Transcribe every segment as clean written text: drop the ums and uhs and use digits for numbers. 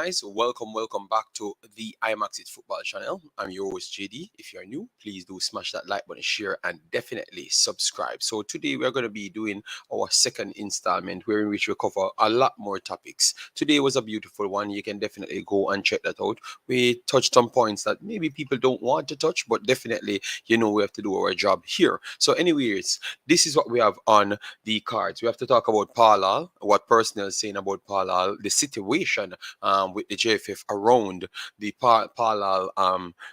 guys, welcome back to the Imaxit Football channel. I'm your host JD. If you're new, please do smash that like button, share, and definitely subscribe. So today we're going to be doing our second installment, wherein which we cover a lot more topics. Today was a beautiful one. You can definitely go and check that out. We touched some points that maybe people don't want to touch, but definitely we have to do our job here. So, anyways, this is what we have on the cards. We have to talk about Paula, what Personal is saying about Paula, the situation with the JFF around the Paula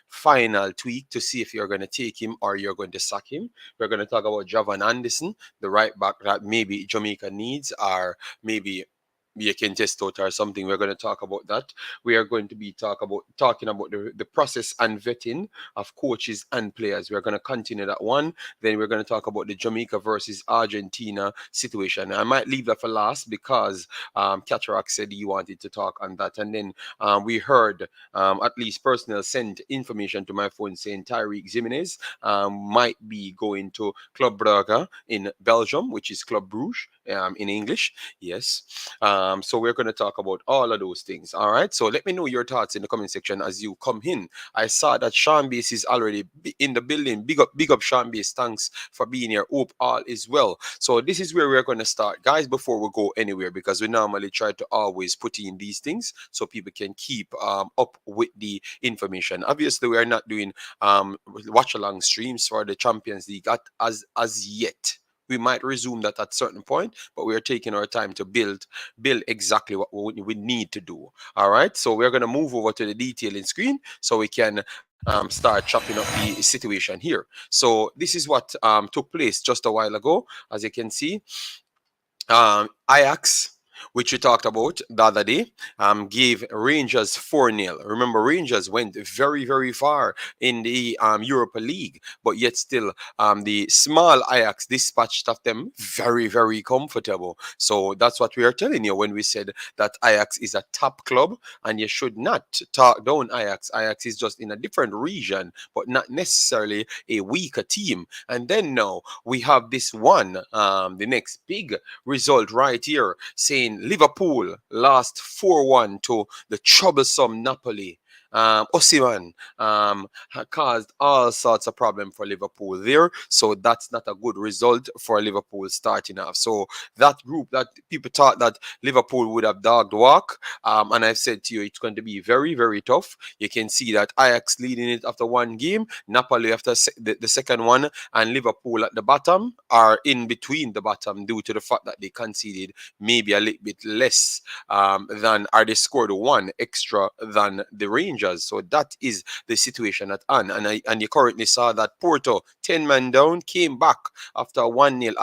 final tweak to see if you're going to take him or you're going to sack him. We're going to talk about Javan Anderson, the right back that maybe Jamaica needs, or maybe you can test out or something. We're going to talk about that. We are going to be talking about the process and vetting of coaches and players. We're going to continue that one. Then we're going to talk about the Jamaica versus Argentina situation. I might leave that for last because Katarock said he wanted to talk on that. And then we heard at least Personal sent information to my phone saying Ximenes might be going to Club Brugge in Belgium, which is Club Brugge in English. Yes. So we're going to talk about all of those things. All right. So let me know your thoughts in the comment section as you come in. I saw that Ximenes is already in the building. Big up Ximenes. Thanks for being here. Hope all is well. So this is where we're going to start, guys, before we go anywhere, because we normally try to always put in these things so people can keep up with the information. Obviously, we are not doing watch along streams for the Champions League as yet. We might resume that at a certain point, but we are taking our time to build exactly what we need to do. All right, so we're going to move over to the detailing screen so we can start chopping up the situation here. So this is what took place just a while ago. As you can see, Ajax, which we talked about the other day, gave Rangers 4-0. Remember, Rangers went very, very far in the Europa League, but yet still the small Ajax dispatched of them very, very comfortable. So that's what we are telling you when we said that Ajax is a top club and you should not talk down Ajax. Ajax is just in a different region, but not necessarily a weaker team. And then now we have this one, the next big result right here, saying Liverpool lost 4-1 to the troublesome Napoli. Ximenes caused all sorts of problems for Liverpool there, so that's not a good result for Liverpool starting off. So that group that people thought that Liverpool would have dogged walk, and I've said to you it's going to be very, very tough. You can see that Ajax leading it after one game, Napoli after the second one, and Liverpool at the bottom are in between the bottom due to the fact that they conceded maybe a little bit less than, or they scored one extra than the Rangers. So that is the situation at hand. And you currently saw that Porto, 10 man down, came back after a 1-0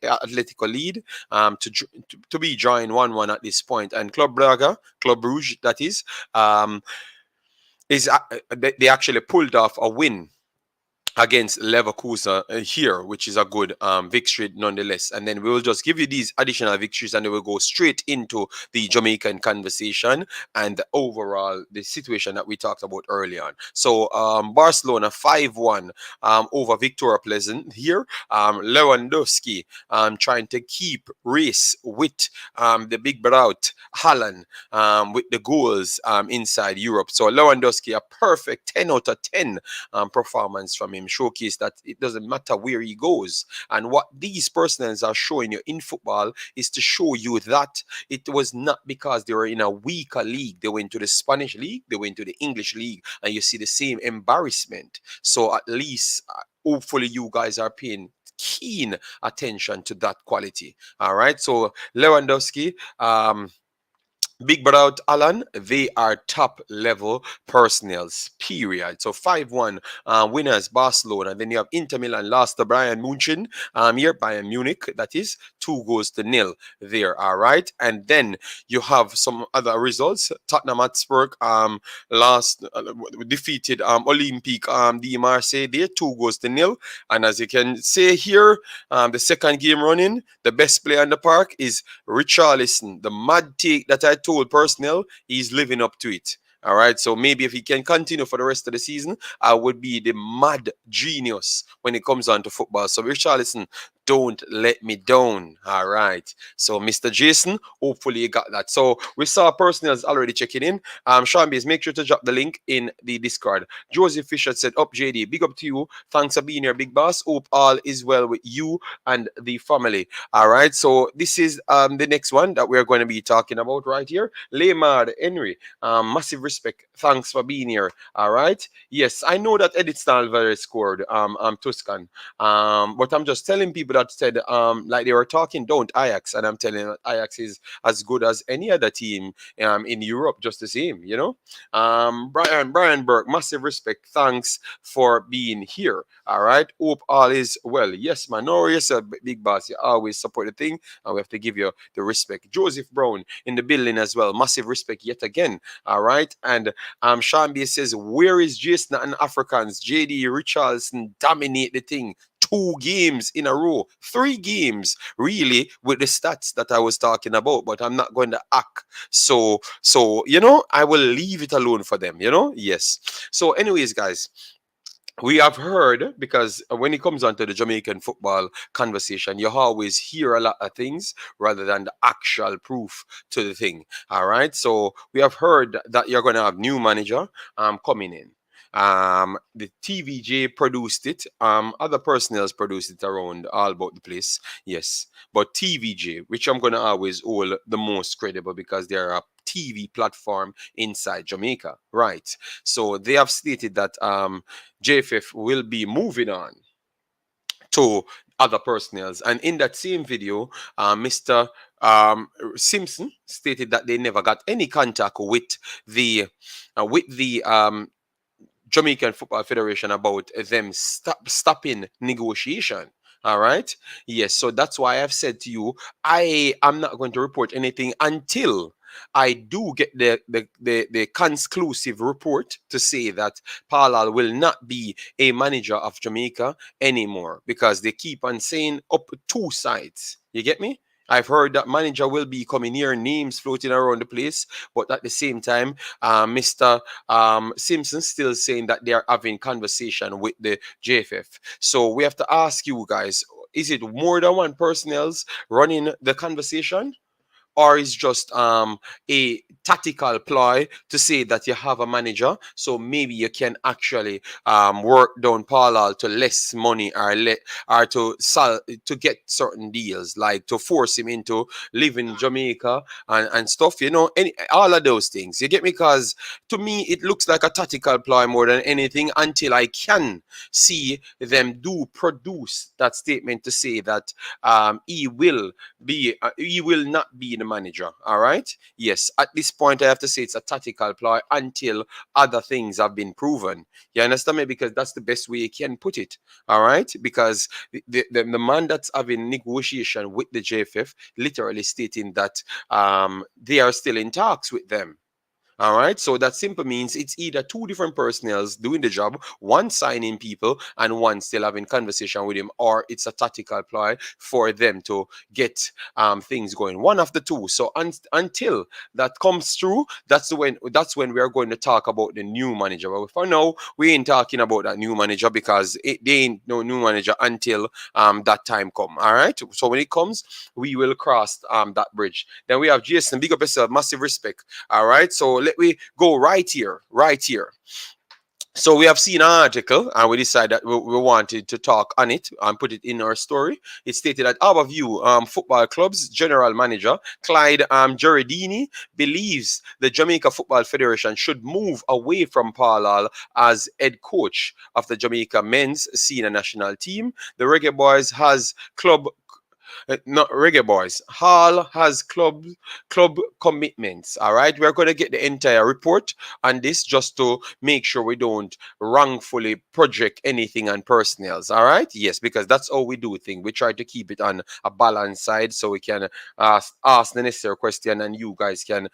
Atletico lead to be drawing 1-1 at this point. And Club Brugge, that is they actually pulled off a win against Leverkusen here, which is a good victory nonetheless. And then we will just give you these additional victories and then we'll go straight into the Jamaican conversation and the situation that we talked about earlier on. So Barcelona 5-1 over Victoria Pleasant here. Lewandowski trying to keep race with the big Braut Haaland with the goals inside Europe. So Lewandowski, a perfect 10 out of 10 performance from him. Showcase that it doesn't matter where he goes. And what these personals are showing you in football is to show you that it was not because they were in a weaker league. They went to the Spanish league, they went to the English league, and you see the same embarrassment. So at least hopefully you guys are paying keen attention to that quality. All right, so Lewandowski, Big Braut Alan, they are top level personnels, period. So 5-1 winners, Barcelona. Then you have Inter Milan lost to Bayern Munich, Bayern Munich, that is, 2-0 there, all right? And then you have some other results. Tottenham Hotspur defeated Olympique de Marseille there, 2-0. And as you can see here, the second game running, the best player in the park is Richarlison. The mad take that I told Personnel, he's living up to it. All right, so maybe if he can continue for the rest of the season, I would be the mad genius when it comes on to football. So Richarlison Don't let me down. All right. So, Mr. Jason, hopefully you got that. So, we saw personnel's already checking in. Sean Bays, make sure to drop the link in the Discord. Joseph Fisher said, up JD, big up to you. Thanks for being here, big boss. Hope all is well with you and the family. All right. So, this is the next one that we're going to be talking about right here. Leymar Henry, massive respect. Thanks for being here. All right. Yes, I know that Edith Stalver scored Tuscan. But I'm just telling people that said, like they were talking, don't Ajax, and I'm telling you, Ajax is as good as any other team in Europe, just the same, you know. Brian Burke, massive respect, thanks for being here. All right, hope all is well. Yes, man, no, yes, big boss, you always support the thing, and we have to give you the respect. Joseph Brown in the building as well, massive respect yet again. All right, and Sean B says, where is Jason and Africans? JD Richardson dominate the thing. 2 games in a row, 3 games, really, with the stats that I was talking about. But I'm not going to act so you know. I will leave it alone for them. You know, yes. So, anyways, guys. We have heard, because when it comes on to the Jamaican football conversation, you always hear a lot of things rather than the actual proof to the thing. All right. So we have heard that you're going to have new manager coming in. The TVJ produced it. Other personnels produced it around all about the place. Yes, but TVJ, which I'm gonna always hold the most credible because they're a TV platform inside Jamaica, right? So they have stated that JFF will be moving on to other personnels, and in that same video, Mr. Simpson stated that they never got any contact with the Jamaican Football Federation about them stopping negotiation. All right. Yes. So that's why I've said to you, I am not going to report anything until I do get the conclusive report to say that Paula will not be a manager of Jamaica anymore, because they keep on saying up 2 sides. You get me? I've heard that manager will be coming here, names floating around the place, but at the same time, Mr. Simpson still saying that they are having conversation with the JFF. So we have to ask you guys: is it more than one personnel's running the conversation, or is just a tactical ploy to say that you have a manager, so maybe you can actually work down Paula to less money, or to sell, to get certain deals, like to force him into living in Jamaica and stuff, you know, all of those things. You get me? Because to me, it looks like a tactical ploy more than anything, until I can see them do produce that statement to say that he will not be the manager. All right. Yes, at this point I have to say it's a tactical ploy until other things have been proven. You understand me? Because that's the best way you can put it. All right. Because the man that's having negotiation with the JFF literally stating that they are still in talks with them. All right. So that simply means it's either 2 different personnels doing the job, one signing people and one still having conversation with him, or it's a tactical ploy for them to get things going. One of the two. So until that comes through, that's when we are going to talk about the new manager. But for now, we ain't talking about that new manager, because they ain't no new manager until that time come. All right. So when it comes, we will cross that bridge. Then we have Jason. Big up yourself. Massive respect. All right. So let me go right here. Right here. So we have seen an article, and we decided that we wanted to talk on it and put it in our story. It stated that Harbour View Football Club's general manager, Clyde Jureidini, believes the Jamaica Football Federation should move away from Paula as head coach of the Jamaica men's senior national team. The Reggae Boyz has not Reggae Boyz. Hall has club commitments. All right, we're going to get the entire report on this, just to make sure we don't wrongfully project anything on personnels. All right, yes, because that's how we do things. We try to keep it on a balanced side, so we can ask the necessary question, and you guys can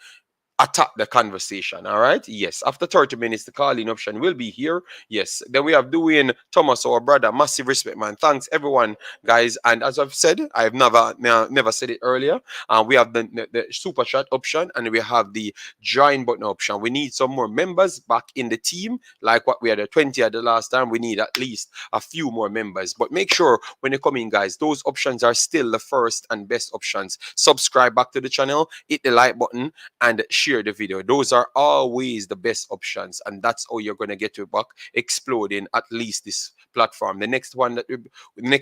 attack the conversation. All right. Yes. After 30 minutes, the calling option will be here. Yes. Then we have Dwayne Thomas, our brother. Massive respect, man. Thanks, everyone, guys. And as I've said, I've never said it earlier. We have the super chat option and we have the join button option. We need some more members back in the team, like what we had at 20 at the last time. We need at least a few more members. But make sure when you come in, guys, those options are still the first and best options. Subscribe back to the channel, hit the like button, and share the video. Those are always the best options, and that's how you're going to get your back exploding at least this platform. The next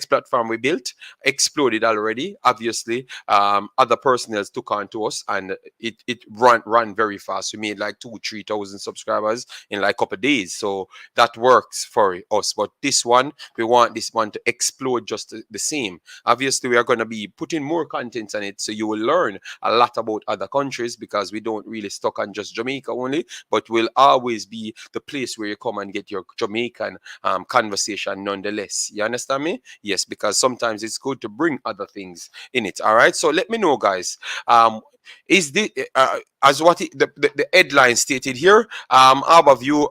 platform we built exploded already. Obviously, other personnel took on to us, and it ran very fast. We made like 2,000-3,000 subscribers in like a couple of days, so that works for us. But this one, we want this one to explode just the same. Obviously, we are going to be putting more content on it, so you will learn a lot about other countries, because we don't really stuck on just Jamaica only, but will always be the place where you come and get your Jamaican conversation nonetheless. You understand me? Yes, because sometimes it's good to bring other things in it. All right, so let me know, guys. Is the as what the headline stated here, Harbour View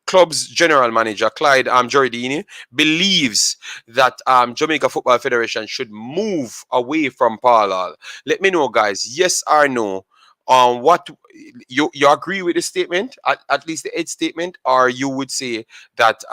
Club's general manager Clyde Jureidini believes that Jamaica Football Federation should move away from Paula. Let me know, guys, yes or no. What you agree with the statement, at least the head statement, or you would say that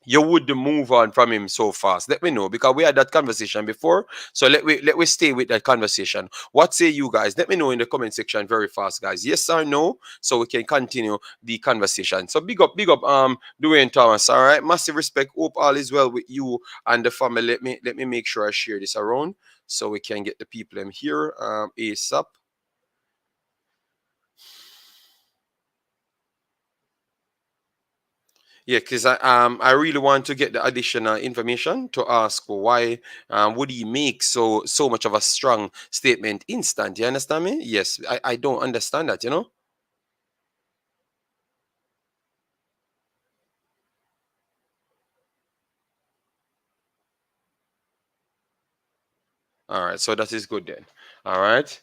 you would move on from him so fast? Let me know, because we had that conversation before. So let we stay with that conversation. What say you guys? Let me know in the comment section very fast, guys. Yes or no, so we can continue the conversation. So big up, Dwayne Thomas. All right, massive respect. Hope all is well with you and the family. Let me make sure I share this around so we can get the people in here ASAP. Yeah, because I really want to get the additional information to ask why would he make so much of a strong statement instant. You understand me? Yes, I don't understand that, you know. All right, so that is good then. All right.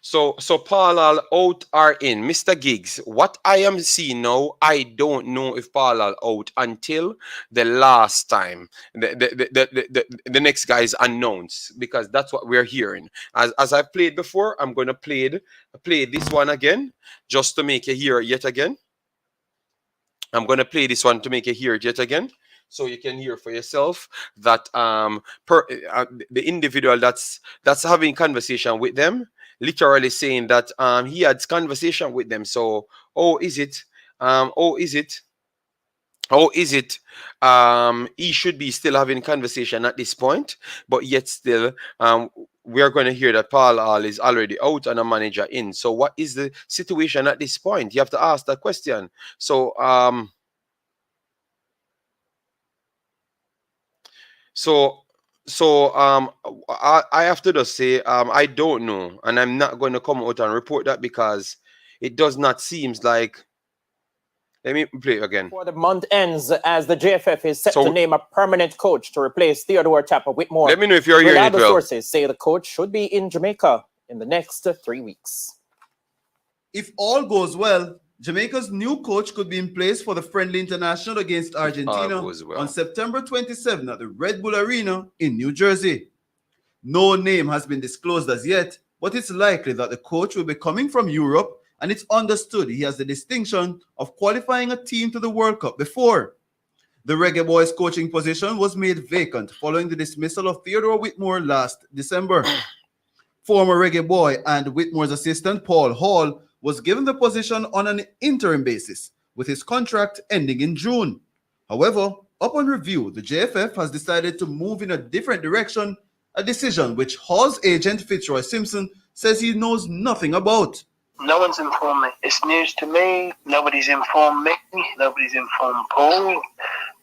So Paula out or in, Mr. Giggs. What I am seeing now, I don't know if Paula out until the last time the next guy is announced, because that's what we're hearing. As I've played before, I'm gonna play this one again just to make you hear it yet again. I'm gonna play this one to make you hear it yet again, so you can hear for yourself that the individual that's having conversation with them, literally saying that he had conversation with them. So is it he should be still having conversation at this point, but yet still we're going to hear that Paul Hall is already out and a manager in. So what is the situation at this point? You have to ask that question. So I have to just say I don't know, and I'm not going to come out and report that, because it does not seem like. Let me play it again. Before the month ends, as the JFF is set to name a permanent coach to replace Theodore Tapper Whitmore. Let me know if you're hearing it well. Sources say the coach should be in Jamaica in the next 3 weeks. If all goes well, Jamaica's new coach could be in place for the friendly international against Argentina on September 27 at the Red Bull Arena in New Jersey. No name has been disclosed as yet, but it's likely that the coach will be coming from Europe, and it's understood he has the distinction of qualifying a team to the World Cup before. The Reggae Boyz coaching position was made vacant following the dismissal of Theodore Whitmore last December. Former Reggae Boy and Whitmore's assistant, Paul Hall, was given the position on an interim basis, with his contract ending in June. However, upon review, the JFF has decided to move in a different direction, a decision which Hall's agent Fitzroy Simpson says he knows nothing about. No one's informed me. It's news to me. Nobody's informed me. Nobody's informed Paul.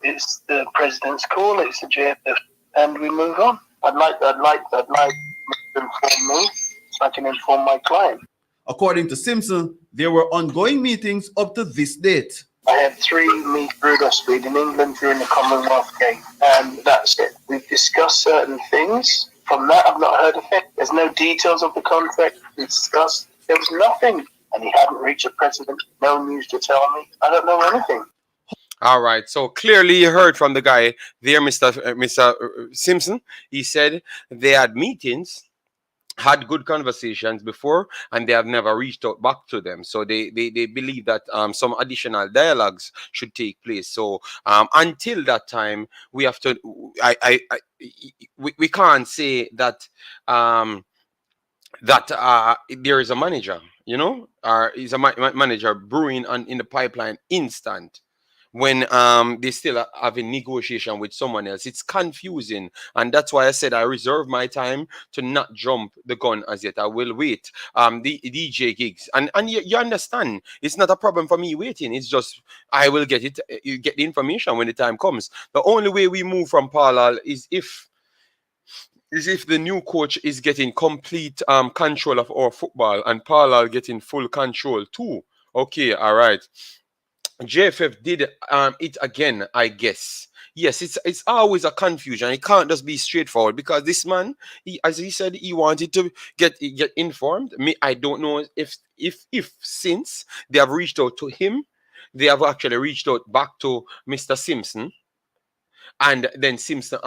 It's the president's call. It's the JFF, and we move on. I'd like to inform me so I can inform my client. According to Simpson, there were ongoing meetings up to this date. I had 3 meetings Brugge in England during the Commonwealth game, and that's it. We've discussed certain things. From that, I've not heard of it. There's no details of the contract we discussed. There was nothing. And he hadn't reached the president. No news to tell me. I don't know anything. All right. So clearly you heard from the guy there, Mr. Simpson. He said they had meetings, had good conversations before, and they have never reached out back to them. So they believe that some additional dialogues should take place. So until that time, we have to. We can't say that there is a manager, or is a manager brewing in the pipeline instant when they still have a negotiation with someone else. It's confusing, and that's why I said I reserve my time to not jump the gun as yet. I will wait. The DJ gigs, and you understand, it's not a problem for me waiting. It's just I will get it. You get the information when the time comes. The only way we move from parallel is if the new coach is getting complete control of our football, and parallel getting full control too. Okay, all right. JFF did it again, I guess. Yes, it's always a confusion. It can't just be straightforward because this man, as he said, he wanted to get informed. Me, I don't know if since they have reached out to him, they have actually reached out back to Mr. Simpson, and then Simpson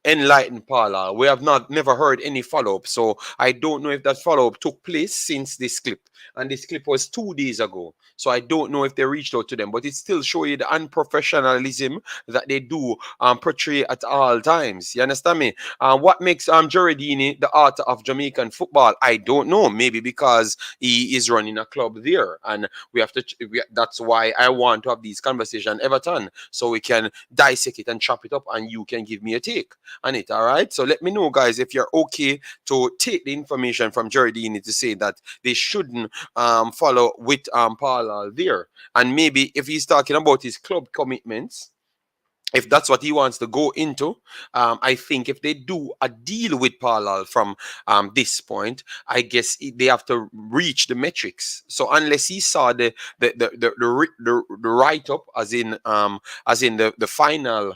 enlightened Paula. We have never heard any follow-up, so I don't know if that follow-up took place since this clip, and this clip was 2 days ago. So I don't know if they reached out to them, but it still shows you the unprofessionalism that they do portray at all times. You understand me? What makes Jureidini the author of Jamaican football? I don't know. Maybe because he is running a club there, and we have to. That's why I want to have these conversations, Everton, so we can dissect it and chop it up, and you can give me a take on it. All right. So let me know, guys, if you're okay to take the information from Jureidini to say that they shouldn't follow with Paula there, and maybe if he's talking about his club commitments, if that's what he wants to go into, I think if they do a deal with Paula from this point, I guess they have to reach the metrics. So unless he saw the write up, as in the final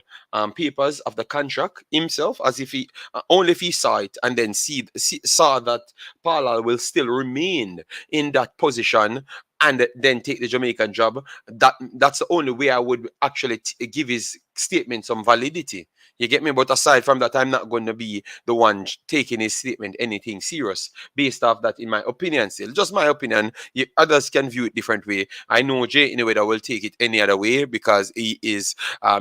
papers of the contract himself, as if he only if he saw it and then saw that Paula will still remain in that position and then take the Jamaican job, that's the only way I would actually give his statement some validity. You get me? But aside from that, I'm not going to be the one taking his statement anything serious based off that, in my opinion. Still, just my opinion. Others can view it different way. I know Jay Anyweather will take it any other way because he is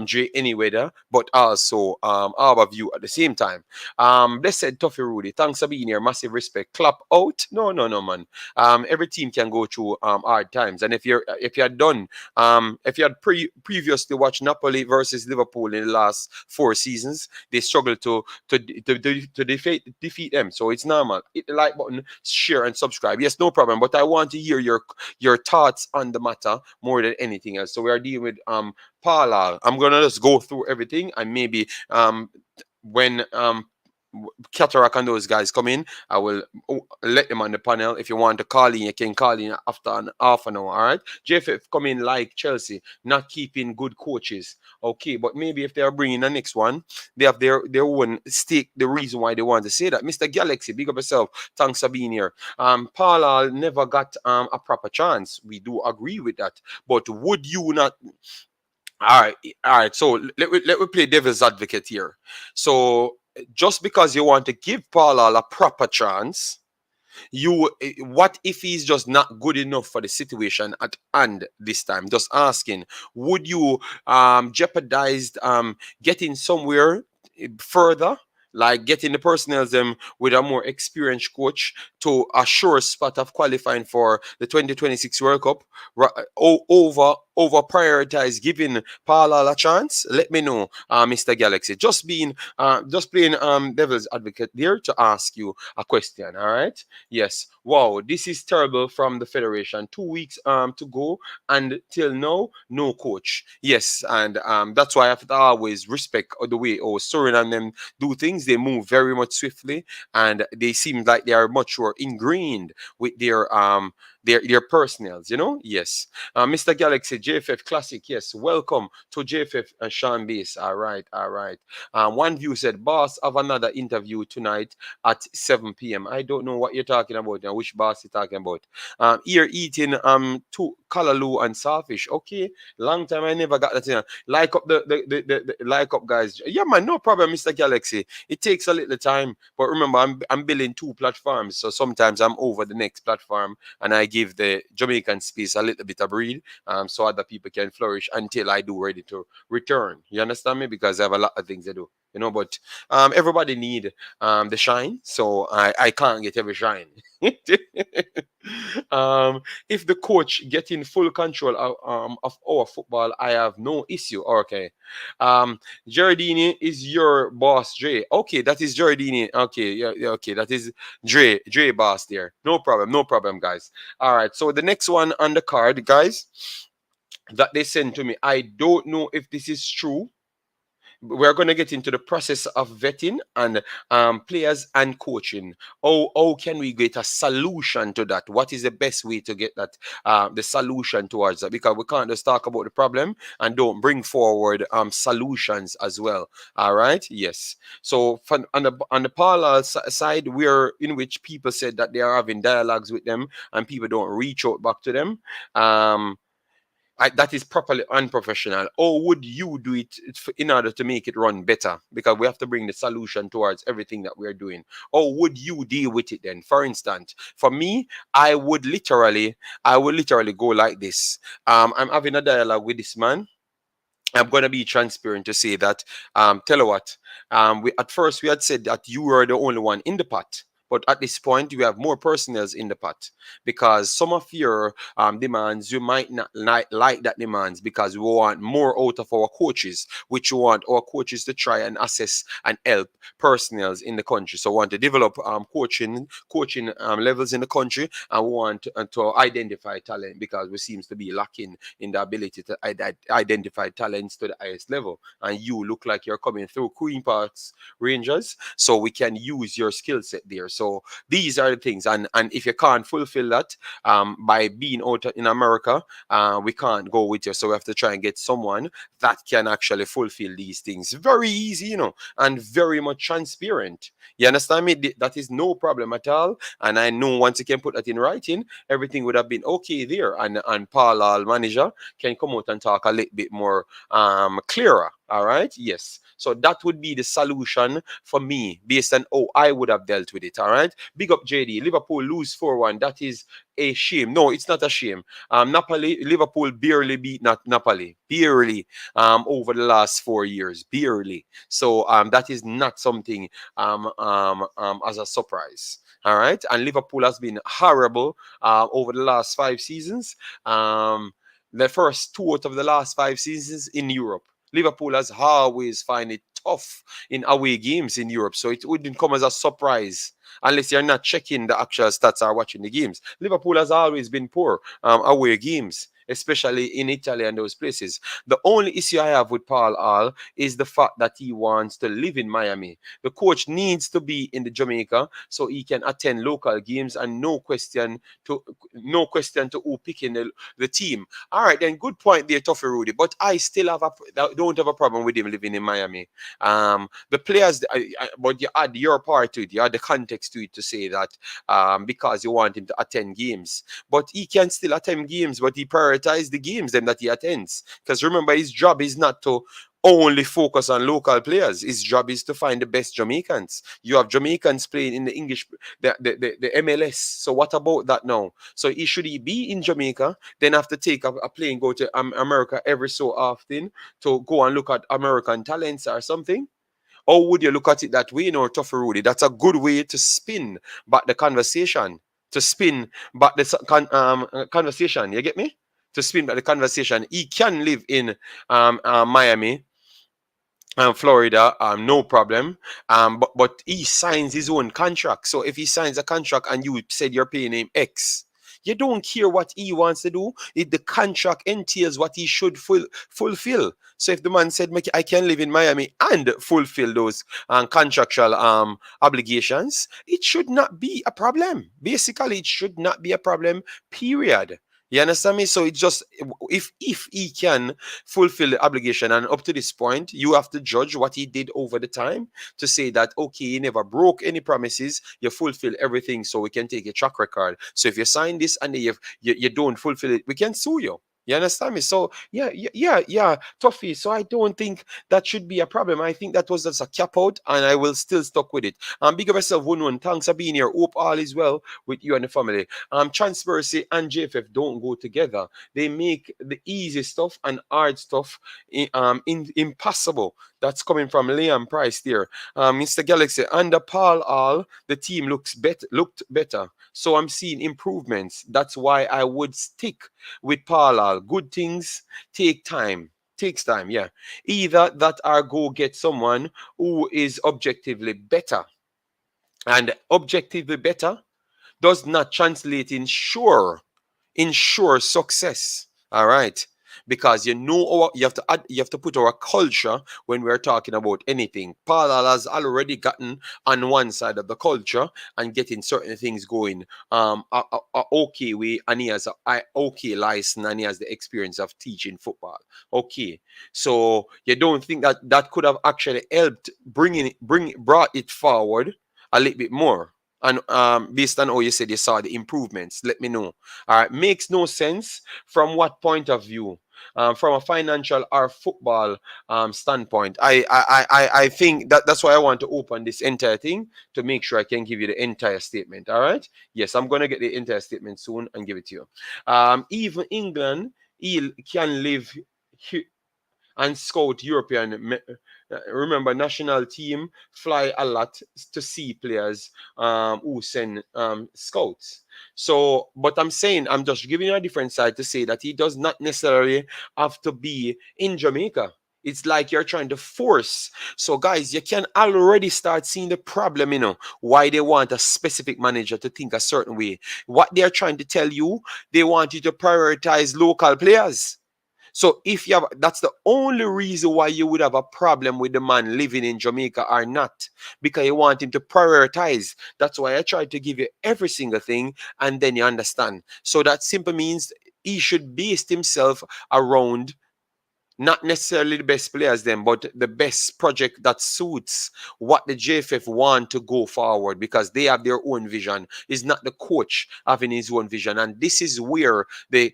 Jay Anyweather, but also Harbour View at the same time. Blessed Toffee Rudy, thanks for being here. Massive respect. Clap out. No, man. Every team can go through hard times, and if you had done, if you had previously watched Napoli versus Liverpool in the last 4 seasons, they struggled to defeat them. So it's normal. Hit the like button, share, and subscribe. Yes, no problem. But I want to hear your thoughts on the matter more than anything else. So we are dealing with Paula. I'm gonna just go through everything, and maybe when Katarock and those guys come in, I will let them on the panel. If you want to call in, you can call in after an half an hour. All right. JFF come in like Chelsea, not keeping good coaches. Okay, but maybe if they are bringing the next one, they have their own stake. The reason why they want to say that. Mr. Galaxy, big up yourself. Thanks for being here. Paula never got a proper chance. We do agree with that. But would you not? All right. So let me play devil's advocate here. So just because you want to give Paula a proper chance, what if he's just not good enough for the situation at hand this time? Just asking, would you jeopardize getting somewhere further, like getting the personnel with a more experienced coach to a sure spot of qualifying for the 2026 World Cup, over prioritize giving Paula a chance? Let me know, Mr. Galaxy. Just playing devil's advocate there to ask you a question. All right. Yes. Wow, this is terrible from the Federation. 2 weeks to go, and till now, no coach. Yes, and that's why I have to always respect the way Sorin and them do things. They move very much swiftly, and they seem like they are much more ingrained with their their personals, Yes. Mr. Galaxy, JFF Classic, yes. Welcome to JFF and Sean Base. All right, all right. One view said, boss, have another interview tonight at 7 p.m. I don't know what you're talking about now, which boss you're talking about. Here eating two kalaloo and sawfish. Okay, long time I never got that in. Like up the like up, guys. Yeah, man, no problem, Mr. Galaxy. It takes a little time, but remember, I'm building 2 platforms, so sometimes I'm over the next platform and I give the Jamaican space a little bit of breathe, so other people can flourish until I do ready to return. You understand me? Because I have a lot of things to do, But everybody need the shine, so I can't get every shine. If the coach get in full control of our football, I have no issue. Okay. Jureidini is your boss, Dre. Okay, that is Jureidini. Okay, yeah, okay, that is Dre boss there. No problem, guys. All right, so the next one on the card, guys, that they sent to me, I don't know if this is true. We're going to get into the process of vetting and players and coaching. How can we get a solution to that? What is the best way to get that the solution towards that? Because we can't just talk about the problem and don't bring forward solutions as well. All right. Yes. So on the Paula side, we're in which people said that they are having dialogues with them and people don't reach out back to them. That is properly unprofessional. Or would you do it in order to make it run better? Because we have to bring the solution towards everything that we're doing. Or would you deal with it then? For instance, for me, I would literally go like this. I'm having a dialogue with this man. I'm going to be transparent to say that, tell you what, at first we had said that you were the only one in the pot. But at this point, you have more personnels in the pot because some of your demands, you might not like that demands because we want more out of our coaches, which we want our coaches to try and assess and help personnels in the country. So we want to develop coaching levels in the country, and we want to identify talent because we seems to be lacking in the ability to identify talents to the highest level. And you look like you're coming through Queen Parks Rangers, so we can use your skill set there. So these are the things, and if you can't fulfill that by being out in America, we can't go with you. So we have to try and get someone that can actually fulfill these things. Very easy, and very much transparent. You understand me? That is no problem at all. And I know once you can put that in writing, everything would have been okay there. And Paula, manager, can come out and talk a little bit more clearer. All right. Yes. So that would be the solution for me based on how I would have dealt with it. All right. Big up JD. Liverpool lose 4-1. That is a shame. No, it's not a shame. Liverpool barely beat Napoli. Barely over the last 4 years. Barely. So that is not something as a surprise. All right. And Liverpool has been horrible over the last 5 seasons. The first 2 out of the last 5 seasons in Europe. Liverpool has always find it tough in away games in Europe, so it wouldn't come as a surprise unless you're not checking the actual stats or watching the games. Liverpool has always been poor away games, especially in Italy and those places. The only issue I have with Paul Hall is the fact that he wants to live in Miami. The coach needs to be in the Jamaica so he can attend local games and no question to who picking the team. All right, then good point there, Toffee Rudy. But I still don't have a problem with him living in Miami. The players, but you add your part to it, you add the context to it to say that because you want him to attend games. But he can still attend games, but he prioritize the games then that he attends. Because remember, his job is not to only focus on local players. His job is to find the best Jamaicans. You have Jamaicans playing in the English, the MLS. So what about that now? So should he be in Jamaica, then have to take a plane, go to America every so often to go and look at American talents or something? Or would you look at it that way, Tough Rudy? That's a good way to spin back the conversation. To spin back the conversation. You get me? To spin back the conversation. He can live in Miami, Florida, no problem. But he signs his own contract. So if he signs a contract and you said you're paying him X, You don't care what he wants to do. If the contract entails what he should fulfill. So if the man said, I can live in Miami and fulfill those contractual obligations, it should not be a problem. Basically, it should not be a problem, period. You understand me? So it's just, if he can fulfill the obligation, and up to this point, you have to judge what he did over the time to say that, okay, he never broke any promises, you fulfill everything, so we can take a track record. So if you sign this and you don't fulfill it, we can sue you. You understand me? So yeah, Tuffy. So I don't think that should be a problem. I think that was just a cap out, and I will still stuck with it. Big of yourself, one. Thanks for being here. Hope all is well with you and the family. Transparency and JFF don't go together. They make the easy stuff and hard stuff impossible. That's coming from Liam Price there. Mr. Galaxy, under Paul All, the team looked better. So I'm seeing improvements. That's why I would stick with Paul All. Good things take time. Takes time, yeah. Either that or go get someone who is objectively better. And objectively better does not translate in sure success. All right. Because you have to put our culture when we're talking about anything. Paula has already gotten on one side of the culture and getting certain things going okay way, and he has a okay license, and he has the experience of teaching football. Okay, so you don't think that could have actually helped brought it forward a little bit more? And based on how you said you saw the improvements, let me know. All right, makes no sense from what point of view? From a financial or football standpoint. I think that's why I want to open this entire thing to make sure I can give you the entire statement. All right. Yes, I'm going to get the entire statement soon and give it to you. Even England can live here and scout European. Remember, national team fly a lot to see players who send scouts. So, but I'm just giving you a different side to say that he does not necessarily have to be in Jamaica. It's like you're trying to force. So, guys, you can already start seeing the problem, why they want a specific manager to think a certain way. What they're trying to tell you, they want you to prioritize local players. So if you have, that's the only reason why you would have a problem with the man living in Jamaica or not, because you want him to prioritize. That's why I try to give you every single thing, and then you understand. So that simply means he should base himself around not necessarily the best players then, but the best project that suits what the JFF want to go forward, because they have their own vision. It's not the coach having his own vision. And this is where the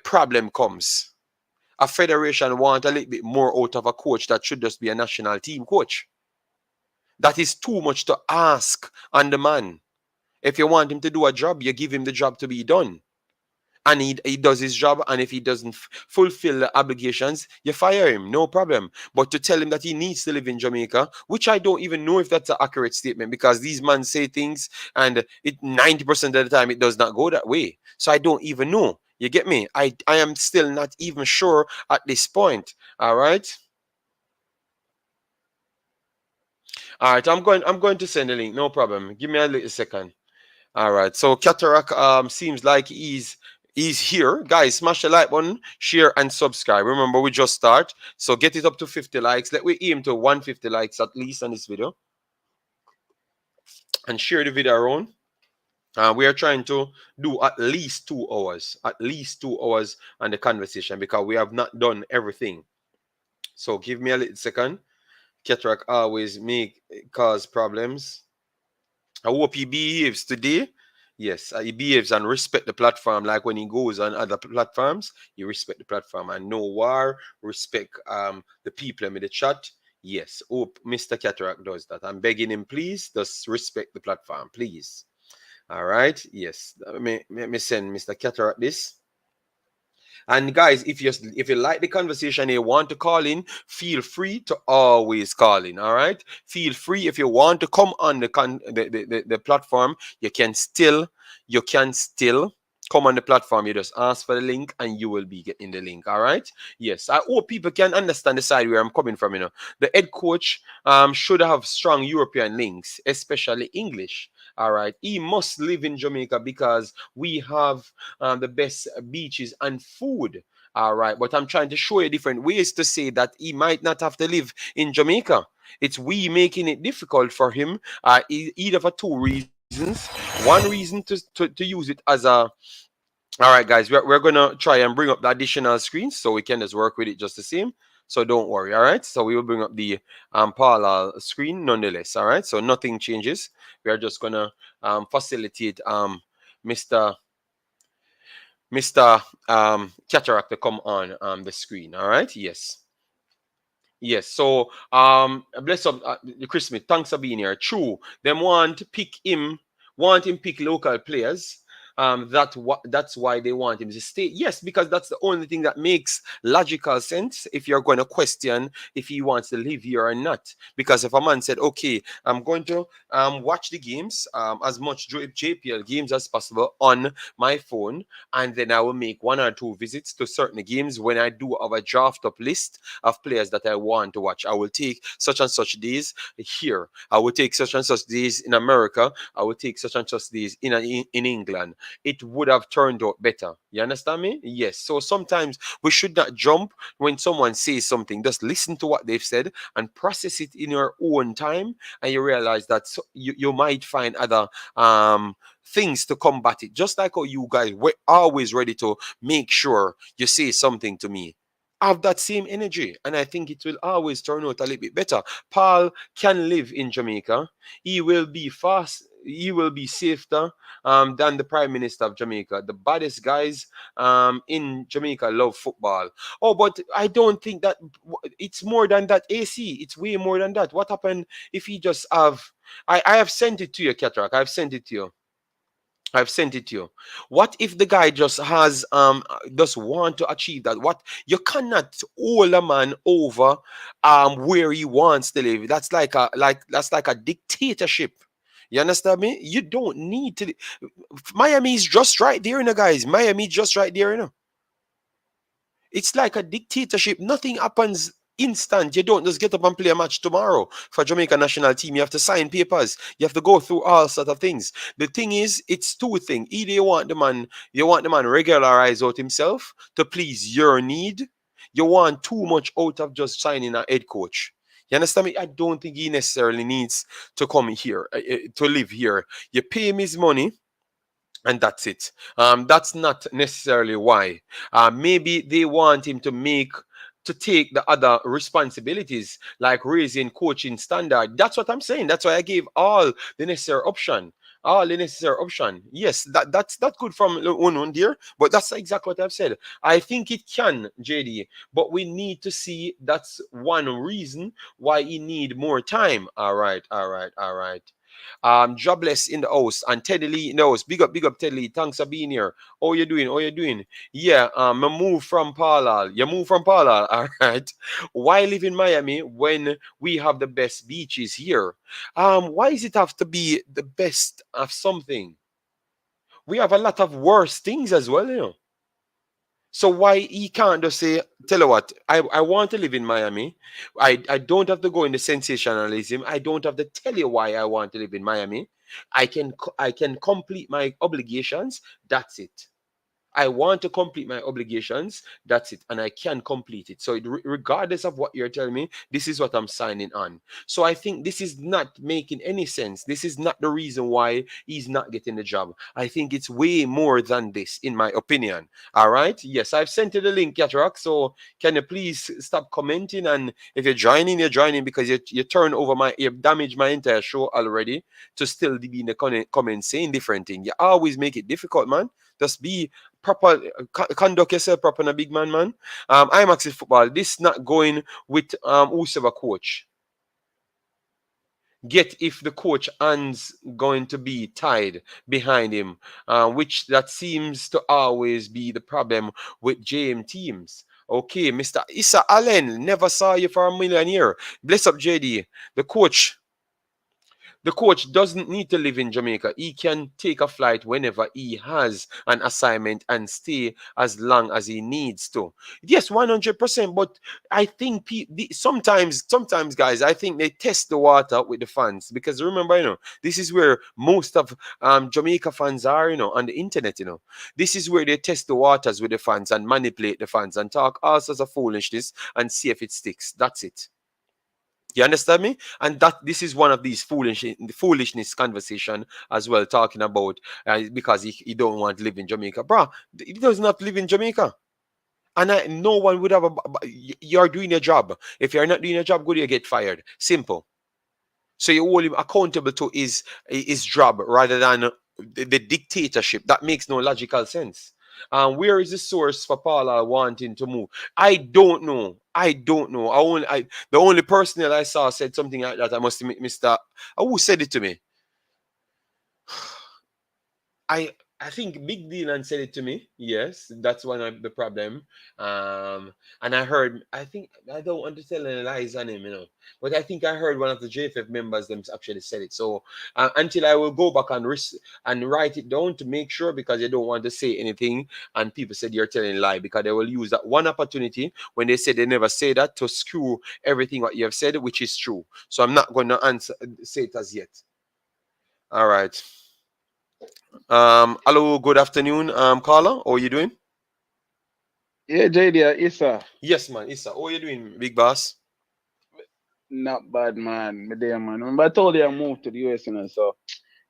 problem comes. A federation want a little bit more out of a coach that should just be a national team coach. That is too much to ask on the man. If you want him to do a job, you give him the job to be done. And he does his job, and if he doesn't fulfill the obligations, you fire him, no problem. But to tell him that he needs to live in Jamaica, which I don't even know if that's an accurate statement, because these men say things, and 90% of the time it does not go that way. So I don't even know. You get me? I am still not even sure at this point. All right. All right. I'm going to send a link. No problem. Give me a little second. All right. So Katarock seems like he's here. Guys, smash the like button, share, and subscribe. Remember, we just start. So get it up to 50 likes. Let we aim to 150 likes at least on this video. And share the video around. We are trying to do at least 2 hours. At least 2 hours on the conversation, because we have not done everything. So give me a little second. Katarock always cause problems. I hope he behaves today. Yes, he behaves and respect the platform. Like when he goes on other platforms, he respect the platform. And no war, respect the people in the chat. Yes, hope Mr. Katarock does that. I'm begging him, please, just respect the platform, please. All right. Yes. Let me send Mr. Katarock this. And guys, if you like the conversation, you want to call in, feel free to always call in. All right. Feel free. If you want to come on the platform, you can still come on the platform. You just ask for the link and you will be getting the link. All right. Yes. I hope people can understand the side where I'm coming from. The head coach should have strong European links, especially English. All right. He must live in Jamaica because we have the best beaches and food. All right. But I'm trying to show you different ways to say that he might not have to live in Jamaica. It's we making it difficult for him, either for two reasons. One reason to use it as a all right, guys, we're gonna try and bring up the additional screens so we can just work with it just the same. So don't worry, all right? So we will bring up the parallel screen nonetheless, all right? So nothing changes. We are just gonna facilitate Mr. Katarock to come on the screen, all right? Yes. Yes, so bless up Chris Smith. Thanks for being here. True, them want him pick local players. That's why they want him to stay. Yes, because that's the only thing that makes logical sense if you're going to question if he wants to live here or not. Because if a man said, okay, I'm going to watch the games, as much JPL games as possible on my phone, and then I will make one or two visits to certain games when I do have a draft up list of players that I want to watch. I will take such and such days here. I will take such and such days in America. I will take such and such days in England. It would have turned out better. You understand me? Yes. So sometimes we should not jump when someone says something. Just listen to what they've said and process it in your own time, and you realize that you might find other things to combat it. Just like how you guys were always ready to make sure you say something to me. Have that same energy, and I think it will always turn out a little bit better. Paul can live in Jamaica. He will be fast. He will be safer than the Prime Minister of Jamaica. The baddest guys in Jamaica love football. Oh, but I don't think that it's more than that. AC, it's way more than that. What happened if he just have? I have sent it to you, Katarock. I've sent it to you. I've sent it to you. What if the guy just just want to achieve that? What you cannot hold a man over where he wants to live. That's like a dictatorship. You understand me? You don't need to. Miami is just right there, you know, guys. Miami just right there, you know. It's like a dictatorship. Nothing happens instant. You don't just get up and play a match tomorrow for Jamaica national team. You have to sign papers. You have to go through all sort of things. The thing is, it's two things. Either you want the man regularize out himself to please your need. You want too much out of just signing a head coach. You understand me? I don't think he necessarily needs to come here, to live here. You pay him his money, and that's it. That's not necessarily why. Maybe they want him to take the other responsibilities, like raising coaching standard. That's what I'm saying. That's why I gave all the necessary option. All the necessary option. Yes, that's good from one dear, but that's exactly what I've said. I think it can, JD, but we need to see that's one reason why he need more time. All right. Jobless in the house and Teddy Lee in the house. Big up Teddy Lee. Thanks for being here. How you doing? Yeah, I move from Paula. You move from Paula, all right. Why live in Miami when we have the best beaches here? Why does it have to be the best of something? We have a lot of worse things as well, you know. So why he can't just say, tell you what, I want to live in Miami. I don't have to go into sensationalism. I don't have to tell you why I want to live in Miami. I can complete my obligations. That's it. I want to complete my obligations. That's it. And I can complete it. So regardless of what you're telling me, this is what I'm signing on. So I think this is not making any sense. This is not the reason why he's not getting the job. I think it's way more than this, in my opinion. All right. Yes, I've sent you the link, Katarock. So can you please stop commenting? And if you're joining because you damaged my entire show already to still be in the comments saying different things. You always make it difficult, man. Just be proper, conduct yourself proper in a big man. Imaxit Football, this not going with whosoever coach. Get if the coach hands going to be tied behind him, which that seems to always be the problem with JM teams. Okay, Mr. Issa Allen, never saw you for a million years. Bless up, JD. The coach The coach doesn't need to live in Jamaica. He can take a flight whenever he has an assignment and stay as long as he needs to. Yes, 100%. But I think sometimes, guys, I think they test the water with the fans, because remember, this is where most of Jamaica fans are, on the internet, This is where they test the waters with the fans and manipulate the fans and talk all sorts of foolishness and see if it sticks. That's it. You understand me? And this is one of these foolishness conversation as well, talking about because he don't want to live in Jamaica. Bruh, he does not live in Jamaica. And no one would have you're doing your job. If you're not doing your job good, you get fired. Simple. So you hold him accountable to his job rather than the dictatorship. That makes no logical sense. Where is the source for Paula wanting to move? I don't know. The only person that I saw said something like that. I must have Mr. Who said it to me? I think Big Dylan said it to me. Yes, that's one of the problem. And I heard, I don't want to tell any lies on him, but I think I heard one of the JFF members them actually said it. So until I will go back and write it down to make sure, because I don't want to say anything and people said you're telling a lie, because they will use that one opportunity when they said they never say that to screw everything what you have said, which is true. So I'm not going to say it as yet. All right. Hello, good afternoon, Carla. How are you doing? Yeah, JD, Issa. Yes, man, Issa. How are you doing, big boss? Not bad, man. My dear man. Remember I told you I moved to the US, so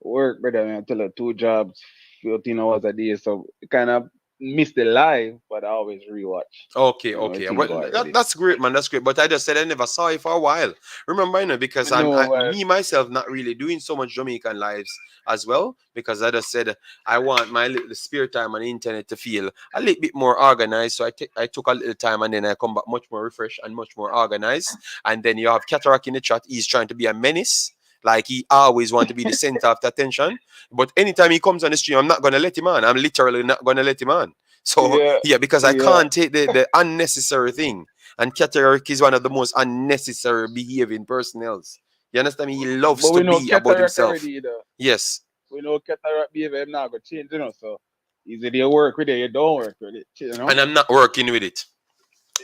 work, brother. I tell you 2 jobs, 14 hours a day. So kind of miss the live, but I always rewatch. Okay. Well, that's great, man. That's great. But I just said I never saw it for a while. Remember, because me myself not really doing so much Jamaican lives as well, because I just said I want my little spare time on the internet to feel a little bit more organized. So I took a little time and then I come back much more refreshed and much more organized. And then you have Katarock in the chat. He's trying to be a menace. Like he always wants to be the center of the attention. But anytime he comes on the stream, I'm not going to let him on. I'm literally not going to let him on. So, because I can't take the unnecessary thing. And Katarock is one of the most unnecessary behaving personnels. You understand me? He loves to be about himself. Already, yes. We know Katarock behavior is not going to change, so either you work with it, you don't work with it. And I'm not working with it.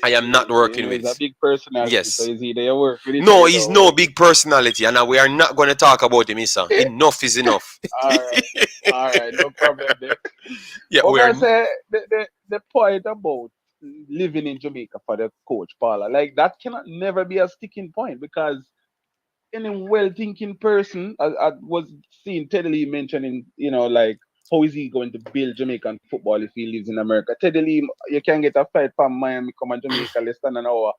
I am not working with it. He's a big personality. Yes. So is either you work with it. No, he's no big personality, and we are not going to talk about him, Issa. Enough is enough. All right, no problem there. Yeah, we are say the point about living in Jamaica for the coach, Paula, like that cannot never be a sticking point, because any well-thinking person, I was seeing Teddy Lee mentioning, like, how is he going to build Jamaican football if he lives in America? Teddy Lee, you can get a flight from Miami, come to Jamaica, less than an hour,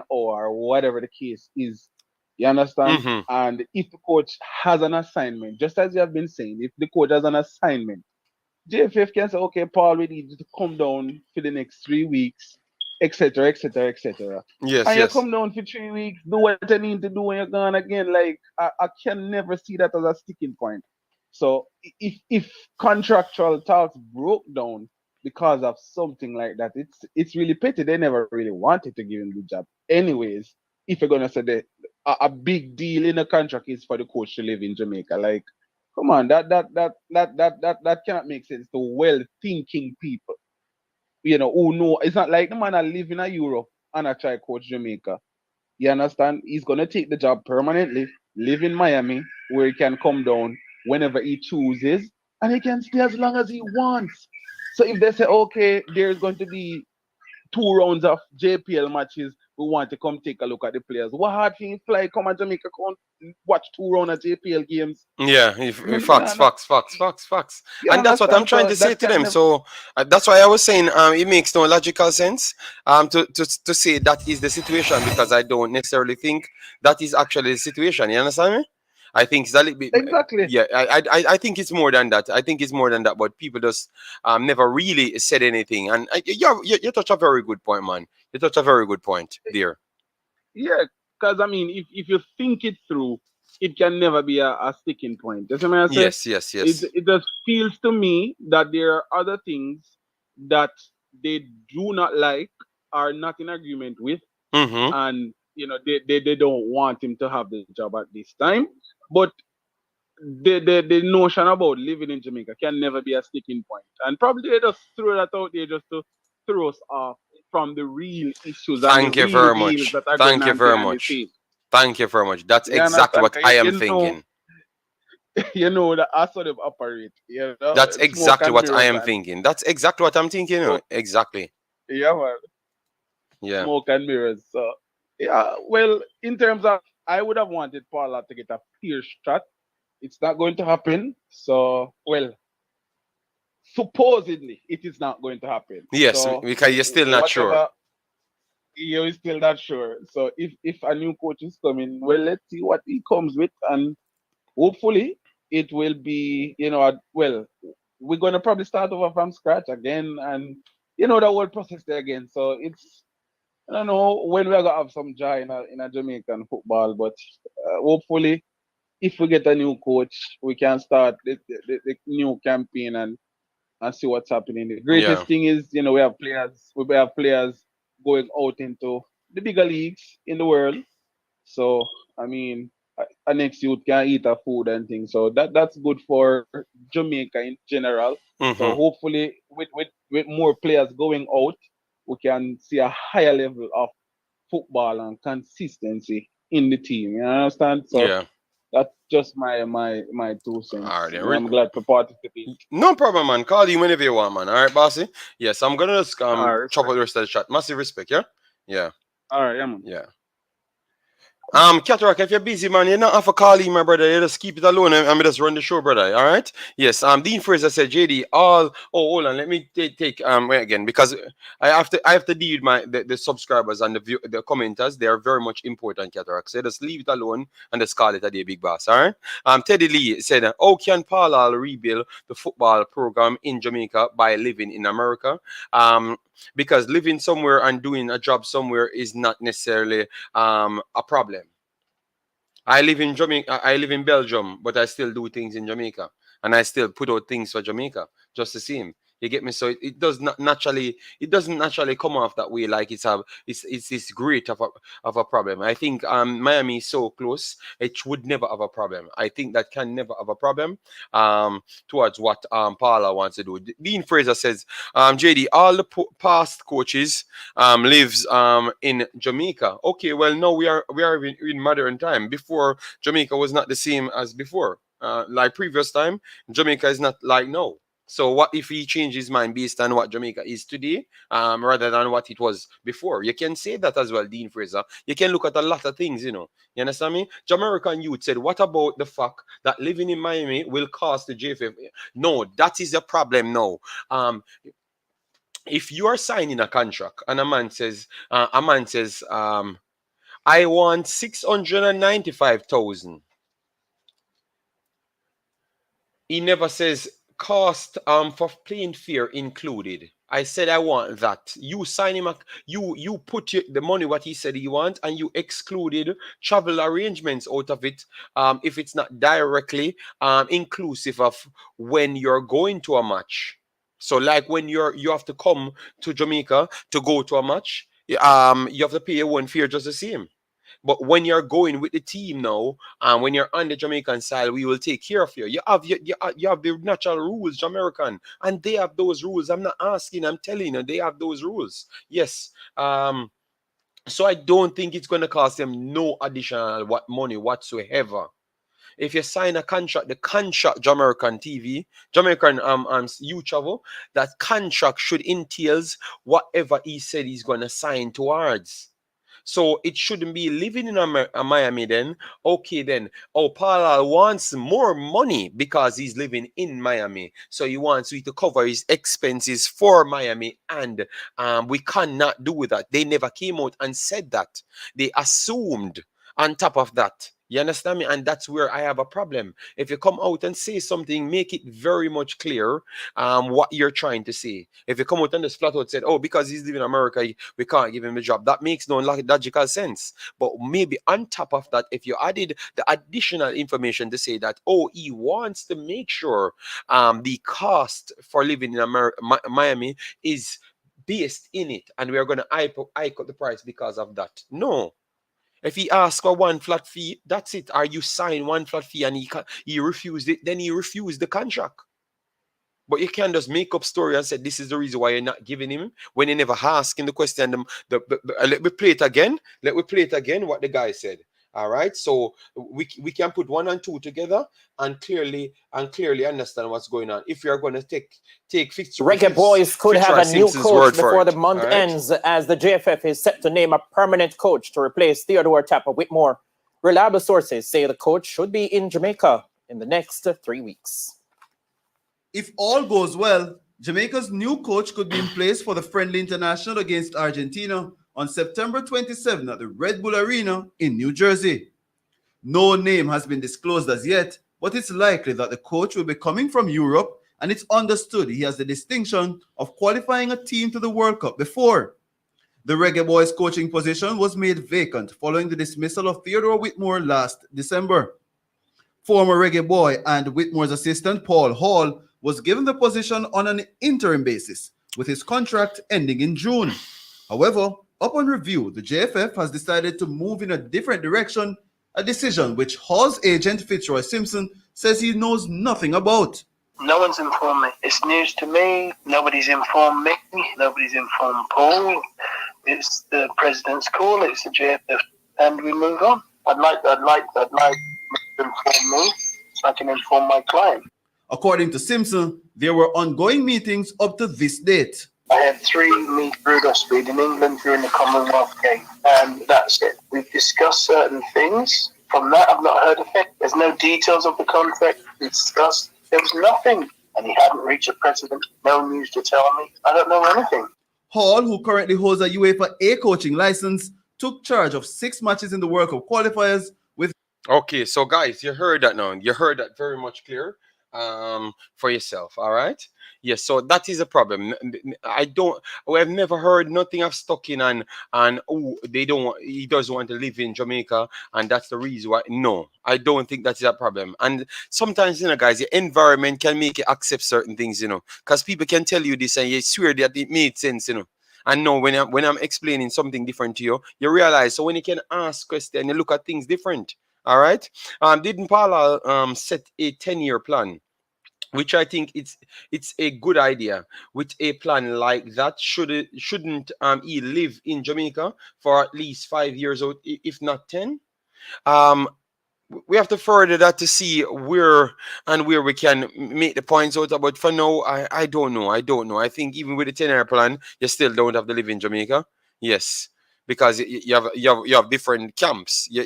or whatever the case is. You understand? Mm-hmm. And if the coach has an assignment, just as you have been saying, if the coach has an assignment, JFF can say, okay, Paul, we need you to come down for the next 3 weeks, etc., etc., etc. Yes, and you come down for 3 weeks, do what you need to do when you're gone again. Like, I can never see that as a sticking point. So if contractual talks broke down because of something like that, it's really petty. They never really wanted to give him the job. Anyways, if you're gonna say that a big deal in the contract is for the coach to live in Jamaica, like, come on, that cannot make sense to well-thinking people. Who know it's not like the man that live in Europe and I try coach Jamaica. You understand? He's gonna take the job permanently, live in Miami, where he can come down whenever he chooses, and he can stay as long as he wants. So if they say, okay, there's going to be 2 rounds of JPL matches, we want to come take a look at the players. What hard thing fly come to Jamaica, come watch 2 rounds of JPL games? Yeah, facts. And that's what I'm trying to say to them. So that's why I was saying it makes no logical sense to say that is the situation, because I don't necessarily think that is actually the situation. You understand me? I think it's a little bit exactly. Yeah, I think it's more than that. But people just never really said anything. And you touch a very good point, man. You touch a very good point there. Yeah, because I mean, if you think it through, it can never be a sticking point. That's what I say. Yes. It just feels to me that there are other things that they do not like, are not in agreement with, Mm-hmm. and they don't want him to have the job at this time. But the notion about living in Jamaica can never be a sticking point. And probably they just throw that out there just to throw us off from the real issues and the Thank you real very deals much. that are going Thank you on very behind the much. scenes. Thank you very much. That's You exactly understand? what I am You know, thinking. you know that that's how they operate. You know, That's smoke exactly and what I mirrors am and thinking. That's exactly what I'm thinking. so Exactly. yeah, man, Yeah. smoke and mirrors. So yeah, well, in terms of, I would have wanted Paula to get a fair shot. It's not going to happen. So well, supposedly it is not going to happen. Yes, So because you're still not sure. whatever, you're still not sure. So if a new coach is coming, well, let's see what he comes with, and hopefully it will be, well, we're gonna probably start over from scratch again, and the whole process there again. So it's, I don't know when we're gonna have some joy in a Jamaican football, but hopefully if we get a new coach, we can start the new campaign and see what's happening. The Yeah. greatest thing is, we have players going out into the bigger leagues in the world. So I mean, a next youth can eat a food and things. So that's good for Jamaica in general. So Mm-hmm. hopefully, with more players going out, we can see a higher level of football and consistency in the team. You understand? So Yeah. that's just my 2 cents. All right. I'm glad to participate. No problem, man. Call you whenever you want, man. All right, bossy. Yes, I'm gonna just All right, chop out respect. the rest of the chat. Massive respect, yeah. Yeah. All right, yeah, man. Yeah. Katarock, if you're busy, man, you not have to call him, my brother. You just keep it alone and me just run the show, brother. All right? Yes. Dean Fraser said, JD, all. Oh, hold on. Let me take wait again, because I have to deal with the subscribers and the commenters. They are very much important, Katarock. So just leave it alone and just call it a day, big boss. All right? Teddy Lee said, how can Paula rebuild the football program in Jamaica by living in America? Because living somewhere and doing a job somewhere is not necessarily a problem. I live in Jamaica. I live in Belgium, but I still do things in Jamaica, and I still put out things for Jamaica, just the same. You get me? So it does not naturally. It doesn't naturally come off that way. Like it's this great of a problem. I think Miami is so close. It would never have a problem. I think that can never have a problem. Towards what Paula wants to do. Dean Fraser says, JD, all the past coaches lives in Jamaica. Okay, well now we are in modern time. Before, Jamaica was not the same as before. Like previous time, Jamaica is not like now. So what if he changed his mind based on what Jamaica is today, rather than what it was before? You can say that as well, Dean Fraser. You can look at a lot of things, You understand me? Jamaican youth said, what about the fact that living in Miami will cost the JFF? No, that is a problem now. If you are signing a contract and a man says, I want 695,000. He never says cost for plane fare included. I said I want that. You sign him you put the money what he said he wants, and you excluded travel arrangements out of it, if it's not directly inclusive of when you're going to a match. So like when you have to come to Jamaica to go to a match, you have to pay your own fare just the same. But when you're going with the team now, and when you're on the Jamaican side, we will take care of you. You have the natural rules, Jamaican, and they have those rules. I'm not asking, I'm telling you, they have those rules. Yes. So I don't think it's going to cost them no additional money whatsoever. If you sign a contract, the contract, Jamaican TV, Jamaican you travel, that contract should entails whatever he said he's going to sign towards. So it shouldn't be living in Miami then. Okay, then. Oh, Paula wants more money because he's living in Miami. So he wants you to cover his expenses for Miami. And we cannot do that. They never came out and said that. They assumed on top of that. You understand me? And that's where I have a problem. If you come out and say something, make it very much clear what you're trying to say. If you come out and just flat out said, oh, because he's living in America, we can't give him a job. That makes no logical sense. But maybe on top of that, if you added the additional information to say that, oh, he wants to make sure the cost for living in Miami is based in it, and we are going to hike up the price because of that. No. If he asks for one flat fee, that's it. Or you sign one flat fee and he refused it, then he refused the contract. But you can't just make up story and say this is the reason why you're not giving him when you never ask him the question. Let me play it again. Let me play it again. What the guy said. All right. So we can put 1 and 2 together and clearly understand what's going on. If you're going to take Reggae Boyz could have a new coach before the month ends, as the JFF is set to name a permanent coach to replace Theodore Tapper Whitmore. Reliable sources say the coach should be in Jamaica in the next 3 weeks. If all goes well, Jamaica's new coach could be in place for the friendly international against Argentina on September 27 at the Red Bull Arena in New Jersey. No name has been disclosed as yet, but it's likely that the coach will be coming from Europe, and it's understood he has the distinction of qualifying a team to the World Cup before. The Reggae Boyz coaching position was made vacant following the dismissal of Theodore Whitmore last December. Former Reggae Boy and Whitmore's assistant, Paul Hall, was given the position on an interim basis, with his contract ending in June. However, upon review, the JFF has decided to move in a different direction, a decision which Hall's agent Fitzroy Simpson says he knows nothing about. No one's informed me. It's news to me. Nobody's informed me. Nobody's informed Paul. It's the president's call. It's the JFF, and we move on. I'd like to inform me so I can inform my client. According to Simpson, there were ongoing meetings up to this date. I had 3 meet Brugge speed in England during the Commonwealth Games, and that's it. We've discussed certain things. From that, I've not heard of it. There's no details of the contract we discussed. There was nothing, and he hadn't reached a precedent. No news to tell me. I don't know anything. Hall, who currently holds a UEFA A coaching license, took charge of 6 matches in the World Cup qualifiers with... Okay, so guys, you heard that now. You heard that very much clear for yourself, all right? Yes, so that is a problem. I've never heard nothing of Stocking and he doesn't want to live in Jamaica, and that's the reason why. No, I don't think that is a problem. And sometimes, guys, your environment can make you accept certain things, because people can tell you this and you swear that it made sense, And no, when I'm explaining something different to you, you realize. So when you can ask questions, you look at things different. All right. Didn't Paula set a 10-year plan, which I think it's a good idea. With a plan like that, shouldn't he live in Jamaica for at least 5 years, or if not 10? We have to further that to see where we can make the points out. But for now, I don't know. I think even with the 10-year plan, you still don't have to live in Jamaica. Yes. Because you have different camps. You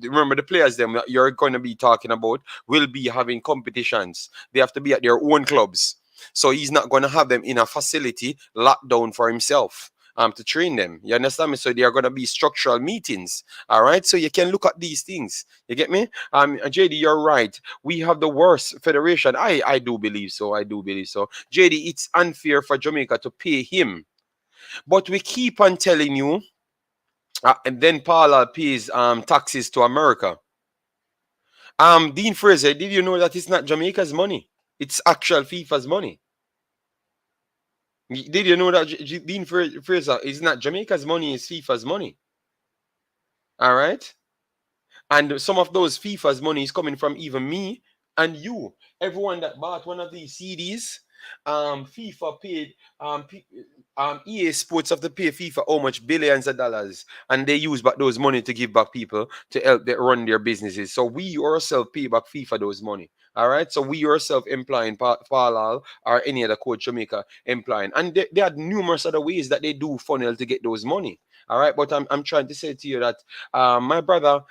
remember the players them that you're going to be talking about will be having competitions. They have to be at their own clubs. So he's not going to have them in a facility locked down for himself to train them. You understand me? So they are going to be structural meetings. All right. So you can look at these things. You get me? JD, you're right. We have the worst federation. I do believe so. JD, it's unfair for Jamaica to pay him. But we keep on telling you. And then Paula pays taxes to America. Dean Fraser, did you know that it's not Jamaica's money? It's actual FIFA's money. Did you know that Dean Fraser is not Jamaica's money, it's FIFA's money? All right? And some of those FIFA's money is coming from even me and you. Everyone that bought one of these CDs, FIFA paid EA Sports have to pay FIFA how much billions of dollars, and they use back those money to give back people to help them run their businesses. So we ourselves pay back FIFA those money. All right, so we ourselves employing Paula or any other coach Jamaica employing, and they had numerous other ways that they do funnel to get those money. All right, but I'm trying to say to you that my brother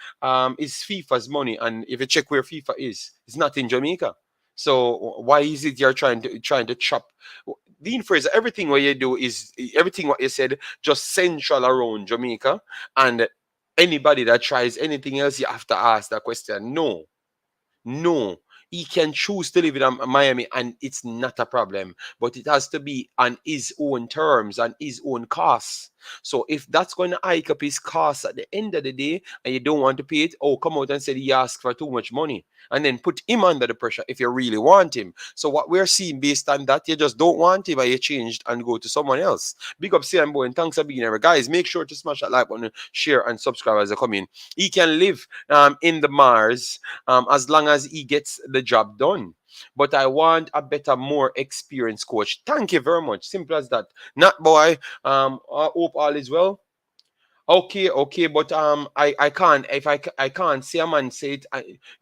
is FIFA's money, and if you check where FIFA is, it's not in Jamaica. So why is it you're trying to chop? Dean Fraser, everything what you do is everything what you said just central around Jamaica, and anybody that tries anything else, you have to ask that question. No. He can choose to live in Miami, and it's not a problem. But it has to be on his own terms and his own costs. So if that's going to hike up his costs at the end of the day and you don't want to pay it, oh, come out and say he asked for too much money and then put him under the pressure if you really want him. So what we're seeing based on that, you just don't want him and you changed and go to someone else. Big up CM Boy and thanks for being here. Guys, make sure to smash that like button, share and subscribe as they come in. He can live in the Mars as long as he gets the job done. But I want a better, more experienced coach. Thank you very much. Simple as that. Not boy. I hope all is well. Okay, but I can't I can't say a man say it.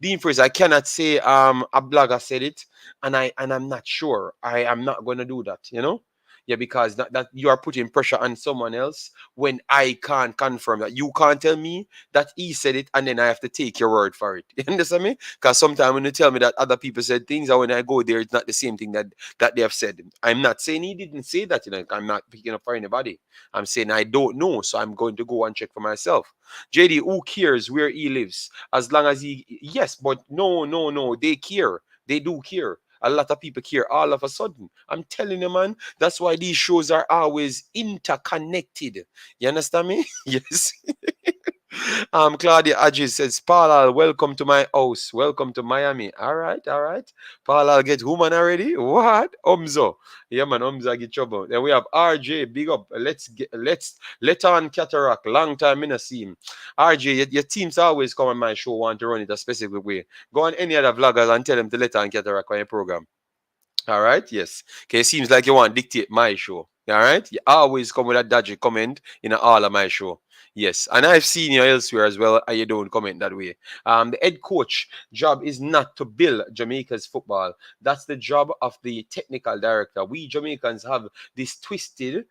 The phrase I cannot say a blogger said it, and I'm not sure. I am not gonna do that. Yeah, because that you are putting pressure on someone else when I can't confirm that. You can't tell me that he said it and then I have to take your word for it. You understand me? Because sometimes when you tell me that other people said things, and when I go there, it's not the same thing that they have said. I'm not saying he didn't say that. I'm not picking up for anybody. I'm saying I don't know, so I'm going to go and check for myself. JD, who cares where he lives? As long as yes, but no, they care. They do care. A lot of people care all of a sudden. I'm telling you, man, that's why these shows are always interconnected. You understand me? Yes. Claudia Ajis says, Paula, welcome to my house. Welcome to Miami. All right. Paula, I'll get woman already. What? Omzo. Yeah, man, Omzo get trouble. Then we have RJ. Big up. Let on Katarock. Long time in a scene. RJ, your teams always come on my show, want to run it a specific way. Go on any other vloggers and tell them to let on Katarock on your program. All right, yes. Okay, it seems like you want to dictate my show. All right, you always come with a dodgy comment in all of my show. Yes, and I've seen you elsewhere as well, and you don't comment that way. The head coach job is not to build Jamaica's football. That's the job of the technical director. We Jamaicans have this twisted.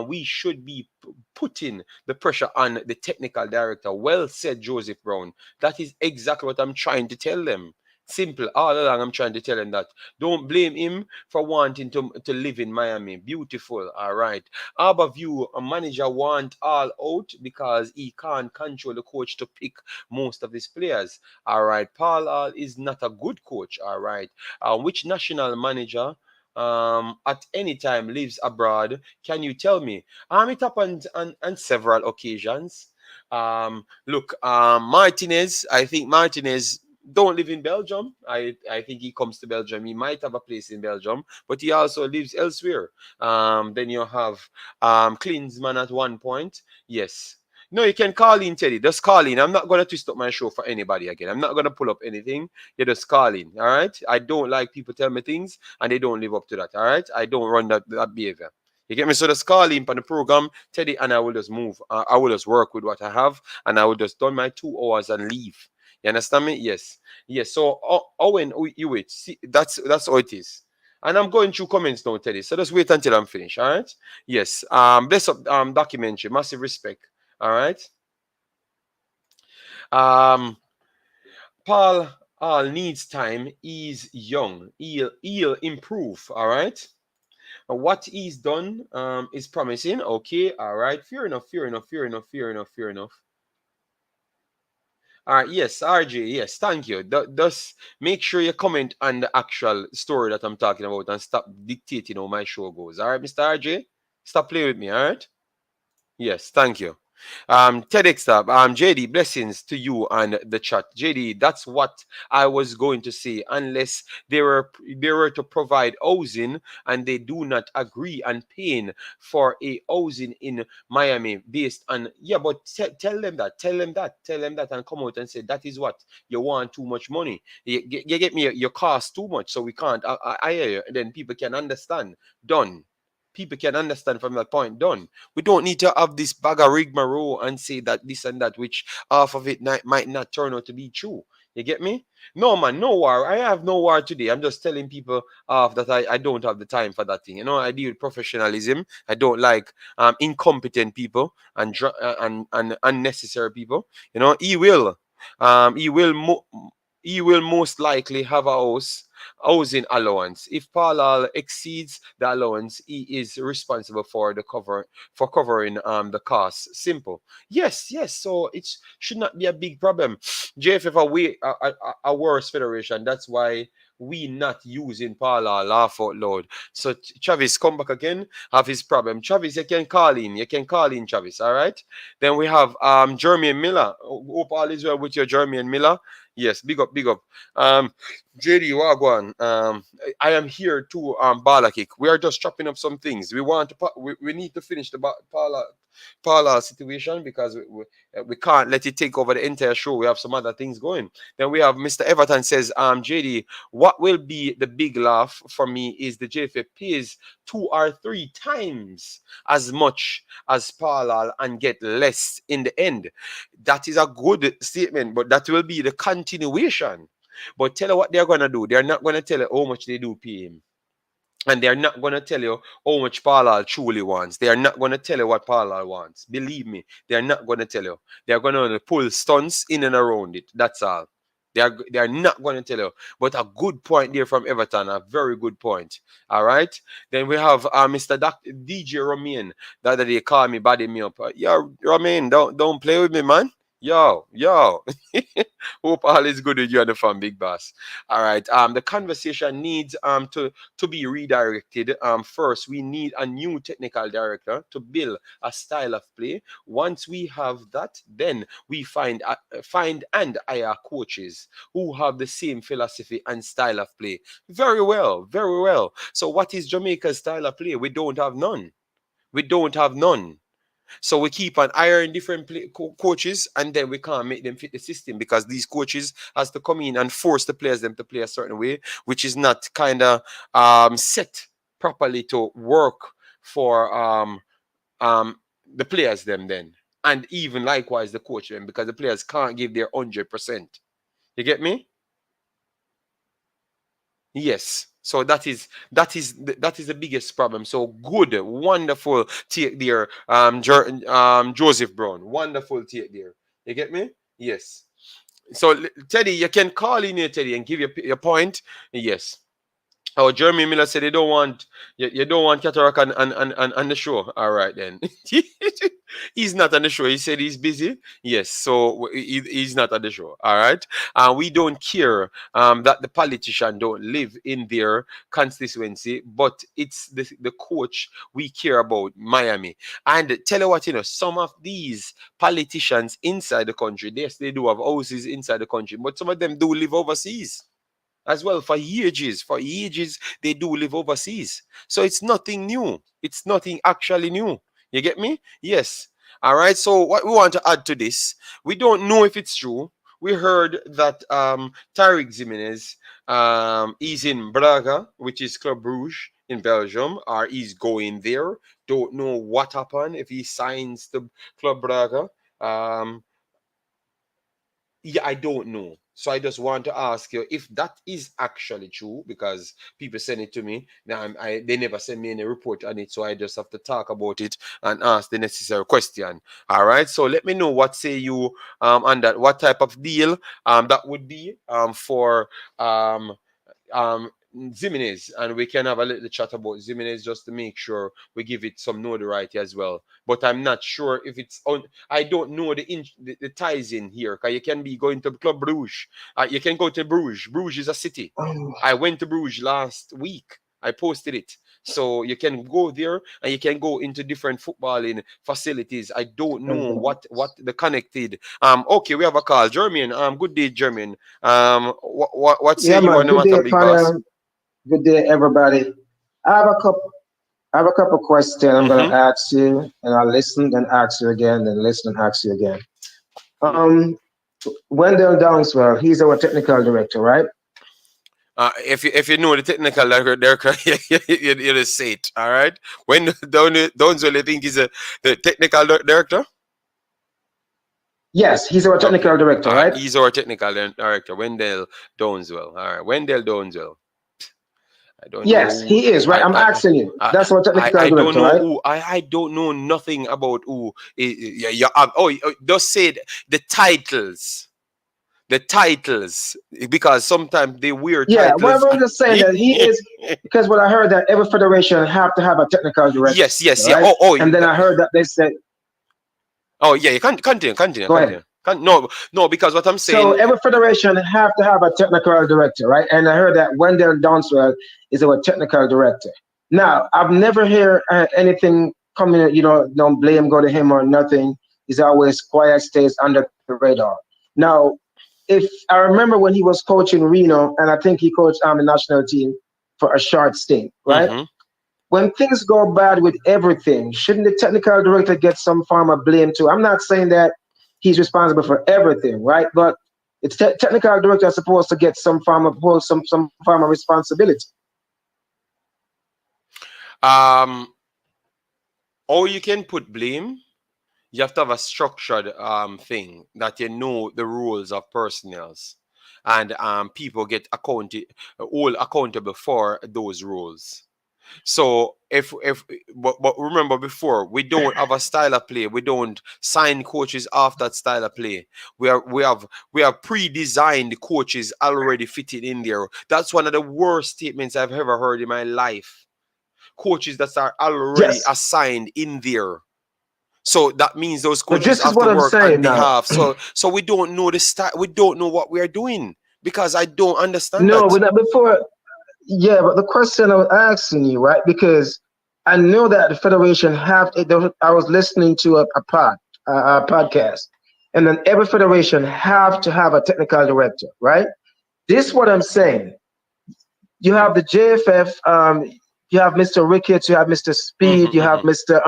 We should be putting the pressure on the technical director. Well said, Joseph Brown. That is exactly what I'm trying to tell them. Simple. All along, I'm trying to tell him that. Don't blame him for wanting to live in Miami. Beautiful. All right. Harbour View, a manager want all out because he can't control the coach to pick most of his players. All right. Paula is not a good coach. All right. Which national manager at any time lives abroad? Can you tell me? It happened on several occasions. Look, Martinez, I think Martinez don't live in Belgium. I think he comes to Belgium. He might have a place in Belgium, but he also lives elsewhere. Then you have Klinsmann at one point. Yes. No, you can call in, Teddy. Just call in. I'm not going to twist up my show for anybody again. I'm not going to pull up anything. You just call in, all right? I don't like people tell me things and they don't live up to that, all right? I don't run that behavior. You get me? So just call in on the program, Teddy, and I will just move. I will just work with what I have and I will just done my 2 hours and leave. You understand me? Yes. So Owen, you wait. See, that's how it is. And I'm going through comments now, Teddy. So just wait until I'm finished. All right. Yes. Bless up documentary. Massive respect. All right. Paul needs time. He's young. He'll improve. All right. What he's done is promising. Okay. All right. Fair enough. All right, yes, RJ, yes, thank you. Just make sure you comment on the actual story that I'm talking about and stop dictating how my show goes. All right, Mr. RJ? Stop playing with me, all right? Yes, thank you. TEDx tab, JD, blessings to you and the chat. JD, that's what I was going to say. Unless they were to provide housing and they do not agree on paying for a housing in Miami based on but tell them that and come out and say that is what you want too much money. You get me, your cost too much, so we can't. I hear you. Then people can understand. Done. People can understand from that point. Done. We don't need to have this bag of rigmarole and say that this and that, which half of it might not turn out to be true. You get me? No, man, no war. I have no war today. I'm just telling people that I don't have the time for that thing. I deal with professionalism. I don't like incompetent people and unnecessary people. He will most likely have a housing allowance. If Paula exceeds the allowance, he is responsible for covering the costs. Simple. Yes. So it should not be a big problem. JFF a worse federation. That's why we not using Paula, laugh out loud. So Travis come back again, have his problem. Travis, you can call in, Travis, all right? Then we have Jeremy and Miller. Hope all is well with your Jeremy and Miller. Yes, big up. JD Wagwan, I am here too, Balakik. We are just chopping up some things. We need to finish the Paula situation because we can't let it take over the entire show. We have some other things going. Then we have Mr. Everton says, JD, what will be the big laugh for me is the JFF pays 2 or 3 times as much as Paula and get less in the end. That is a good statement, but that will be the continuation. But tell you what they're going to do. They're not going to tell you how much they do pay him. And they're not going to tell you how much Paula truly wants. They are not going to tell you what Paula wants. Believe me, they're not going to tell you. They're going to pull stunts in and around it. That's all. They are not going to tell you. But a good point there from Everton. A very good point. All right. Then we have Mr. DJ Romain. The other day called me, body me up. Yo, Romain, don't play with me, man. Yo. Hope all is good with you and the fam, big boss. All right. The conversation needs to be redirected. First, we need a new technical director to build a style of play. Once we have that, then we find and hire coaches who have the same philosophy and style of play. Very well. So what is Jamaica's style of play? We don't have none. So we keep on hiring different coaches, and then we can't make them fit the system because these coaches has to come in and force the players them to play a certain way, which is not kind of set properly to work for the players them then, and even likewise the coach them, because the players can't give their 100%. You get me? Yes. So that is the biggest problem. So good, wonderful take there, Joseph Brown. Wonderful take there. You get me? Yes. So Teddy, you can call in here, Teddy, and give your point. Yes. Oh, Jeremy Miller said you don't want Katarock on the show. All right then. He's not on the show. He said he's busy. Yes, so he's not on the show. All right. We don't care that the politician don't live in their constituency, but it's the coach we care about, Miami. And tell you what, some of these politicians inside the country, yes, they do have houses inside the country, but some of them do live overseas as well for ages. For ages, they do live overseas. So it's nothing new. It's nothing actually new. You get me? Yes. All right. So what we want to add to this, we don't know if it's true. We heard that Tariq Ximenes is in Brugge, which is Club Brugge in Belgium, or he's going there. Don't know what happened if he signs to Club Brugge. Yeah, I don't know. So I just want to ask you if that is actually true, because people send it to me. Now they never send me any report on it, so I just have to talk about it and ask the necessary question. All right. So let me know what say you on that. What type of deal that would be for Ximenes, and we can have a little chat about Ximenes just to make sure we give it some notoriety as well. But I'm not sure if it's on. I don't know the ties in here, because you can be going to Club Brugge. You can go to Brugge. Brugge is a city. I went to Brugge last week. I posted it. So you can go there and you can go into different footballing facilities. I don't know what the connected. Okay, we have a call. Jermaine, good day, Jermaine. What say you on the matter, big boss? Good day, everybody. I have a couple questions I'm going to ask you, and I'll listen and ask you again, then listen and ask you again. Wendell Downswell, he's our technical director, right? If you know the technical director, you just say it, all right? Wendell Downswell, you think he's the technical director? Yes, he's our technical director, right? He's our technical director, Wendell Downswell. All right, Wendell Downswell. I don't know. Yes, he is, right? I'm asking you. That's what technical I don't director, know right? I don't know nothing about who. Just say the titles. The titles, because sometimes they wear titles. Yeah, well, I'm just saying that he is, because what I heard that every federation have to have a technical director. Yes, right? yeah. And then I heard that they said. Oh, yeah, you continue. Go ahead. No, because what I'm saying. So every federation have to have a technical director, right? And I heard that Wendell Downswell is our technical director. Now, I've never heard anything coming, no blame go to him or nothing. He's always quiet, stays under the radar. Now, if I remember when he was coaching Reno, and I think he coached the national team for a short stint, right? Mm-hmm. When things go bad with everything, shouldn't the technical director get some form of blame too? I'm not saying that he's responsible for everything, right? But it's technical director is supposed to get some form of responsibility. Or you can put blame. You have to have a structured thing that the rules of personnel, and people get all accountable for those rules. So but remember before, we don't have a style of play. We don't sign coaches off that style of play. We have pre-designed coaches already fitted in there. That's one of the worst statements I've ever heard in my life. Coaches that are already assigned in there. So that means those coaches have to work on behalf. So we don't know the style. We don't know what we are doing because I don't understand. No, but before. Yeah, but the question I was asking you, right? Because I know that the federation I was listening to a podcast, and then every federation have to have a technical director, right? This is what I'm saying. You have the JFF, you have Mr. Ricketts, you have Mr. Speed, you have Mr.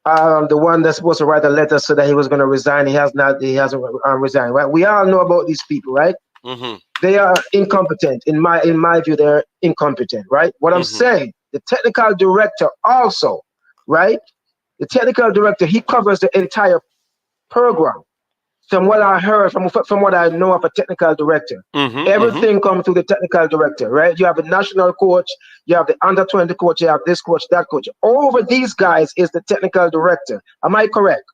The one that's supposed to write a letter so that he was going to resign. He hasn't resigned, right? We all know about these people, right? Mm-hmm. They are incompetent. In my view, they're incompetent, right? What I'm saying, the technical director also, right? The technical director, he covers the entire program. From what I heard, from what I know of a technical director, everything comes through the technical director, right? You have a national coach, you have the under-20 coach, you have this coach, that coach. Over these guys is the technical director. Am I correct?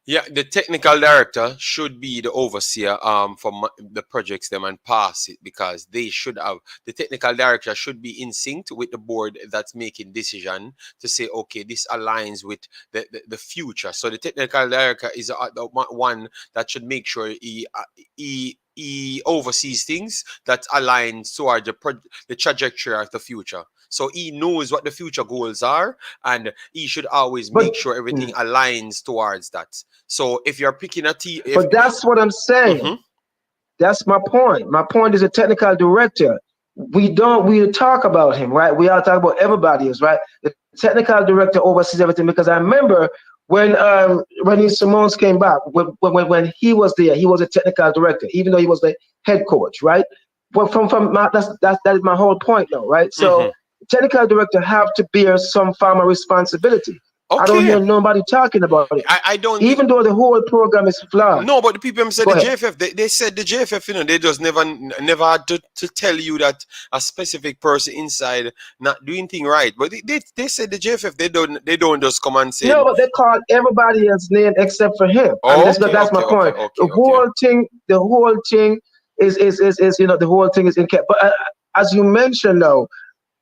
Yeah, the technical director should be the overseer for the projects them and pass it, because they should have, the technical director should be in sync with the board that's making decision to say, okay, this aligns with the future. So the technical director is the one that should make sure he oversees things that align toward the trajectory of the future. So he knows what the future goals are, and he should always make sure everything aligns towards that. So if you're picking a team... But that's what I'm saying. That's my point. My point is a technical director. We talk about him, right? We all talk about everybody else, right? The technical director oversees everything, because I remember when Ximenes came back, when he was there, he was a technical director, even though he was the head coach, right? But that is my whole point now, right? So technical director have to bear some form of responsibility. Okay. I don't hear nobody talking about it. I don't. Even though the whole program is flawed. No, but the people said the JFF. They said the JFF. They just never had to tell you that a specific person inside not doing thing right. But they said the JFF. They don't just come and say. No, but they call everybody else's name except for him. Oh, and that's my point. The whole thing is the whole thing is in cap. But as you mentioned, though.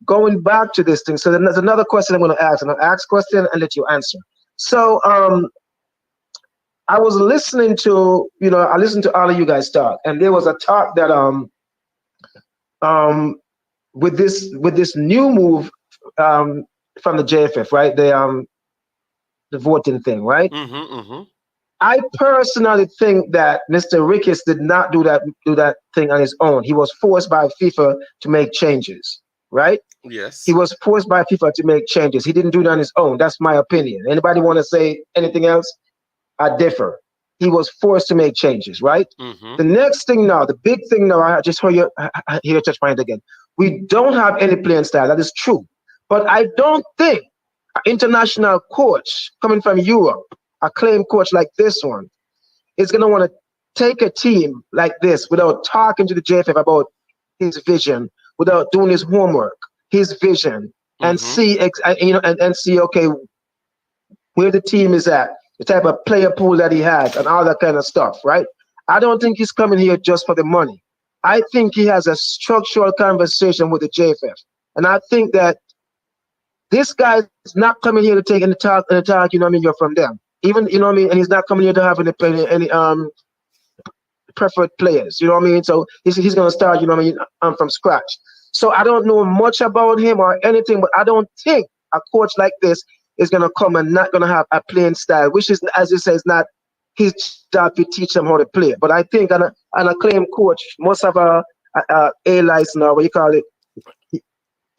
Going back to this thing, so then there's another question I'm going to ask. I'm going to ask a question and let you answer. So I was listening to, I listened to all of you guys talk, and there was a talk that with this new move from the JFF, right? The voting thing, right? I personally think that Mr. Ricketts did not do that thing on his own. He was forced by FIFA to make changes, right? Yes. He was forced by FIFA to make changes. He didn't do it on his own. That's my opinion. Anybody want to say anything else? I differ. He was forced to make changes, right? The next thing now, the big thing now, I just hear you touch my hand again. We don't have any playing style. That is true. But I don't think an international coach coming from Europe, a acclaimed coach like this one, is going to want to take a team like this without talking to the JFF about his vision, without doing his homework, his vision, and see, and see, okay, where the team is at, the type of player pool that he has, and all that kind of stuff, right? I don't think he's coming here just for the money. I think he has a structural conversation with the JFF, and I think that this guy is not coming here to take any talk, you're from them. Even, you know what I mean, and he's not coming here to have any preferred players, you know what I mean? So he's gonna start, you know what I mean, from scratch. So I don't know much about him or anything, but I don't think a coach like this is gonna come and not gonna have a playing style, which is, as you say, is not his job to teach them how to play. But I think an acclaimed coach must have a license, or what you call it,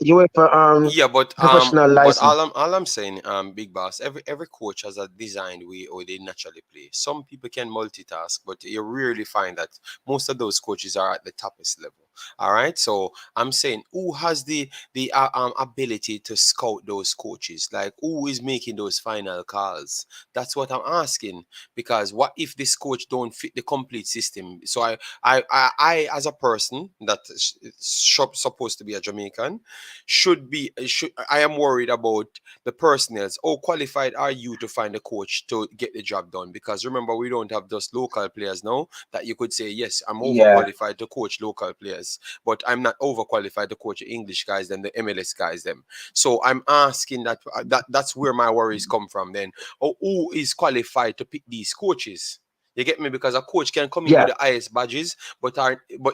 UEFA Yeah, professional but license. all I'm saying, Big Boss, every coach has a designed way or they naturally play. Some people can multitask, but you rarely find that most of those coaches are at the toppest level. All right, so I'm saying, who has the ability to scout those coaches? Like, who is making those final calls? That's what I'm asking. Because what if this coach don't fit the complete system? So I as a person that is supposed to be a Jamaican, I am worried about the personnel. How qualified are you to find a coach to get the job done? Because remember, we don't have just local players now that you could say, yes, I'm overqualified to coach local players, but I'm not overqualified to coach the English guys them, the MLS guys them. So I'm asking that's where my worries come from then. Who is qualified to pick these coaches? You get me? Because a coach can come in with the highest badges, but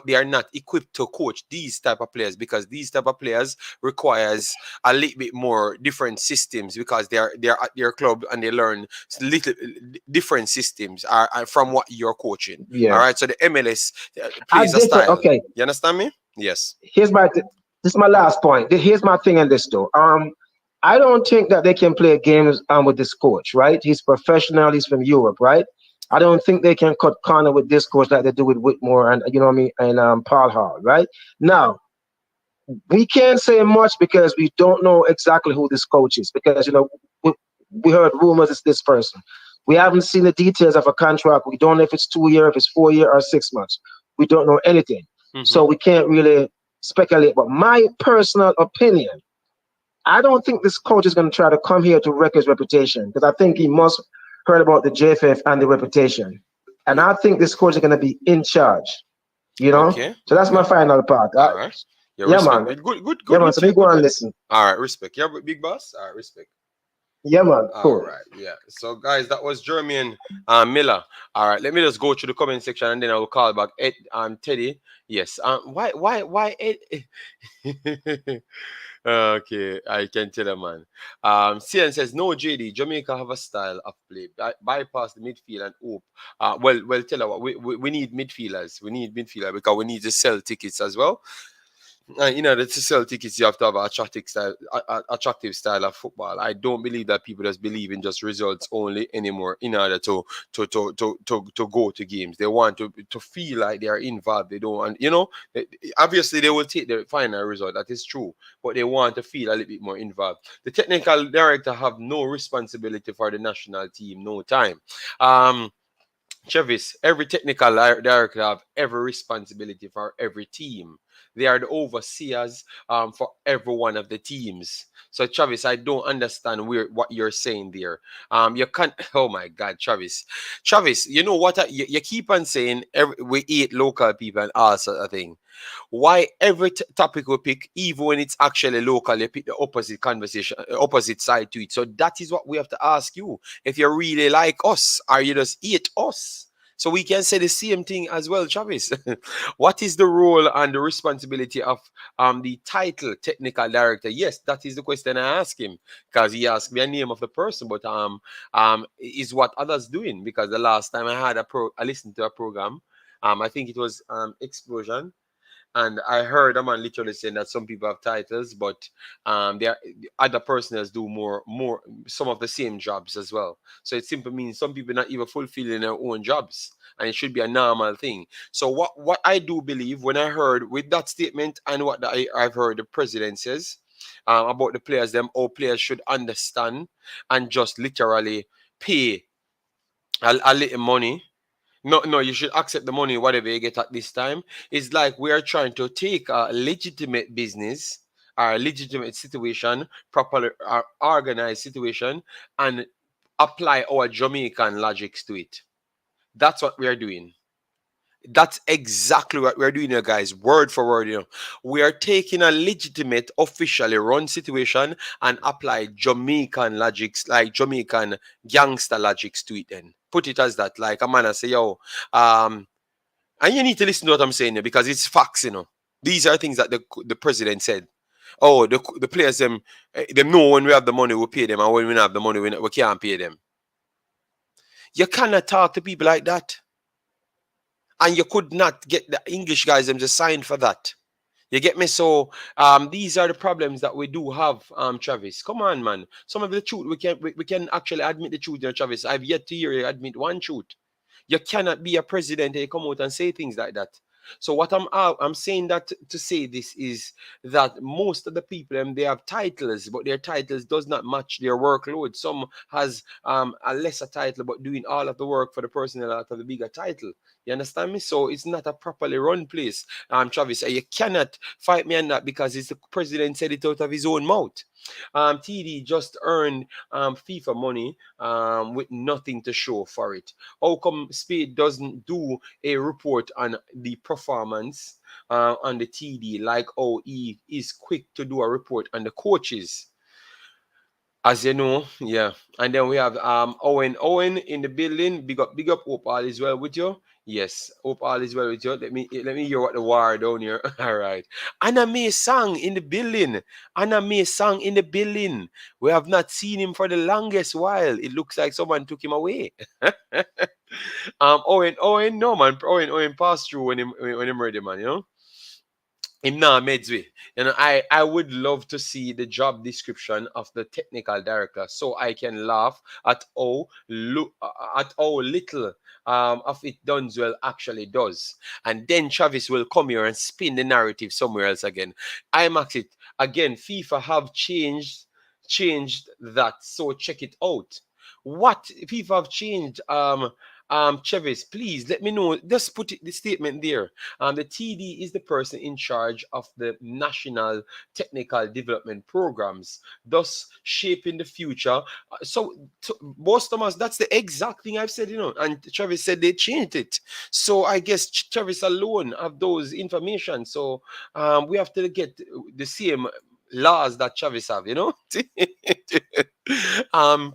they are not equipped to coach these type of players, because these type of players requires a little bit more different systems, because they're at their club and they learn little different systems are from what you're coaching. Yeah. All right. So the MLS plays a style. Okay. You understand me? Yes. This is my last point. Here's my thing on this though. I don't think that they can play games with this coach, right? He's professional. He's from Europe, right? I don't think they can cut corner with this coach like they do with Whitmore and, you know what I mean, and Paul Hall, right? Now, we can't say much because we don't know exactly who this coach is, because, you know, we heard rumors it's this person. We haven't seen the details of a contract. We don't know if it's 2 years, if it's 4 years, or 6 months. We don't know anything. So we can't really speculate. But my personal opinion, I don't think this coach is going to try to come here to wreck his reputation, because I think he must heard about the JFF and the reputation. And I think this coach is going to be in charge, you know? Okay. So that's my final part. All right. Yeah, man. Good. Yeah, man. So we go and listen. All right. Respect. Yeah, Big Boss. All right. Respect. Yeah, man. Cool. All right. Yeah. So, guys, that was Jeremy and Miller. All right. Let me just go to the comment section and then I will call back Ed and Teddy. Yes. Why Ed? Okay, I can tell him, man. CN says, no, JD, Jamaica have a style of play. Bypass the midfield and hope. Well, tell her what, we need midfielders. We need midfielders because we need to sell tickets as well. In order to sell tickets, you have to have an attractive style of football. I don't believe that people just believe in just results only anymore in order to go to games. They want to feel like they are involved. They don't want, you know, obviously they will take the final result. That is true. But they want to feel a little bit more involved. The technical director have no responsibility for the national team, no time. Travis, every technical director have every responsibility for every team. They are the overseers for every one of the teams. So, Travis, I don't understand what you're saying there. You can't. Oh my God, Travis. Travis, you know what? You keep on saying we eat local people and all sort of thing. Why every topic we pick, even when it's actually local, you pick the opposite conversation, opposite side to it. So that is what we have to ask you. If you really like us, or you just eat us. So we can say the same thing as well, Travis. What is the role and the responsibility of the title technical director? Yes, that is the question I ask him, because he asked me a name of the person, but is what others doing? Because the last time I listened to a program, I think it was Explosion. And I heard a man literally saying that some people have titles, but there other personnel do more some of the same jobs as well. So it simply means some people not even fulfilling their own jobs, and it should be a normal thing. So what I do believe, when I heard with that statement and what I've heard the president says about the players, all players should understand and just literally pay a little money. No, you should accept the money, whatever you get at this time. It's like we are trying to take a legitimate business, a legitimate situation, properly organized situation, and apply our Jamaican logics to it. That's what we are doing. That's exactly what we're doing here, guys. Word for word, you know. We are taking a legitimate, officially run situation and apply Jamaican logics, like Jamaican gangster logics to it then. Put it as that. Like a man I say, yo, and you need to listen to what I'm saying here because it's facts, you know. These are things that the president said. Oh, the players, them know when we have the money, we pay them, and when we don't have the money, we can't pay them. You cannot talk to people like that. And you could not get the English guys them to sign for that. You get me? So these are the problems that we do have, Travis. Come on, man. Some of the truth we can actually admit the truth, you know, Travis. I've yet to hear you admit one truth. You cannot be a president and you come out and say things like that. So what I'm saying that to say this is that most of the people they have titles, but their titles does not match their workload. Some has a lesser title, but doing all of the work for the person that have the bigger title. You understand me? So it's not a properly run place. Travis, you cannot fight me on that because it's the president said it out of his own mouth. TD just earned FIFA money with nothing to show for it. How come Spade doesn't do a report on the performance on the TD like how he is quick to do a report on the coaches? As you know, yeah. And then we have Owen in the building. Big up, hope all is well with you. Yes, hope all is well with you. Let me hear what the war down here. All right. Anna May Sang in the building. Anna May Sang in the building. We have not seen him for the longest while. It looks like someone took him away. Owen, no man. Owen passed through when him ready, man, you know. Him now Medzwe. You know, I would love to see the job description of the technical director so I can laugh at how little of it Dunwell actually does. And then Travis will come here and spin the narrative somewhere else again. Imaxit again, FIFA have changed that, so check it out. What FIFA have changed? Travis, please let me know. Just put the statement there. The TD is the person in charge of the national technical development programs, thus shaping the future. So most of us, that's the exact thing I've said, you know. And Travis said they changed it. So I guess Travis alone have those information. So we have to get the same laws that Travis have, you know.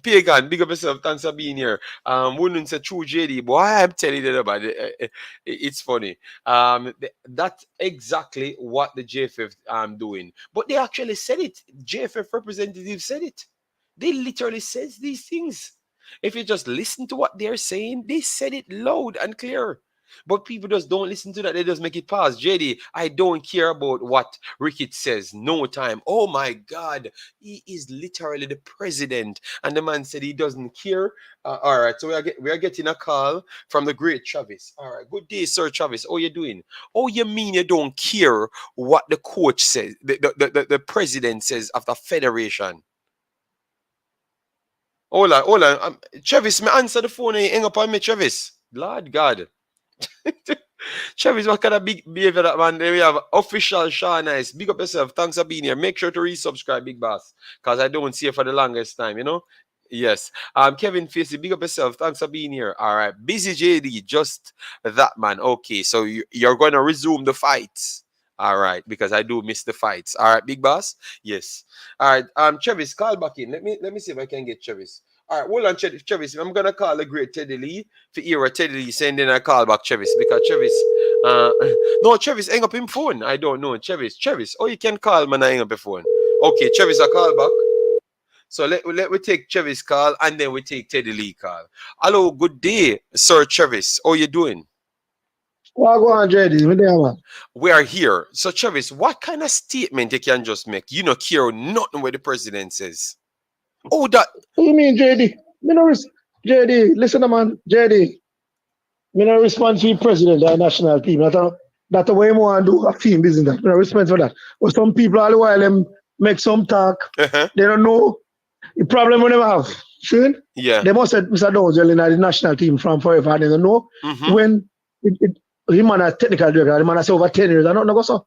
Pagan, big up yourself. Thanks for being here. Wouldn't say true JD, boy, I'm telling you about it. It's funny. That's exactly what the JFF doing. But they actually said it. JFF representatives said it. They literally says these things. If you just listen to what they're saying, they said it loud and clear. But people just don't listen to that. They just make it pass. JD, I don't care about what Rickett says. No time. Oh my God. He is literally the president. And the man said he doesn't care. All right. So we are getting a call from the great Travis. All right. Good day, Sir Travis. How you doing? Oh, you mean you don't care what the coach says, the president says of the federation? Hold on. Travis, me answer the phone and you hang up on me, Travis. Lord God. Travis, what kind of big behavior that man? There we have official Ximenes. Big up yourself. Thanks for being here. Make sure to resubscribe, big boss, because I don't see you for the longest time, you know. Yes. Kevin Facey, big up yourself. Thanks for being here. All right. Busy JD, just that man. Okay, so you're going to resume the fights. All right, because I do miss the fights. All right, big boss. Yes. All right. Travis, call back in. Let me see if I can get Travis. All right, hold on, Travis. I'm gonna call the great Teddy Lee for hear Teddy Lee sending a call back, Travis, because Travis. No, Travis, hang up him phone. I don't know, Travis. Oh, you can call man, I hang up the phone. Okay, Travis, I call back. So let we take Travis call and then we take Teddy Lee call. Hello, good day, Sir Travis. How you doing? Well, go on, JD. We are here. So, Travis, what kind of statement you can just make? You don't care nothing what the president says. Oh, that. What do you mean, JD? JD, listen, man. JD, me no respond to the president of the national team. That's the way I want to do a team business. I respect for that. But some people, all the while, them make some talk. They don't know the problem we never have. See? Yeah. They must have Mr. Dunwell in the national team from forever. And they don't know when him and a technical director, the man has over 10 years. I don't know so.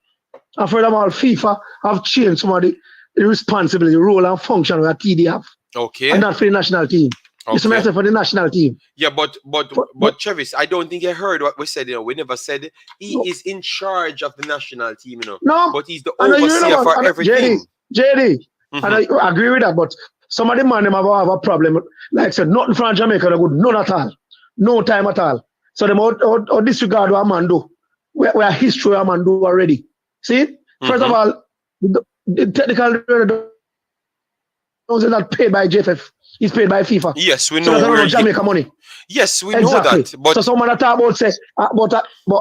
And furthermore, FIFA have changed some of the responsibility, role and function of the TD have. Okay. And not for the national team. You see myself for the national team. Yeah, but Travis, I don't think you heard what we said. We never said he is in charge of the national team. No, but he's the overseer for everything. JD, and I agree with that. But some of the man them have a problem. Like I said, nothing from Jamaica they good, none at all, no time at all. So them out disregard what a man do. We are history what a man do already. See, first of all, the technical is not paid by JFF. He's paid by FIFA. Yes, we know. So Jamaica money. Yes, we know that. But so someone that talk about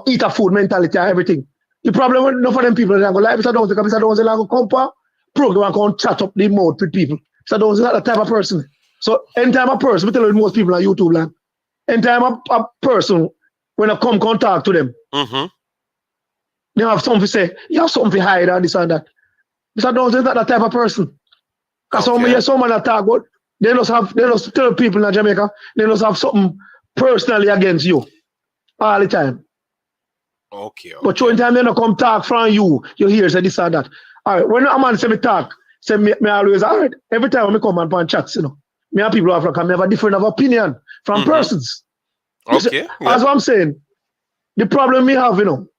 eat a food mentality and everything. The problem with enough of them people that go like Mr. Downs, because Mr. Downs is like a compa, program can chat up the mouth with people. Mr. Downs is not the type of person. So anytime a person, we tell you most people on YouTube land, anytime a person when I come contact to them, they have something to say, you have something to hide and this and that. Mr. Downs is not that type of person. Because someone that talk about they just tell people in Jamaica, they just have something personally against you all the time. Okay. But when time they don't come talk from you hear say this or that. All right, when a man say me talk, say me always, all right, every time when I come and chats, me and people Africa, me have a different opinion from persons. Okay. That's what I'm saying. The problem we have, we don't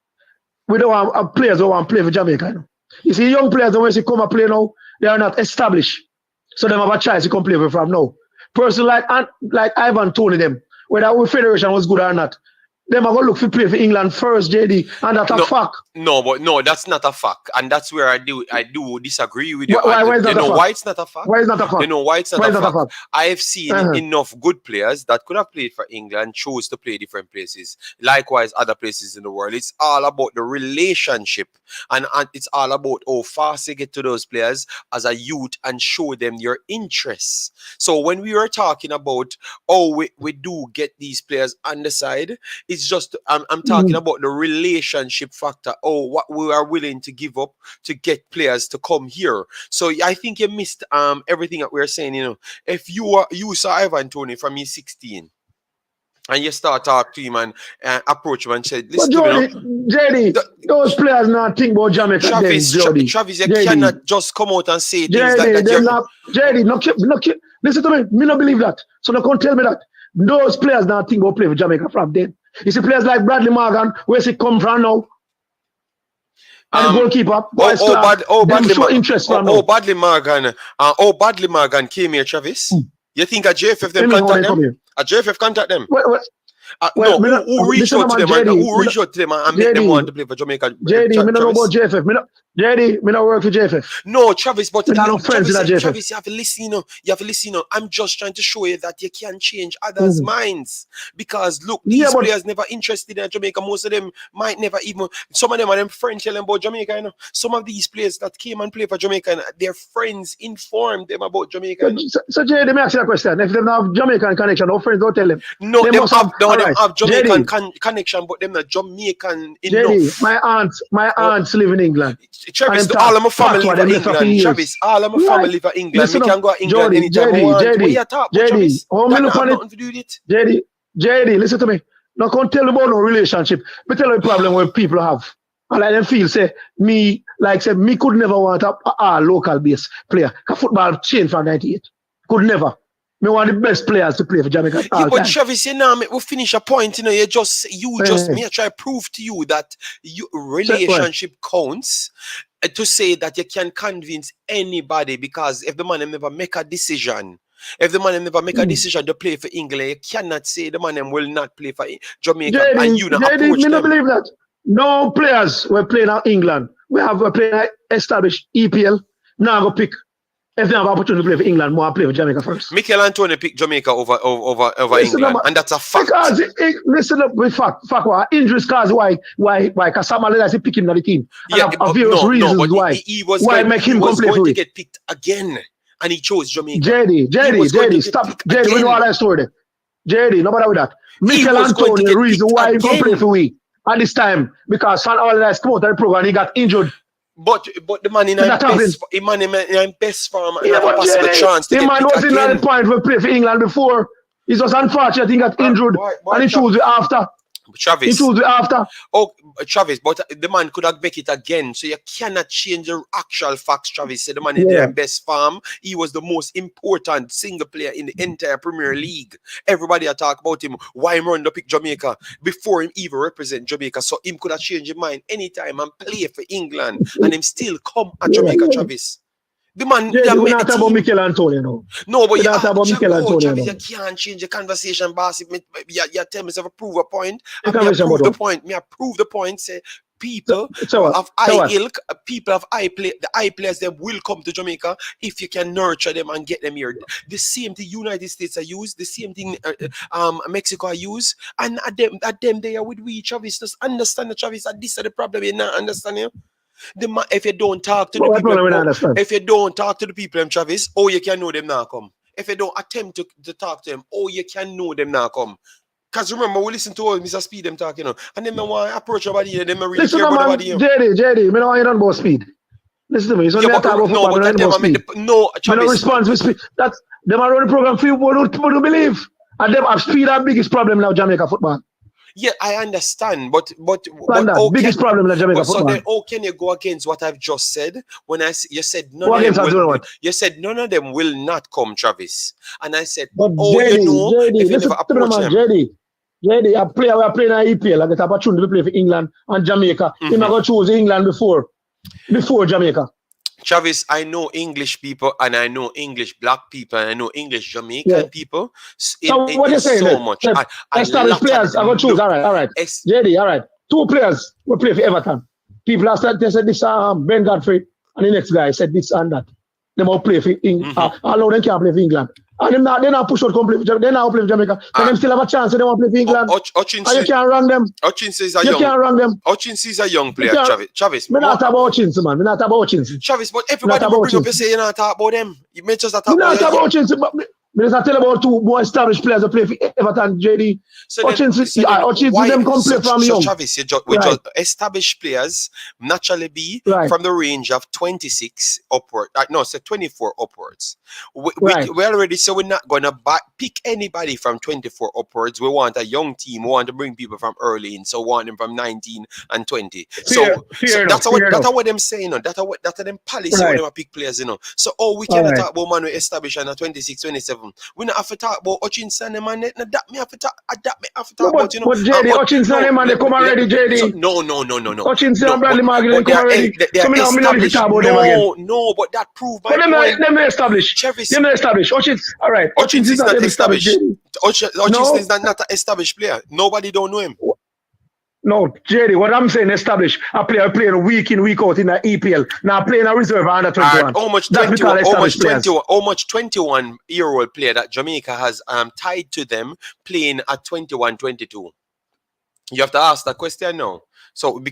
have players who want to play for Jamaica. You see, young players, when they come and play now, they are not established. So they have a choice to come play from now. Person like Ivan Tony them, whether our federation was good or not, them are going to look for play for England first, JD, and that's a fact. No, that's not a fact. And that's where I do disagree with you. Why is that a fact? Why it's not a fact? Why is not a fact? You know why it's not a fact? I have seen enough good players that could have played for England chose to play different places. Likewise, other places in the world. It's all about the relationship. And it's all about how fast you get to those players as a youth and show them your interests. So when we were talking about we do get these players on the side, it's just I'm talking about the relationship factor. What we are willing to give up to get players to come here. So I think you missed everything that we're saying. If you saw Ivan Tony from he's 16 and you start talking to him and approach him and said, listen to me, JD, those players not think about Jamaica. Travis, you cannot just come out and say things like that. JD, listen to me. Me not believe that. So they can't tell me that. Those players not think about play for Jamaica from then. You see players like Bradley Morgan, where's he come from now? And the goalkeeper, Bradley Morgan came here, Travis. You think a JFF them contact them? A JFF contact them? Who reached out to them and make them want to play for Jamaica? JD, me don't know about JFF. JD, me don't work for JFF. No, Travis, but Travis, you have to listen. You have to listen. I'm just trying to show you that you can change others' minds. Because look, these players never interested in Jamaica. Most of them might never even. Some of them are them friends telling about Jamaica. Some of these players that came and played for Jamaica, their friends informed them about Jamaica. So JD, let me ask you a question. If they don't have Jamaican connection, no friends don't tell them. No, they have Jamaican connection, but them not Jamaican enough. JD, my aunts live in England. Travis, all of my family live in England. Travis, all of my family live in England. We can go to England anytime we want. What you talk about, Travis? That have nothing to do with it. JD, listen to me. Now can't tell about no relationship. But tell you the problem where people have. And like them feel, me could never want a local base player. Because football changed from 98. Could never. Me want the best players to play for Jamaica. But Travis, we'll finish a point. Me I try to prove to you that relationship counts. To say that you can convince anybody, because if the man never make a decision, to play for England, you cannot say the man will not play for Jamaica and you not approach them. I believe that. No players were playing out England. We have a player established EPL. Now go pick. If they have opportunity to play for England, more play for Jamaica first. Mikel Antonio picked Jamaica over England, and that's a fact. Because listen up with fact. What injuries cause why Kasama Lela is picking the team. Yeah, various reasons why. He was going to get picked again, and he chose Jamaica. JD, stop. JD, we know all that story there. JD, no matter with that. Mikel Antonio, the reason why he can play for we at this time, because San Allardyce come out of the program, he got injured. But the man in best form and have a possible chance to get picked was in the point for play for England before. It was unfortunate he got injured and he chose it after. Travis. He chose after. Oh, Travis, but the man could have make it again. So you cannot change the actual facts, Travis. Said the man is their best farm. He was the most important single player in the entire Premier League. Everybody talk about him. Why him run to pick Jamaica before him even represent Jamaica? So him could have changed his mind anytime and play for England. And him still come at Jamaica, Travis. The man, we're not talking about Mikel Antonio, no. No, but we're not talking about Mikel Antonio. Travis, you can't change the conversation, boss. You tell me to prove a point. And me prove the point. Me prove the point. Say people of high ilk, people of the high players, they will come to Jamaica if you can nurture them and get them here. The same thing United States are used, the same thing Mexico are used, and at them they are with we, Travis. Just understand the Travis. That this is the problem. You not understand him. If you don't talk to the people, if you don't talk to the people, Travis, you can know them now come. If you don't attempt to talk to them, you can know them now come. Because remember, we listen to all Mr. Speed them talk, and then I want to approach somebody, and then I really care about nobody. JD, me know you don't about speed. Listen to me. So talk about football, no, Travis. Response with speed. That's them are running the program for you, but don't believe. And them have speed our biggest problem now, Jamaica football. Yeah, I understand, but biggest problem in Jamaica football. So then, can you go against what I've just said? When you said none of them will not come, Travis, and I said, JD, a player we are playing in EPL, I get opportunity to play for England and Jamaica. He not gonna choose England before Jamaica. Travis, I know English people, and I know English black people, and I know English Jamaican people. So what you saying? So much. Established players, I'm going to choose. All right. JD, all right. 2 players will play for Everton. People have said, they said this Ben Godfrey, and the next guy said this and that. They will play for England. All of them can't play for England. And they not push out complete. They not play for Jamaica. And them still have a chance. So they want to play for England. And you can't run them. You can't run them. Hutchins is a young player, Travis. We're not talking about Hutchins, man. We're not talking about Hutchins. Travis, but everybody will bring up and say you're not talking about them. You may just talk about Hutchins. Because I tell about 2 more established players who play for Everton, JD. Hutchins, them come play from young. Travis, just established players naturally be from the range of 26 upward. No, so 24 upwards. We already, so we're not going to pick anybody from 24 upwards. We want a young team. We want to bring people from early in. So we want them from 19 and 20. So that's what them saying. That's them policy when they pick players, So, we cannot talk about man we establish on a 26, 27. We not have to talk about Hutchinson and man. That me have to talk about, But JD, Hutchinson and man, they come already, JD. No. Hutchinson and Bradley Margaret, they come already. So me not have to talk about them again. No, but that proved my point. Them established. Them established. Hutchins, all right. Hutchins is not established. Hutchins is not an established player. Nobody don't know him. No, JD, what I'm saying, established a player playing week in, week out in the EPL. Now playing a reserve under 21. How much 21-year-old player that Jamaica has tied to them playing at 21, 22? You have to ask that question now. So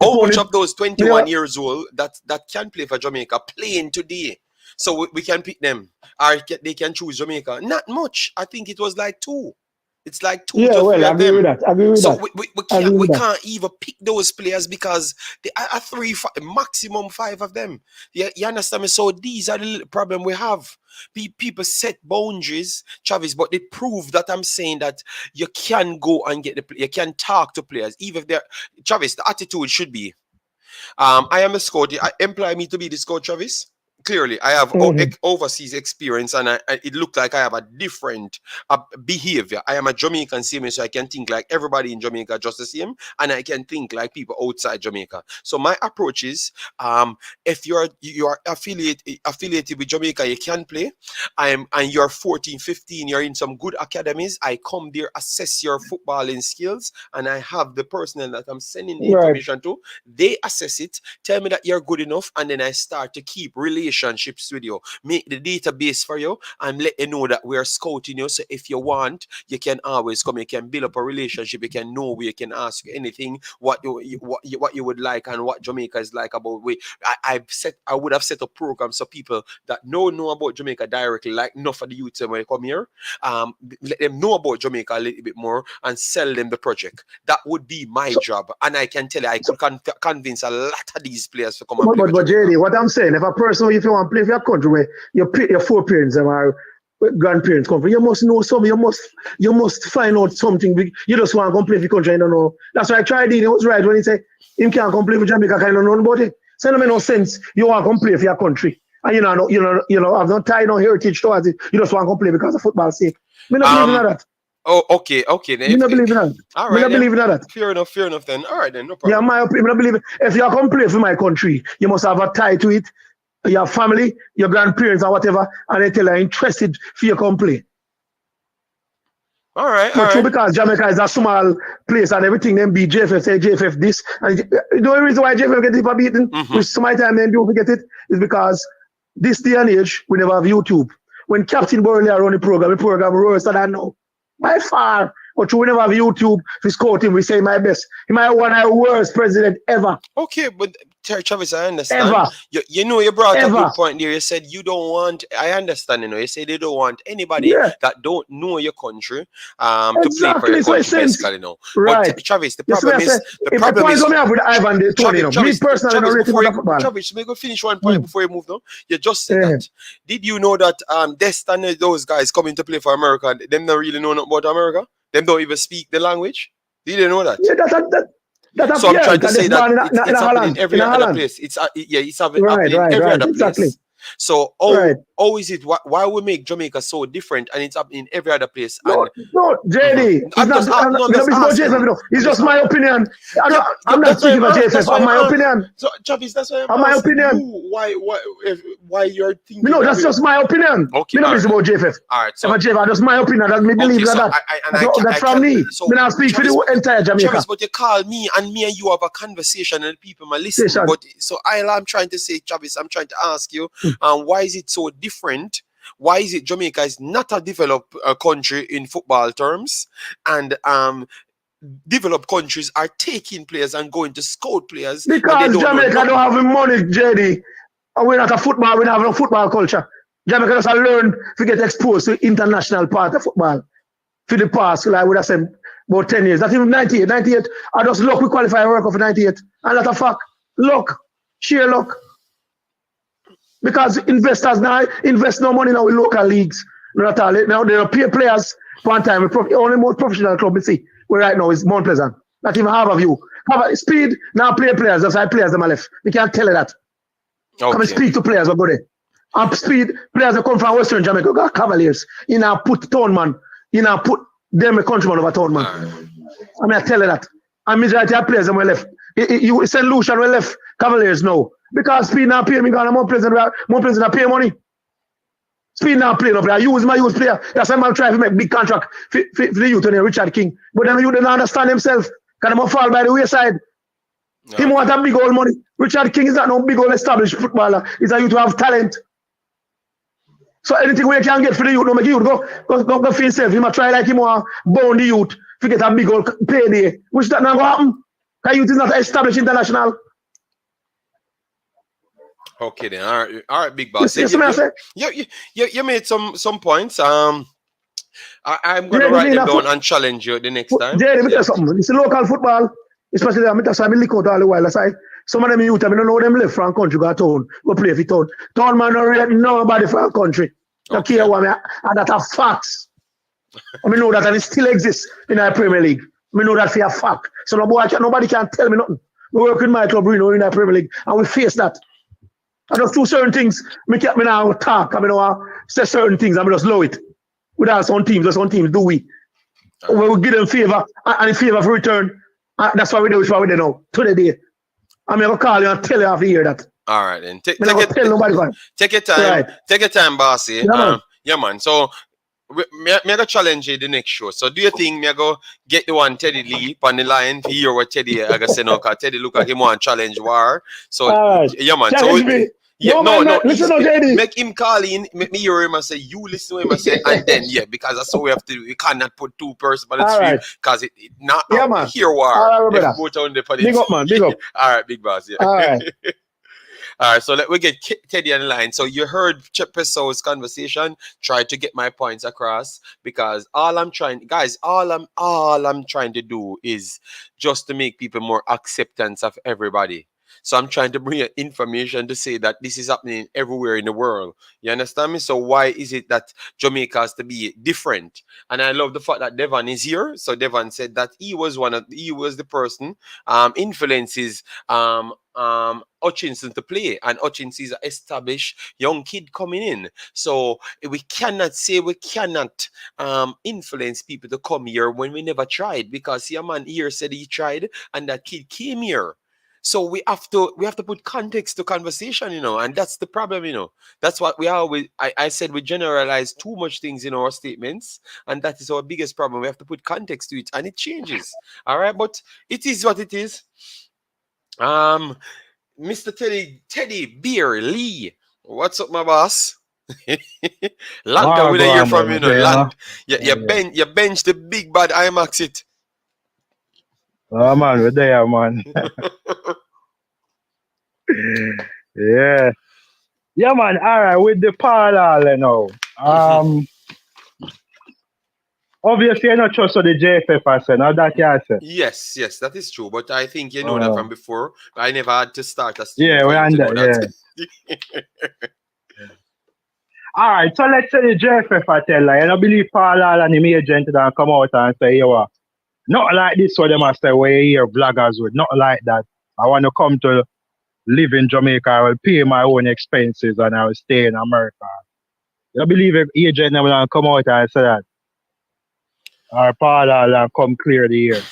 how much of those 21 years old that can play for Jamaica playing today? So we can pick them, or they can choose Jamaica. Not much. I think it was like 2. It's like 2 to 3 of them. We can't even pick those players because they are maximum 5 of them. You understand me? So these are the problem we have. People set boundaries, Travis, but they prove that I'm saying that you can go and get you can talk to players, even if they're Travis. The attitude should be, I am a scout. I employ me to be the scout, Travis. Clearly, I have overseas experience, and it looked like I have a different behavior. I am a Jamaican same, so I can think like everybody in Jamaica just the same, and I can think like people outside Jamaica. So my approach is, if you are affiliated with Jamaica, you can play. And you're 14, 15, you're in some good academies. I come there, assess your footballing skills, and I have the personnel that I'm sending the information to. They assess it, tell me that you're good enough, and then I start to keep relationships with you, make the database for you, and let you know that we are scouting you. So if you want, you can always come. You can build up a relationship. You can know where you can ask you anything what you would like and what Jamaica is like about. I would have set up programs so people that know about Jamaica directly, like enough of the youth when they come here, let them know about Jamaica a little bit more and sell them the project. That would be my job, and I can tell you I could convince a lot of these players to come and play. But JD, what I'm saying, if you want to play for your country where your 4 parents are where grandparents come from. You must know something. You must find out something. You just want to come play for the country. You don't know. That's why Jureidini was right when he said him can't come play for Jamaica. Kind of know about it. So it makes no sense. You want to come play for your country, and you know, have no tie, no heritage towards it. You just want to come play because of football's sake. Me not believe in that. Oh, okay. Then. Me not believe in that. All right. Me not believe in that. Fair enough then. All right then, no problem. Yeah, my opinion. Me not believe it. If you come play for my country, you must have a tie to it. Your family, your grandparents, or whatever, and they tell you interested for you come play. All right. True, because Jamaica is a small place and everything. Then be JFF say JFF this, and the only reason why JFF get it beaten, which some time then people forget it, is because this day and age we never have YouTube. When Captain Burley run the program worse than now. By far. But we never have YouTube to scout him. We say my best. He might one of the worst president ever. Okay, but Travis, I understand. Ever. You know, you brought a good point there. You said you don't want, I understand, you say they don't want anybody that don't know your country to play for your country, basically, you know. Right. But Travis, the problem is... The problem is... with Ivan, me personally, Travis, may go finish one point before you move now. You just said that. Did you know that Destin, those guys coming to play for America, them don't really know nothing about America? Them don't even speak the language? Did you know that? Yeah, so I'm trying to say that it's happening in every other place. It's happening in every other place. So how is it? Why we make Jamaica so different and it's happening in every other place? No, JD. It's just my opinion. I'm not speaking about JFF. My opinion. So Travis, that's why my opinion. Why you're thinking? No, that's just my opinion. Okay. Not about JFF. All right. So JFF, that's my opinion. That's me believe that. That's from me. Me not speak for the entire Jamaica. Travis, but you call me and you have a conversation and people are listening. But so I'm trying to say, Travis, I'm trying to ask you, why is it so different? Why is it Jamaica is not a developed country in football terms, and developed countries are taking players and going to scout players because Jamaica don't have the money, JD. And we're not a football. We don't have no football culture. Jamaica just learn to get exposed to international part of football for the past, like I would have said, about 10 years. That's even 98. I just luck we qualify work for 98, and that's a fact. Luck, sheer luck. Because investors now invest no money now in local leagues. Not all. Now they are pay players one time. Only most professional club we see where right now is Mount Pleasant. Not even Harbour View. Speed now play players. That's why players them are left. We can't tell you that. Okay. Come and speak to players. What go there? And speed players that come from Western Jamaica got Cavaliers. You now put Townman. You now put them a countryman over Townman. I mean I tell you that. And majority of players them were left. You St. Lucian were left Cavaliers now. Because Speed now pay me because I'm more president pay money. Speed now play no player. I use my youth player. That's why I'm trying to make big contract for the youth and Richard King. But then the youth don't understand themselves. Because they fall by the wayside. He want a big old money. Richard King is not no big old established footballer. He's a youth who have talent. So anything we can get for the youth, no make youth go for himself. He might try like him want bound the youth to get a big old payday. Which that not going to happen. Because youth is not established international. Okay then, all right, big boss. You made some points. I'm gonna write them down and challenge you the next time. Let me tell you something. It's a local football, especially that's why I leak out all the while. That's why some of them youth, I don't know them left from country, go town, go play for town. Town man don't really nobody from country. Don't care what and that are facts. I know that and it still exists in our Premier League. I know that for a fact. So nobody can tell me nothing. We work in my club, in our Premier League, and we face that. I just do certain things. Me now talk. I mean, say certain things. I mean, just low it. Without some teams do we? We give them favor and in favor for return. That's why we do it. What we do now. To the day. I'm gonna call you and tell you after you hear that. All right then. Take your time. Right. Take your time, bossy. Yeah, man. So me gonna challenge you the next show. So do you think me go get the one Teddy Lee on the line to hear what Teddy I gonna say no? Cause Teddy look like him want challenge war. So yeah, man. Challenge so. Me. Yeah, no. Listen to JD. Make him call in, make me hear him and say, you listen to him and say, and then, because that's how we have to do. We cannot put two persons on the stream because it not here war. All right, big up, man. Big up. All right, big boss. Yeah. All right. All right, so we get Teddy on the line. So you heard Chepesso's conversation. Try to get my points across because all I'm trying to do is just to make people more acceptance of everybody. So I'm trying to bring you information to say that this is happening everywhere in the world. You understand me? So why is it that Jamaica has to be different? And I love the fact that Devon is here. So Devon said that he was the person influences Hutchinson to play, and Hutchinson is an established young kid coming in. So we cannot influence people to come here when we never tried, because see, a man here said he tried and that kid came here. So we have to put context to conversation, and that's the problem, That's what we always I said we generalize too much things in our statements, and that is our biggest problem. We have to put context to it, and it changes. All right, but it is what it is. Mr. Teddy Beer Lee, what's up, my boss? Long time we don't hear from you, Long. You bench the big bad Imaxit. Oh man, we're there, man. Yeah. Yeah, man. All right, with the Paula, obviously, you're not trust of the JFF, I said. Now that you said. Yes, that is true. But I think you know that from before. I never had to start a yeah, we under, yeah. All right, so let's say the JFF, I tell you, I don't believe Paula and the agent that come out and say, yo, not like this, what they must say, where you hear vloggers with, not like that. I want to come to live in Jamaica, I will pay my own expenses and I will stay in America. You believe an agent will come out and say that? Or Paula will come clear the air?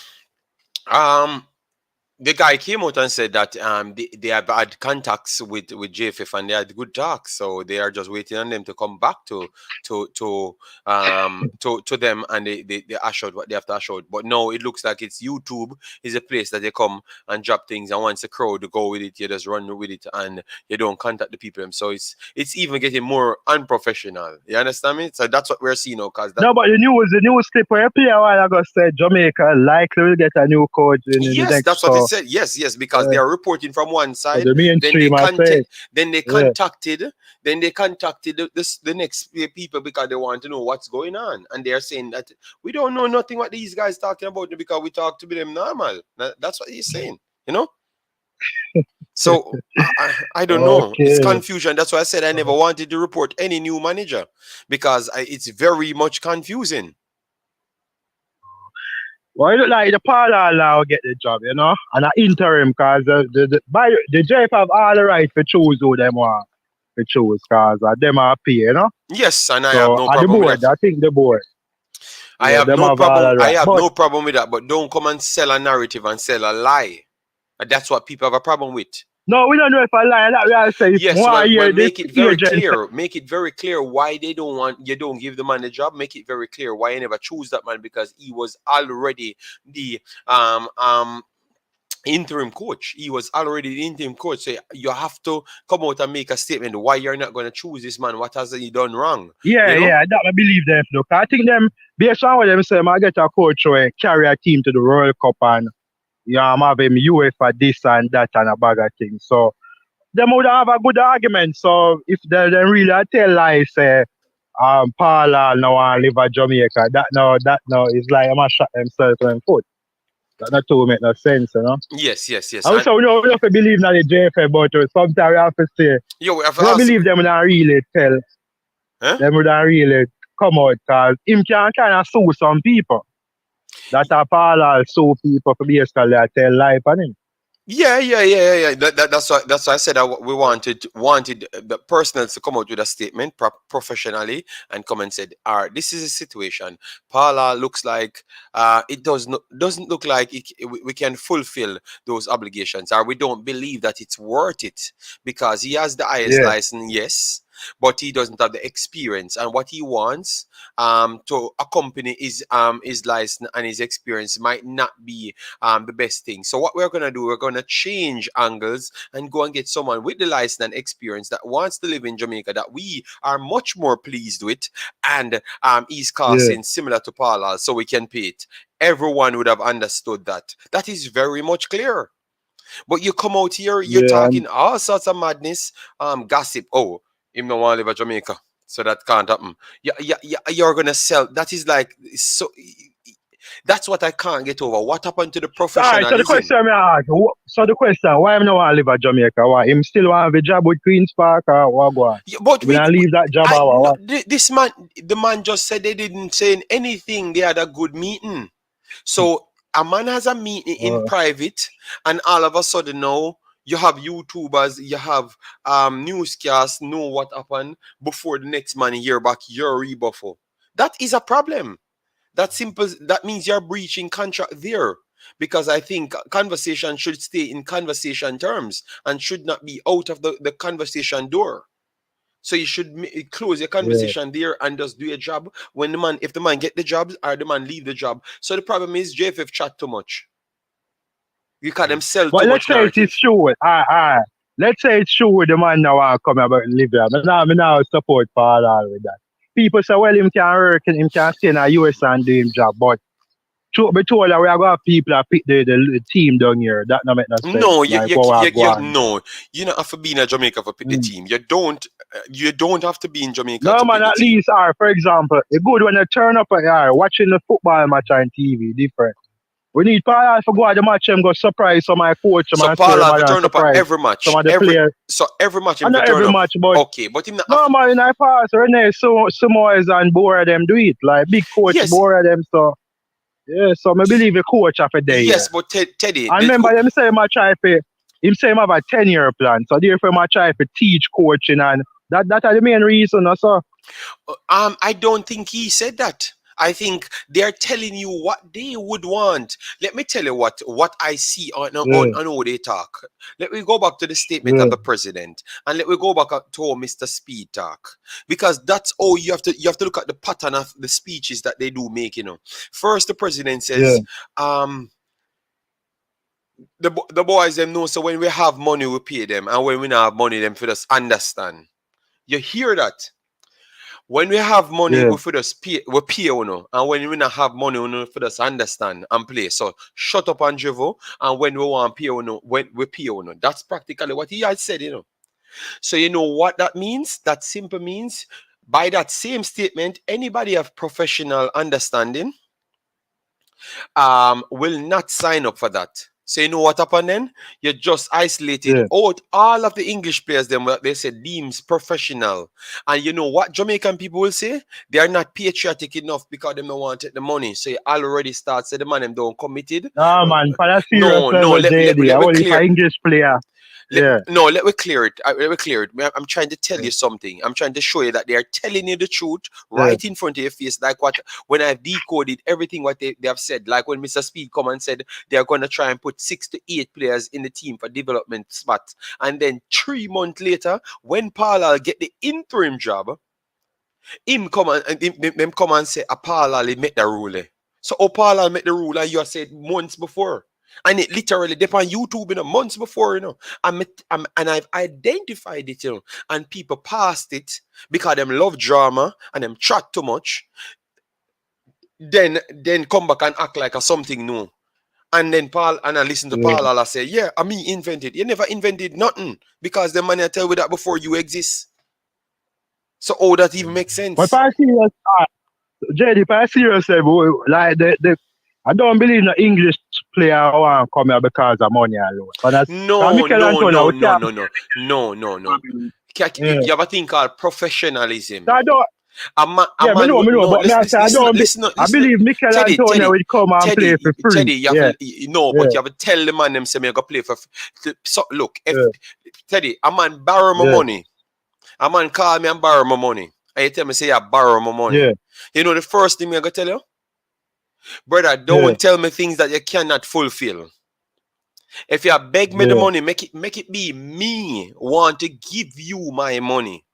The guy came out and said that they have had contacts with JFF and they had good talks, so they are just waiting on them to come back to them, and they assured what they have to assure. But no, it looks like it's YouTube is a place that they come and drop things, and once the crowd go with it, you just run with it and you don't contact the people. So it's even getting more unprofessional. You understand me? So that's what we're seeing now. No, but the news clip where you play a while ago said Jamaica likely will get a new coach in the next. That's what it said. Yes, because they are reporting from one side. The mainstream then they contacted the next people because they want to know what's going on, and they are saying that we don't know nothing what these guys talking about because we talk to them normal. That's what he's saying, So I don't know. It's confusion. That's why I said I never wanted to report any new manager because it's very much confusing. Well, it look like the Paula now get the job, and an interim, because the JF have all the right to choose who them want to choose, because them are pay, Yes, and I have no problem the board, with that. I think the board. I have no problem. I have no problem with that, but don't come and sell a narrative and sell a lie. And that's what people have a problem with. No, we don't know if I lie. That we are saying. Yes, well, make it very clear. Make it very clear why they don't give the man the job. Make it very clear why you never choose that man, because he was already the interim coach. He was already the interim coach. So you have to come out and make a statement why you're not going to choose this man. What has he done wrong? Yeah, I believe them. Look, I think them based on what them say, I get a coach who carry a team to the World Cup and I'm having UEFA this and that and a bag of things. So them would have a good argument. So if they really tell lies, say Paula no want live at Jamaica, that no is like I'm a shot themselves in the foot. That not to make no sense, Yes. Also, we don't have to believe in the JFA, but sometimes we have to say, we don't believe them when I really tell. Them would really come out, because him can kind of sue some people. That a Paula sue people for basically tell lie on him. Yeah. That's why I said we wanted the personnel to come out with a statement professionally and come and said, all right, this is a situation. Paula looks like it doesn't look like we can fulfill those obligations, or we don't believe that it's worth it, because he has the IS license, yes, but he doesn't have the experience, and what he wants to accompany his license and his experience might not be the best thing. So what we're gonna do, we're gonna change angles and go and get someone with the license and experience that wants to live in Jamaica, that we are much more pleased with, and is costing similar to Paula, so we can pay it. Everyone would have understood that. That is very much clear. But you come out here, you're talking all sorts of madness, gossip. Oh, him no want to live at Jamaica, so that can't happen. You're gonna sell. That is like so. That's what I can't get over. What happened to the Alright, professionalism? so the question I ask, why am I want to live at Jamaica? Why him still want to have a job with Queen's Park or what go on? Yeah, but When I leave that job or what? this man, the man just said they didn't say anything. They had a good meeting. So a man has a meeting in private, and all of a sudden now you have YouTubers, you have newscasts know what happened before the next man hear back your rebuffal. That is a problem. That simple. That means you're breaching contract there. Because I think conversation should stay in conversation terms and should not be out of the conversation door. So you should close your conversation there and just do your job. When the man, if the man get the job or the man leave the job. So the problem is JFF chat too much. You can them sell too much narrative. Let's say it's true. Let's say it's true the man now want to come about and live there. I now support Paula with that. People say, well, him can work and him can stay in the US and do him job, but truth be told, we are going to have people that pick the team down here. That not make no sense. No, no. You don't have to be in Jamaica for pick the team. You don't have to be in Jamaica. No, man, at least, for example, it's good when you turn up watching the football match on TV, different. We need Paula to go at the match and go surprise some of my coach. So Paula to turn up at every match. Some of the players. So every match him not turn every up. match, but okay, but him not no man, in I pass Renee, Ximenes and both of them do it. Like big coach, both of them. So yeah, so I believe a coach after day. Yes, but Teddy. And remember, him say him try for him say him have a 10-year plan. So therefore, I try to teach coaching, and that are the main reason. Also, I don't think he said that. I think they're telling you what they would want. Let me tell you what I see on how they talk. Let me go back to the statement of the president, and let me go back to Mr. Speed talk, because that's all you have to look at the pattern of the speeches that they do make. First the president says, the boys them know. So when we have money, we pay them, and when we don't have money, them for us understand. You hear that? When we have money, we for us pay, we pay and when we not have money, we for us understand and play. So shut up and drivel, and when we want pay, when we pay, that's practically what he had said, So you know what that means? That simply means by that same statement, anybody of professional understanding will not sign up for that. So you know what happened then? You just isolated out all of the English players, them what they said deems professional. And you know what Jamaican people will say? They are not patriotic enough because they don't want to take the money. So you already start say the man them don't committed. No man, for that serious let me clear. English player. Let me clear it. I'm trying to tell you something. I'm trying to show you that they are telling you the truth right in front of your face. Like when I've decoded everything what they have said. Like when Mr. Speed come and said they are going to try and put 6 to 8 players in the team for development spots. And then 3 months later, when Paula get the interim job, him come and say, Paula make the rule. So Paula make the rule and you said months before. And it literally depends on YouTube months before, and I've identified it, and people passed it because them love drama and them chat too much. Then come back and act like a something new. And then I listen to Paula say, yeah, I mean invented. You never invented nothing because the man I tell you that before you exist. So that even makes sense. But I serious, JD, if I serious, like I don't believe the English player want come here because of money alone. No. You have a thing called professionalism. I don't. Listen, I believe Mikel Antonio will come and play for free. Teddy, you have but you have to tell the man them say me go play for free. So look, if Teddy, a man borrow my money, a man call me and borrow my money, and you tell me say I borrow my money. Yeah. You know the first thing I go tell you? Brother, don't tell me things that you cannot fulfill. If you beg me the money, make it be me want to give you my money.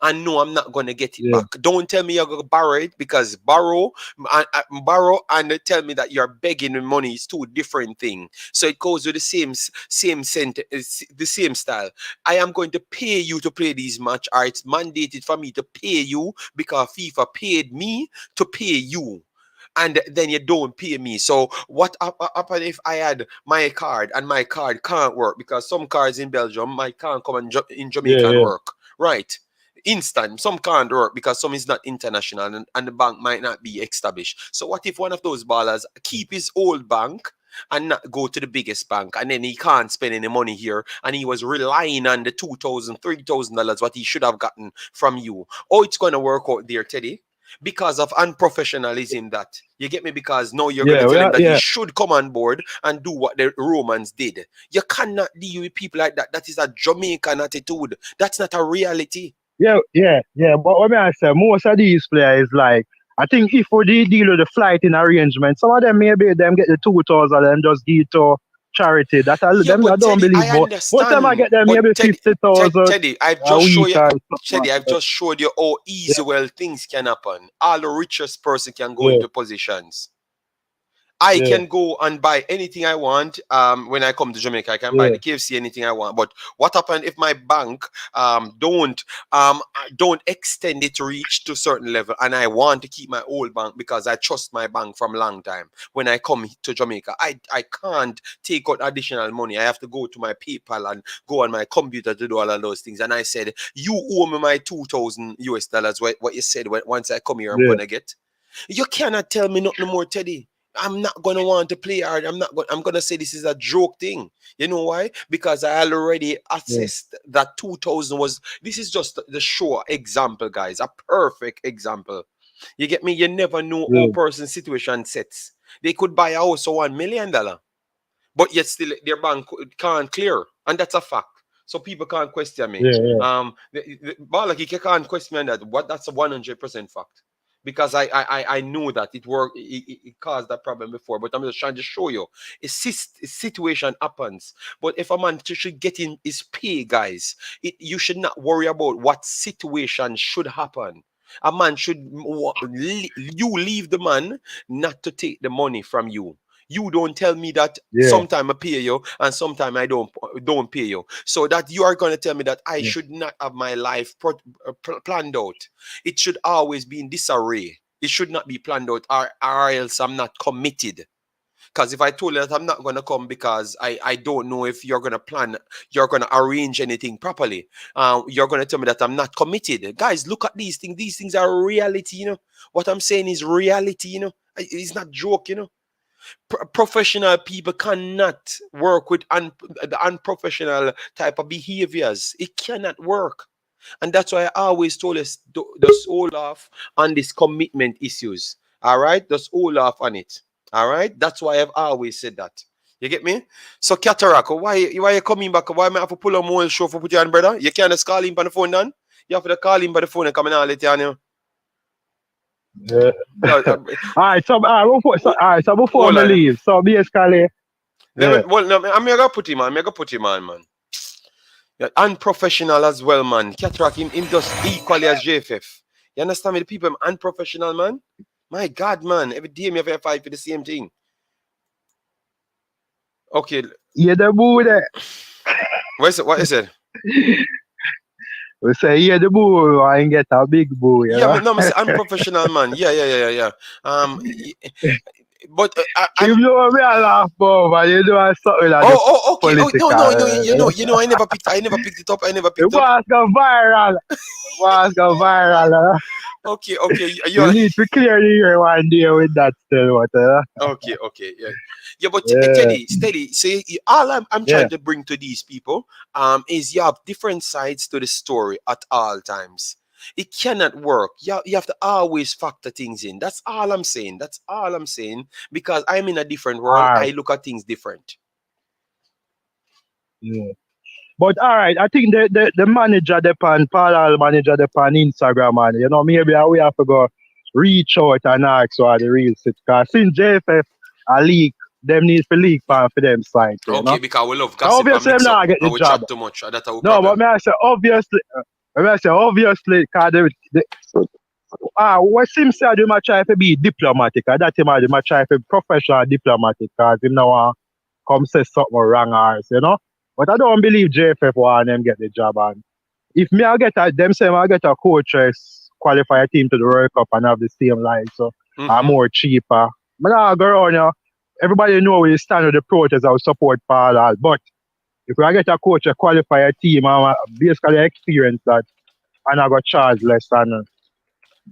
And no, I'm not gonna get it back. Don't tell me you're gonna borrow it, because borrow and tell me that you're begging the money is two different things. So it goes with the same sentence, the same style. I am going to pay you to play these match, or it's mandated for me to pay you because FIFA paid me to pay you. And then you don't pay me. So what happen if I had my card and my card can't work because some cards in Belgium might can't come in Jamaica and work, right? Instant. Some can't work because some is not international and the bank might not be established. So what if one of those ballers keep his old bank and not go to the biggest bank, and then he can't spend any money here, and he was relying on the $2,000, $3,000 what he should have gotten from you? Oh, it's going to work out there, Teddy, because of unprofessionalism. That you get me? Because now you're going to tell him that he should come on board and do what the Romans did. You cannot deal with people like that. That is a Jamaican attitude. That's not a reality. But what I say, most of these players, like, I think if we deal with the flighting arrangement, some of them maybe them get the 2,000 and just give to charity. That I don't believe. But most of them I get them maybe 50,000. Teddy, I've just showed you. Teddy, I've just showed you how easy well things can happen. All the richest person can go into positions. I can go and buy anything I want. When I come to Jamaica, I can buy the KFC, anything I want. But what happens if my bank don't extend it to reach to a certain level, and I want to keep my old bank because I trust my bank from a long time? When I come to Jamaica, I can't take out additional money. I have to go to my PayPal and go on my computer to do all of those things. And I said, you owe me my $2,000. What you said once I come here, I'm gonna get. You cannot tell me nothing more, Teddy. I'm not going to want to play hard. I'm going to say this is a joke thing. You know why? Because I already assessed that 2,000 was, this is just the show example, guys. A perfect example. You get me? You never know how person's situation sets. They could buy a house for $1 million, but yet still their bank can't clear. And that's a fact. So people can't question me. Paula, you can't question me on that. That's a 100% fact. Because I know that it worked, it caused that problem before, but I'm just trying to show you a situation happens. But if a man should get in his pay, guys, you should not worry about what situation should happen. A man should, you leave the man not to take the money from you. You don't tell me that sometime I pay you and sometime I don't pay you. So that you are going to tell me that I should not have my life planned out. It should always be in disarray. It should not be planned out or else I'm not committed. Because if I told you that I'm not going to come because I don't know if you're going to plan, you're going to arrange anything properly, you're going to tell me that I'm not committed. Guys, look at these things. These things are reality, you know. What I'm saying is reality, you know. It's not joke, you know. Professional people cannot work with the unprofessional type of behaviors. It cannot work. And that's why I always told us, just hold off on these commitment issues. All right? Just hold off on it. All right? That's why I've always said that. You get me? So, Katarock, why you coming back? Why am I have to pull a more show for put you on, brother? You can't just call him by the phone, then? You have to call him by the phone and come and let you on you. Alright, so before I leave, so basically, I'm gonna put him on, man. Yeah, unprofessional as well, man. Katarock, him just equally as JFF. You understand me? The people, I'm unprofessional, man. My God, man. Every day me have to fight for the same thing. Okay. Yeah, the boo there. What is it? We say, yeah, the boo, I get a big boo. I'm professional, man. Yeah. But you know me, I laugh over. You know something like okay. No. You know, I never picked it up. It was go viral. Okay. You need to clear the ear one day with that still. Okay. Yeah, but steady. So all I'm trying to bring to these people is you have different sides to the story at all times. It cannot work. You have to always factor things in. That's all I'm saying. Because I'm in a different world. I look at things different. Yeah. But all right, I think the manager Paula manager on Instagram, and you know, maybe we have to go reach out and ask what the real sit. Because since JFF a leak, them need to leak for them side. Okay, because we love gossip. Obviously, I'm not get the job. Chat too much. That's our no, problem. but I say obviously, because what seems to do my try to be diplomatic. That him do my try to be professional diplomatic. Because him now come say something wrong or you know. But I don't believe JFF want them get the job. And if me I get a coach qualify a team to the World Cup and have the same line, so I'm more cheaper. But I go around here, everybody know where you stand with the protest. I will support Paula. But if I get a coach qualify a team, I basically experience that and I got charge less and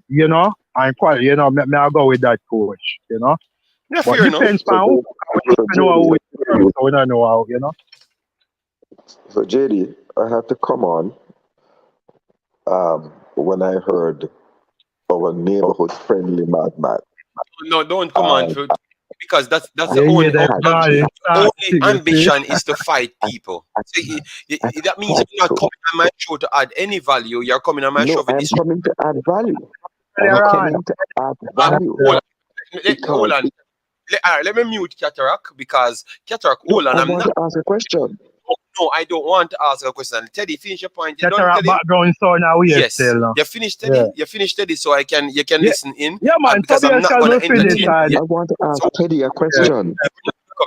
and quite me I go with that coach, Yeah, But fair enough. depends on who we know how we don't know how, So JD, I had to come on when I heard our neighborhood friendly madman. No, don't come on, because that's the only ambition is to fight people. So that means you're not coming on my show to add any value. You're coming on my show for this. Coming to add value. I'm coming to add value. Hold on. Let me mute Katarock, because Katarock, hold on. I want to ask a question. No, I don't want to ask a question. Teddy, finish your point. You done, Teddy? Background so now yes. Still, no? You finished, Teddy? Yeah. You finished, Teddy, so you can listen in. Yeah, man. Because I'm not going to entertain. I want to ask Teddy a question.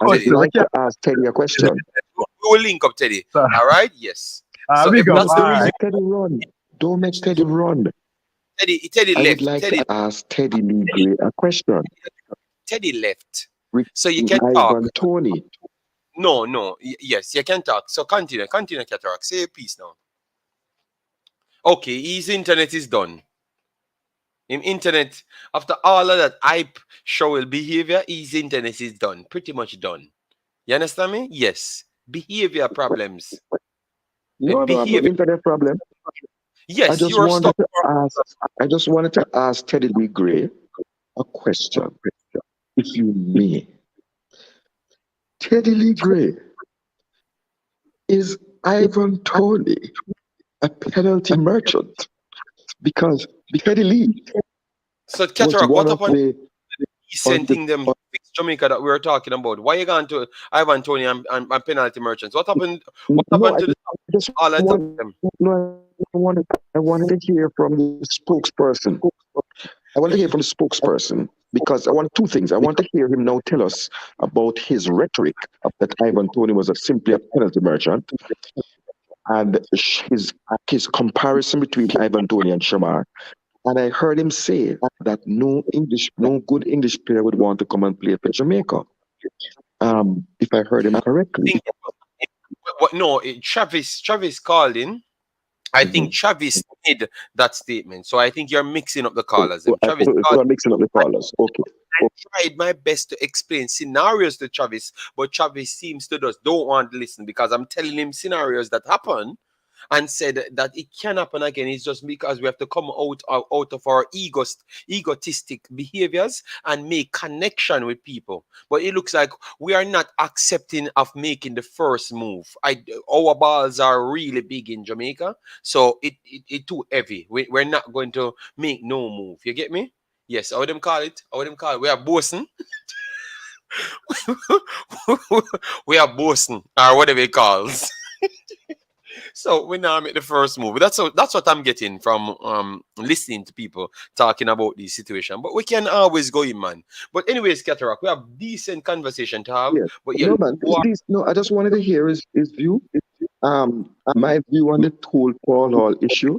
I would like to ask Teddy a question. We will link up, Teddy. All right? Yes. So don't make Teddy run. Don't make Teddy run. Teddy left. I would like to ask Teddy Ligre a question. Teddy left. So you can talk. Tony. No. Yes, you can talk. So continue, Katarock. Say a piece now. Okay, his internet is done. In internet, after all of that hype show behavior, his internet is done. Pretty much done. You understand me? Yes. Behavior problems. No, behavior. Internet problem. Yes, I just wanted to ask Teddy Ligre a question, if you may. Teddy Ligre, is Ivan Toney a penalty merchant? Because Teddy Lee. So Katarock, what happened? Sending them fix Jamaica that we were talking about. Why you going to Ivan Toney and penalty merchants? What happened? What happened to all of them? No, I wanted to hear from the spokesperson. I want to hear from the spokesperson, because I want two things. I want to hear him now tell us about his rhetoric that Ivan Toney was simply a penalty merchant, and his comparison between Ivan Toney and Shamar. And I heard him say that no good English player would want to come and play for Jamaica. If I heard him correctly. No, Travis called in. I think Travis made that statement. So I think you're mixing up the callers. Travis I'm mixing up the callers. Okay. I tried my best to explain scenarios to Travis, but Travis seems to just don't want to listen, because I'm telling him scenarios that happen and said that it can happen again. It's just because we have to come out of our egotistic behaviors and make connection with people. But it looks like we are not accepting of making the first move. Our balls are really big in Jamaica, so it too heavy. We're not going to make no move. You get me? Yes, how them call it? We are boasting. We are boasting, or whatever it calls. So we now make the first move. That's what I'm getting from listening to people talking about this situation. But we can always go in, man. But anyways, Katarock, we have decent conversation to have. Yes. But no, man. I just wanted to hear his view. My view on the whole Paul Hall issue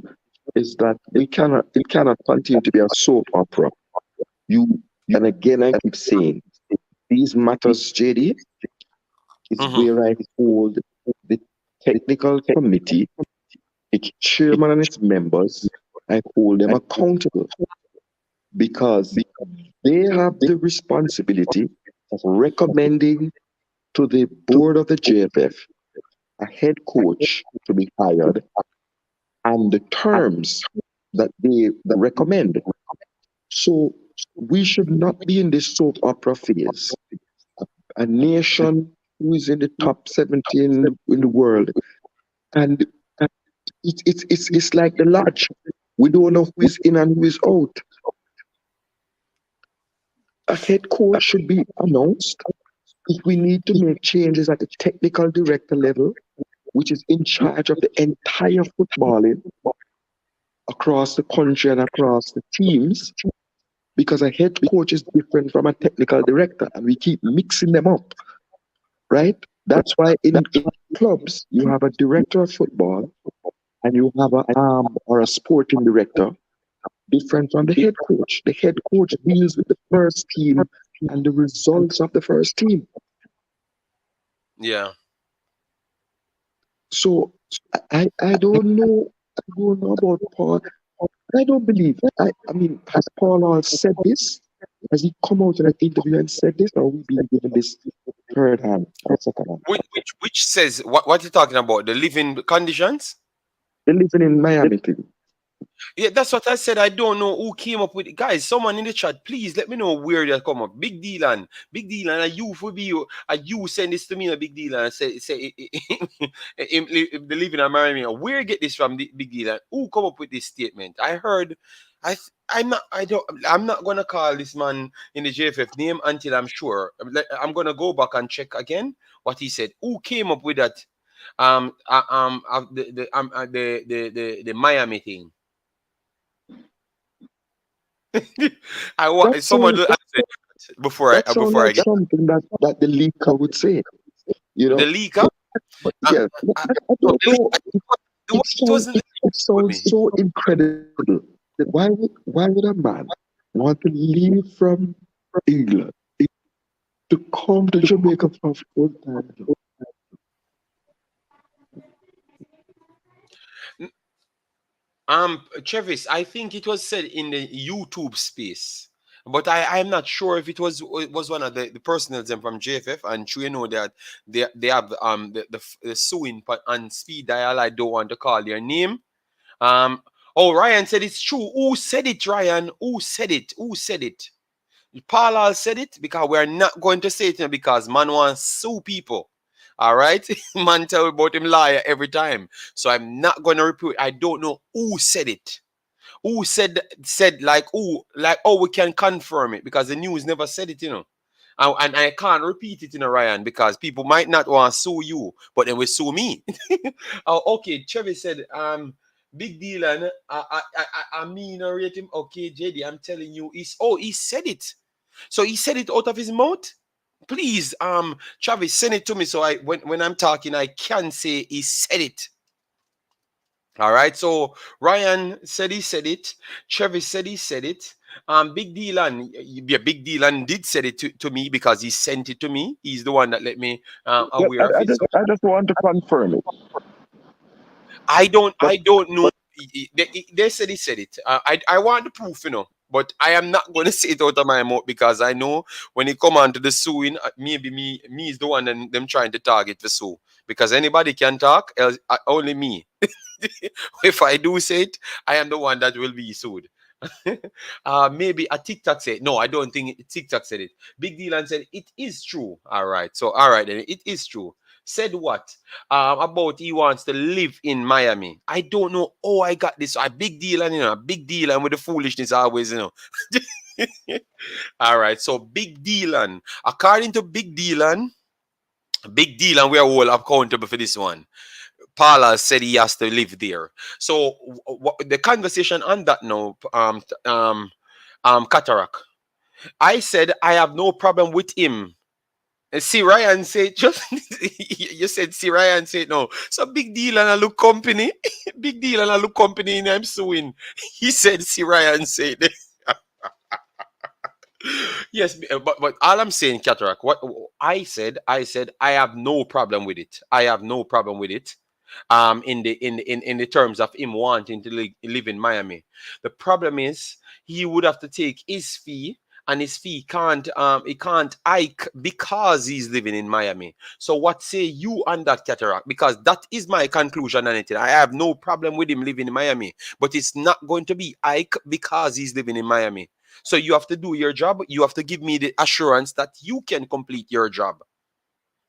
is that it cannot continue to be a soap opera. And again, I keep saying, these matters, JD, is where I hold the technical committee, its chairman and its members, I hold them accountable, because they have the responsibility of recommending to the board of the JFF a head coach to be hired and the terms that they recommend. So we should not be in this soap opera phase. A nation who is in the top 17 in the world, and it's like the lodge. We don't know who is in and who is out. A head coach should be announced. If we need to make changes at the technical director level, which is in charge of the entire footballing across the country and across the teams, because a head coach is different from a technical director, and we keep mixing them up, right? That's why in clubs, you have a director of football and you have a sporting director, different from the head coach. The head coach deals with the first team and the results of the first team. Yeah. So I don't know don't know about Paul. I don't believe. I mean, has Paul all said this? Has he come out in an interview and said this, or we been given this third hand or second hand? Which says what are you talking about? The living conditions? They're living in Miami thing. Yeah, that's what I said. I don't know who came up with it. Guys, someone in the chat, please let me know where they come up. Big deal and a you for you. You send this to me, a big deal and say the living in Miami. Where get this from, the big deal? And who come up with this statement? I heard. I'm not gonna call this man in the JFF name until I'm sure. I'm gonna go back and check again what he said. Who came up with that? The Miami thing. I want someone to answer before I get something that the leaker would say. You know, the leaker. But yeah, I don't know. It sounds so incredible. Why would a man want to leave from England to come to Jamaica for full time? Travis, I think it was said in the YouTube space, but I'm not sure if it was one of the personalism from JFF, and you know that they have the suing on speed dial. I don't want to call their name. Ryan said it's true. Who said it, Ryan? Who said it? Paula said it, because we're not going to say it because man wants to sue people. All right, man tell about him liar every time. So I'm not going to repeat. I don't know who said it. Who said like who, like, we can confirm it because the news never said it, and I can't repeat it, Ryan, because people might not want to sue you, but they will sue me. Okay, Trevor said, big deal, and I mean, rate him. Okay, JD, I'm telling you, he said it. So he said it out of his mouth. Please, Travis, send it to me so when I'm talking, I can say he said it. All right. So Ryan said he said it. Travis said he said it. Big Dylan did say it to me because he sent it to me. He's the one that let me aware of it. I just want to confirm it. I don't know. They said he said it. I want the proof, but I am not going to say it out of my mouth because I know when it come on to the suing, maybe me is the one and them trying to target the sue, because anybody can talk, else, only me. If I do say it, I am the one that will be sued. Maybe a TikTok said, no, I don't think TikTok said it. Big Dylan said it is true. All right, then it is true. Said what? About he wants to live in Miami. I don't know. Oh, I got this. A big deal, and a big deal, and with the foolishness always, All right. So Big Dylan, according to Big Dylan, we are all accountable for this one. Paula said he has to live there. So the conversation on that now, Katarock. I said I have no problem with him. See, Ryan said, you said, see, Ryan said, no. So Big deal and I look company. Big deal and I look company and I'm suing. He said, see, Ryan said. Yes, but all I'm saying, Katarock, what I said, I have no problem with it. I have no problem with it. In the terms of him wanting to live in Miami. The problem is he would have to take his fee. And his fee can't hike because he's living in Miami. So what say you on that, Katarock? Because that is my conclusion on it. I have no problem with him living in Miami, but it's not going to be hike because he's living in Miami. So you have to do your job. You have to give me the assurance that you can complete your job.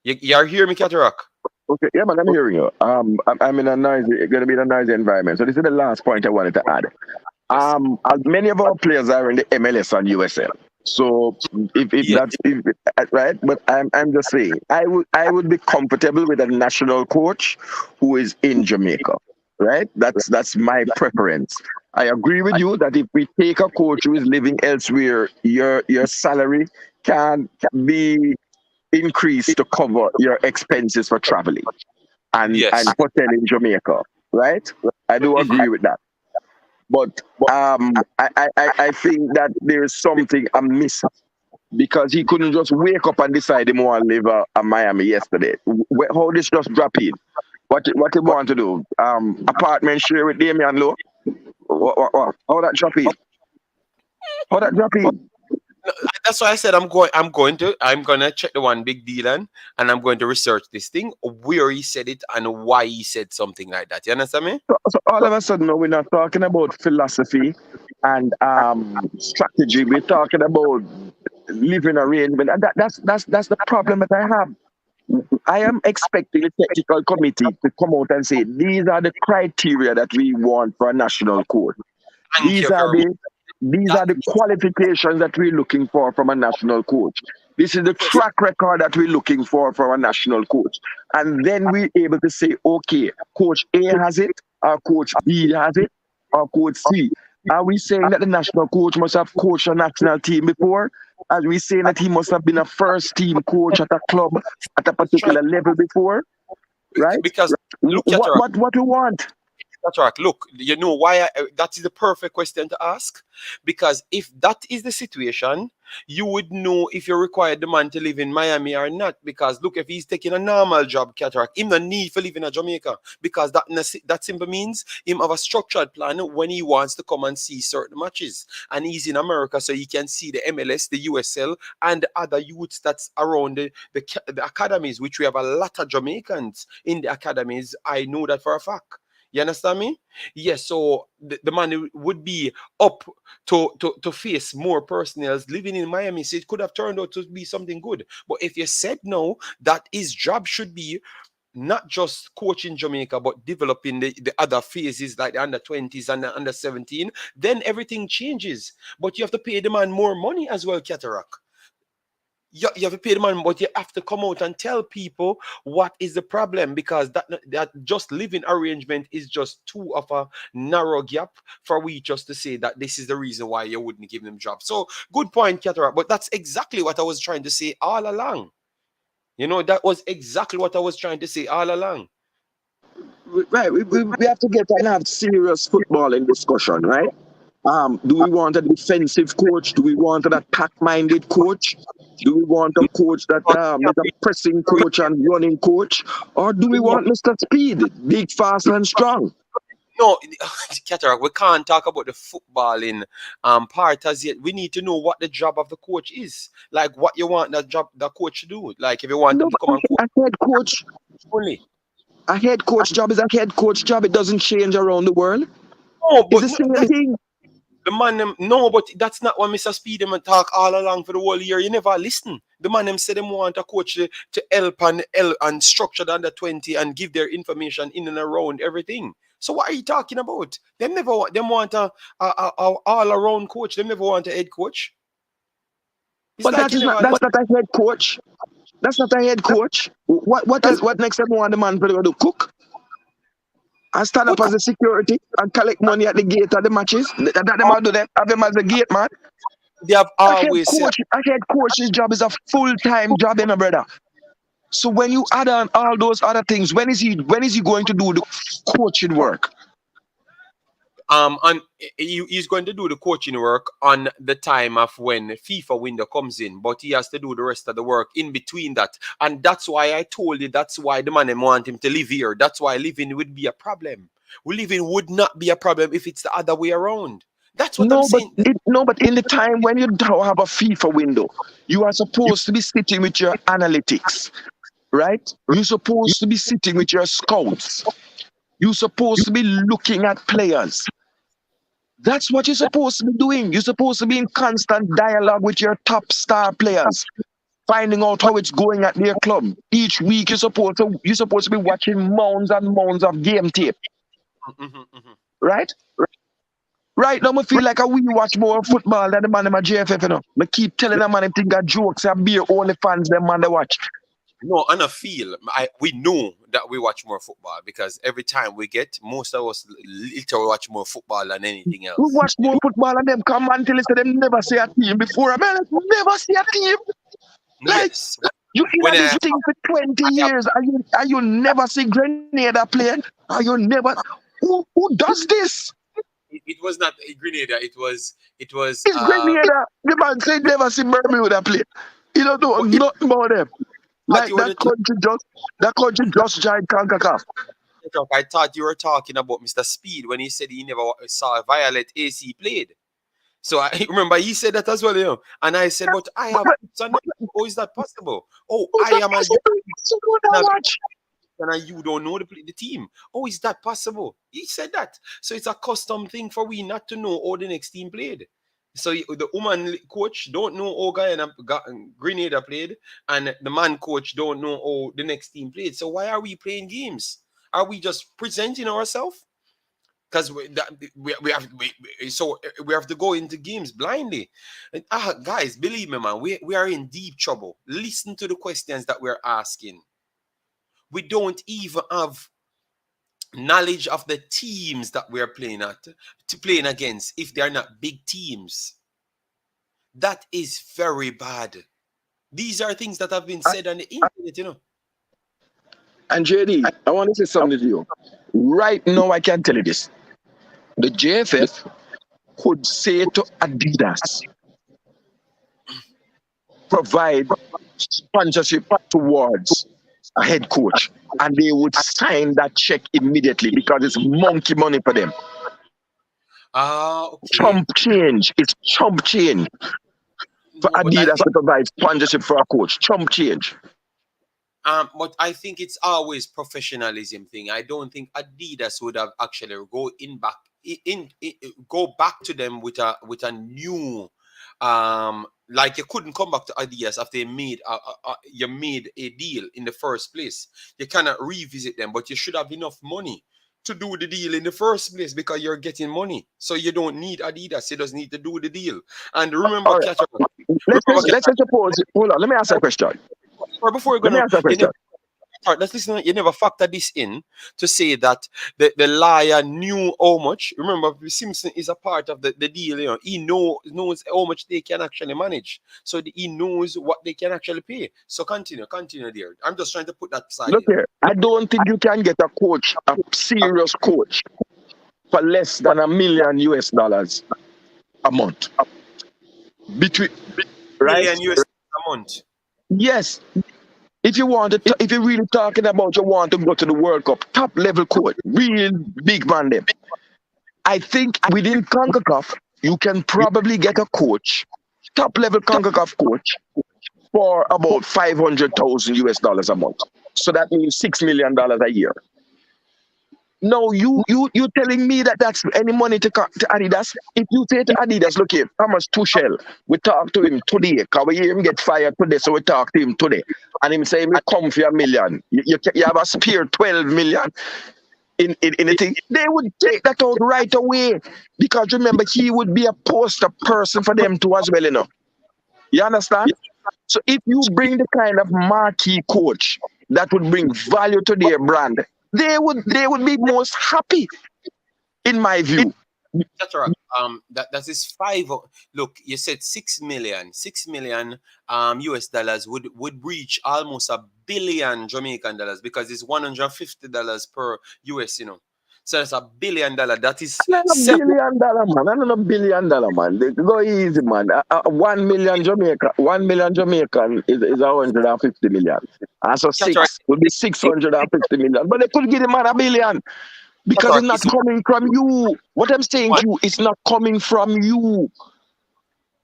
You are hearing me, Katarock? Okay, yeah, man, I'm hearing you. I'm in going to be in a noisy environment. So this is the last point I wanted to add. Many of our players are in the MLS and USL. So right, but I'm just saying I would be comfortable with a national coach who is in Jamaica, right? That's my preference. I agree with you that if we take a coach who is living elsewhere, your salary can be increased to cover your expenses for traveling and hotel in Jamaica, right? I do agree with that. But I think that there is something amiss because he couldn't just wake up and decide he want to live in Miami yesterday. How this just drop in? What you want to do? Apartment share with Damian Lowe? What? How that drop in? How that drop in? That's why I said I'm gonna check the one big deal and I'm going to research this thing, where he said it and why he said something like that. You understand me? So all of a sudden, no, we're not talking about philosophy and strategy. We're talking about living arrangement, and that's the problem that I have. I am expecting the technical committee to come out and say these are the criteria that we want for a national coach. These are the qualifications that we're looking for from a national coach. This is the track record that we're looking for from a national coach. And then we're able to say, okay, coach A has it, or coach B has it, or coach C. Are we saying that the national coach must have coached a national team before? Are we saying that he must have been a first team coach at a club at a particular level before? Right? Because look at what we want. Katarock, look, you know why that is the perfect question to ask? Because if that is the situation, you would know if you require the man to live in Miami or not. Because look, if he's taking a normal job, Katarock, him no need for living in Jamaica. Because that simply means him have a structured plan when he wants to come and see certain matches. And he's in America, so he can see the MLS, the USL, and the other youths that's around the academies, which we have a lot of Jamaicans in the academies. I know that for a fact. You understand me? Yes, so the man would be up to face more personnels living in Miami. So it could have turned out to be something good. But if you said no, that his job should be not just coaching Jamaica, but developing the other phases like the under-20s and the under-17, then everything changes. But you have to pay the man more money as well, Katarock. You have to pay the man, but you have to come out and tell people what is the problem, because that just living arrangement is just too of a narrow gap for we just to say that this is the reason why you wouldn't give them jobs. So good point, Katarock, but that's exactly what I was trying to say all along. You know, that was exactly what I was trying to say all along. Right, we have to get and have serious footballing discussion, right? Do we want a defensive coach? Do we want an attack-minded coach? Do we want a coach that is a pressing coach and running coach? Or do we want Mr. Speed, big, fast, and strong? No, Katarock, we can't talk about the footballing part as yet. We need to know what the job of the coach is. Like what you want that coach to do. Like if you want him to come and coach. A head coach. Only. A head coach job is a head coach job. It doesn't change around the world. No, but it's the same thing. The man, no, but that's not what Mr. Speedman talk all along for the whole year. You never listen. The man them said them want a coach to help and structure the under-20 and give their information in and around everything. So what are you talking about? Them want a all-around coach. They never want a head coach. But that's not a head coach. That's not a head coach. What makes them want the man to cook? And stand up as a security and collect money at the gate of the matches. That them do that. Have them as a gate man. They have always a head coach's job is a full-time job, you know, brother. So when you add on all those other things, when is he going to do the coaching work? And he's going to do the coaching work on the time of when FIFA window comes in, but he has to do the rest of the work in between that. And that's why I told you, that's why the man want him to live here. That's why living would be a problem. Living would not be a problem if it's the other way around. That's what I'm saying. But in the time when you don't have a FIFA window, you are supposed to be sitting with your analytics, right? You're supposed to be sitting with your scouts. You're supposed to be looking at players. That's what you're supposed to be doing. You're supposed to be in constant dialogue with your top star players, finding out how it's going at their club. Each week you're supposed to be watching mounds and mounds of game tape. Right? Right now, I feel like we watch more football than the man in my JFF, you know. I keep telling them, man, I think that jokes and beer only fans, them man, they watch. No, and I feel, we know that we watch more football because every time we get, most of us literally watch more football than anything else. We watch more football and them come and tell us that them never see a team before. I mean, never see a team. Like, yes. You in this thing for 20 years and you never see Grenada play. And you never... Who does this? It was not a Grenada. It was. It's Grenada. The man said never see Bermuda play. You don't know nothing about them. Like that country just joined Concacaf. I thought you were talking about Mr. Speed when he said he never saw Violet AC played. So I remember he said that as well, you know. And I said, but I have son. Oh, is that possible? Oh, I am a and you don't know the team. Oh, is that possible? He said that. So it's a custom thing for we not to know how the next team played. So the woman coach don't know how Grenada played, and the man coach don't know how the next team played. So why are we playing games? Are we just presenting ourselves? Because we have to go into games blindly. And, guys, believe me, man, we are in deep trouble. Listen to the questions that we're asking. We don't even have knowledge of the teams that we're playing against if they're not big teams. That is very bad. These are things that have been said on the internet, you know. And JD, I want to say something to you. Right now, I can tell you this. The JFF could say to Adidas, provide sponsorship towards a head coach, and they would sign that check immediately because it's monkey money for them. Okay. Chump change. It's chump change for Adidas to provide sponsorship for a coach. Chump change. But I think it's always professionalism thing. I don't think Adidas would have actually go back to them with a new like you couldn't come back to Adidas after you made a deal in the first place. You cannot revisit them, but you should have enough money to do the deal in the first place because you're getting money. So you don't need Adidas. You just need to do the deal. And remember, right. Let's suppose. Hold on. Let me ask a question. Before you go, let's listen. You never factor this in to say that the liar knew how much. Remember, Simpson is a part of the deal. You know, he knows how much they can actually manage. So he knows what they can actually pay. So continue there. I'm just trying to put that aside. Look here, I don't think you can get a coach, a serious coach, for less than $1 million a month. Right? $1 million a month. Yes. If you want to, if you're really talking about you want to go to the World Cup, top level coach, real big man them. I think within Concacaf, you can probably get a coach, top level Concacaf coach, for about $500,000 a month. So that means $6 million a year. No, you telling me that that's any money to Adidas? If you say to Adidas, look here, Thomas Tuchel, we talk to him today, because we hear him get fired today, so we talk to him today. And him say, we come for $1 million. You have a spare 12 million in the thing. They would take that out right away. Because remember, he would be a poster person for them too as well, you know. You understand? So if you bring the kind of marquee coach that would bring value to their brand, they would be most happy, in my view. Katarock, that is five. Look, you said $6 million. $6 million US dollars would reach almost $1 billion Jamaican dollars because it's $150 per US, you know. So that's $1 billion. That is $1 billion, man. I don't know $1 billion, man. Go easy, man. 1 million Jamaica, 1 million Jamaican is 150 million. And so six would be 650 million. But they could give the man $1 billion because it's not coming from you. What I'm saying to you, it's not coming from you.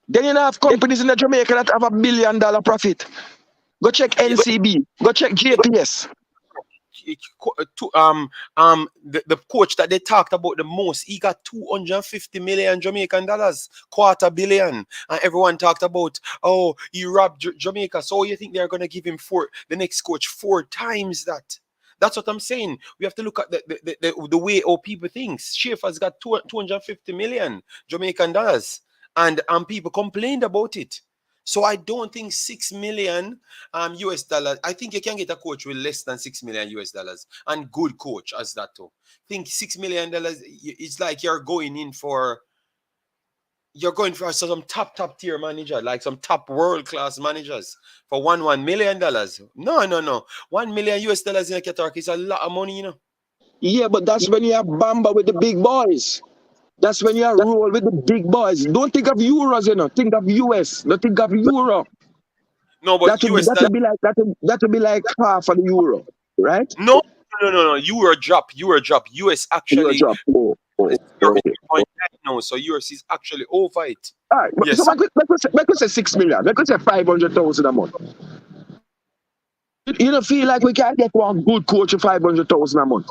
Then you have companies in the Jamaica that have $1 billion profit. Go check NCB. Go check JPS. The coach that they talked about the most, he got 250 million Jamaican dollars, $250 million, and everyone talked about, oh, he robbed Jamaica. So you think they're going to give him the next coach 4 times that? That's what I'm saying. We have to look at the way our people think. Schaefer's got 250 million Jamaican dollars, and people complained about it. So I don't think $6 million US dollars. I think you can get a coach with less than $6 million US dollars and good coach as that too. I think $6 million. It's like you're going for some top tier manager, like some top world class managers for $1 million. No. $1 million US dollars in a Katarock is a lot of money, you know. Yeah, but that's when you have Bamba with the big boys. That's when you roll with the big boys. Don't think of euros, you know. Think of US. Don't think of euro. No, but that would be like half of the euro, right? No, No. You were dropped. US actually. Oh, You're okay. 8.9 now, so US is actually over it. All right, Yes. so make us say 6 million. Make us say 500,000 a month. You don't feel like we can get one good coach for 500,000 a month?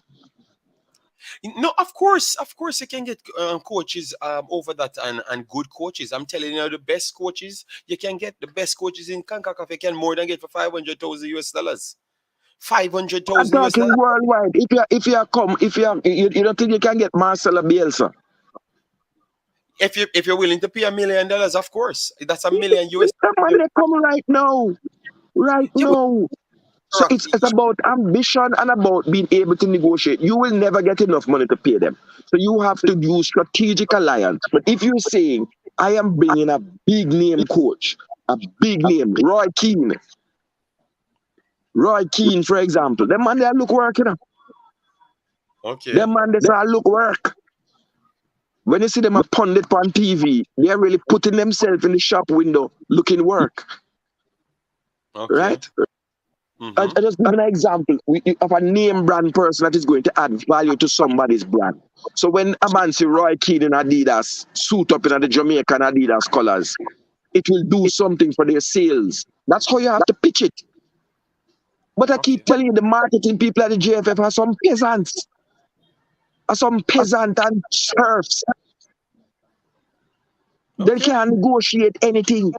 No, of course you can get coaches over that and good coaches. I'm telling you, the best coaches you can get, the best coaches in Concacaf you can more than get for 500,000 US dollars. 500,000 US dollars. I'm talking worldwide. If you don't think you can get Marcelo Bielsa? If you're willing to pay $1 million, of course, that's $1 million US. The money they come right now. So it's about ambition and about being able to negotiate. You will never get enough money to pay them. So you have to use strategic alliance. But if you're saying, I am bringing a big name coach, a big name, Roy Keane, for example, the man they look work, you know. Okay. The man they say look work. When you see them a pundit on TV, they're really putting themselves in the shop window looking work. Okay. Right? I just give an example of a name brand person that is going to add value to somebody's brand. So when a man see Roy Keane in Adidas, suit up in the Jamaican Adidas colors, it will do something for their sales. That's how you have to pitch it. But I keep telling you, the marketing people at the JFF are some peasants. And serfs. They can't negotiate anything.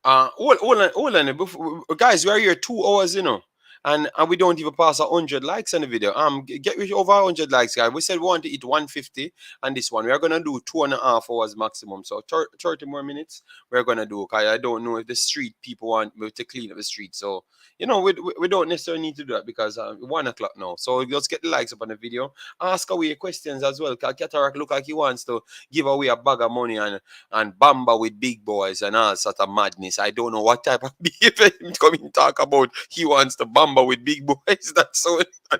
Hold on. Guys, we are here 2 hours, you know, and we don't even pass 100 likes on the video. Get over 100 likes, guys. We said we want to hit 150, and this one we are gonna do 2.5 hours maximum. So 30 more minutes we're gonna do. Okay, I don't know if the street people want me to clean up the street, so you know we don't necessarily need to do that because 1 o'clock now. So let's get the likes up on the video. Ask away questions as well. Cause Katarock look like he wants to give away a bag of money and bamba with big boys and all sort of madness. I don't know what type of behavior him coming talk about. He wants to bamba with big boys. That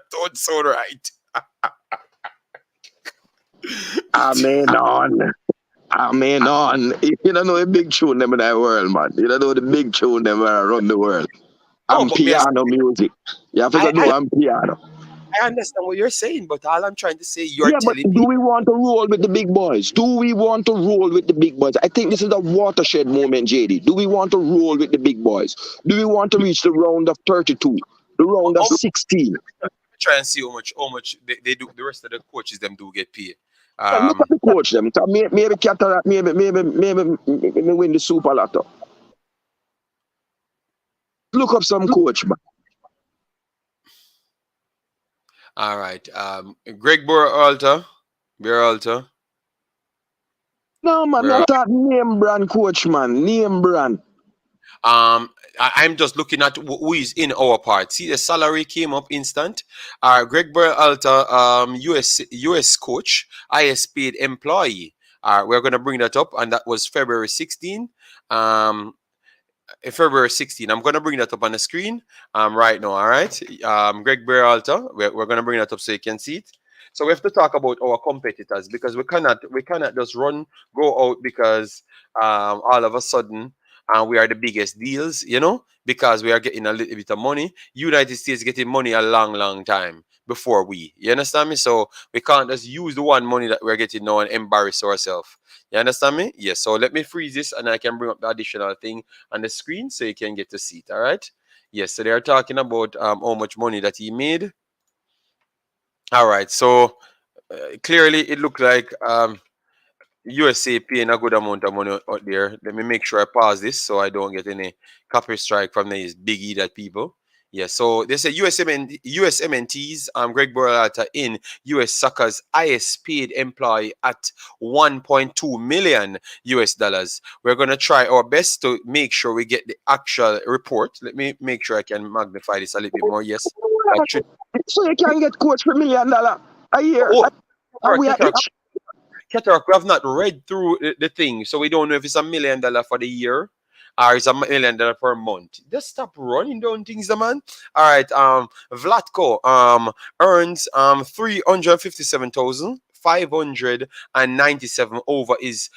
don't sound right. Amen on. You don't know a big tune them in the world, man. You don't know the big tune them around the world. I'm piano music. You have to know I'm piano. I understand what you're saying, but all I'm trying to say, you're telling me. Do we want to roll with the big boys? I think this is a watershed moment, JD. Do we want to roll with the big boys? Do we want to reach the round of 32? The round of 16? Try and see how much they do. The rest of the coaches them do get paid. Look at the coach them. Maybe Katarock, maybe win the Super Lotto. Look up some coach, man. All right. Greg Berhalter. No, man, not that name brand coach, man. Name brand. I'm just looking at who is in our part. See, the salary came up instant. Greg Berhalter, US coach, highest paid employee. We're gonna bring that up, and that was February 16. February 16. I'm gonna bring that up on the screen right now. All right. Greg Berhalter. We're gonna bring that up so you can see it. So we have to talk about our competitors because we cannot just go out because all of a sudden we are the biggest deals, you know, because we are getting a little bit of money. United States getting money a long time before we. You understand me? So we can't just use the one money that we're getting now and embarrass ourselves. You understand me? Yes. So let me freeze this and I can bring up the additional thing on the screen so you can get to see it. All right. Yes. So they are talking about how much money that he made. All right. So clearly it looked like USA paying a good amount of money out there. Let me make sure I pause this so I don't get any copy strike from these big that people. Yeah, so they say USMNTs, Greg Berhalter in US Soccer's highest paid employee at 1.2 million US dollars. We're going to try our best to make sure we get the actual report. Let me make sure I can magnify this a little bit more. Yes. So you can get coach for $1 million a year. Katarock, we have not read through the thing, so we don't know if it's $1 million for the year or it's $1 million per month. Just stop running down things, man. All right, Vlatko earns 357,597 over his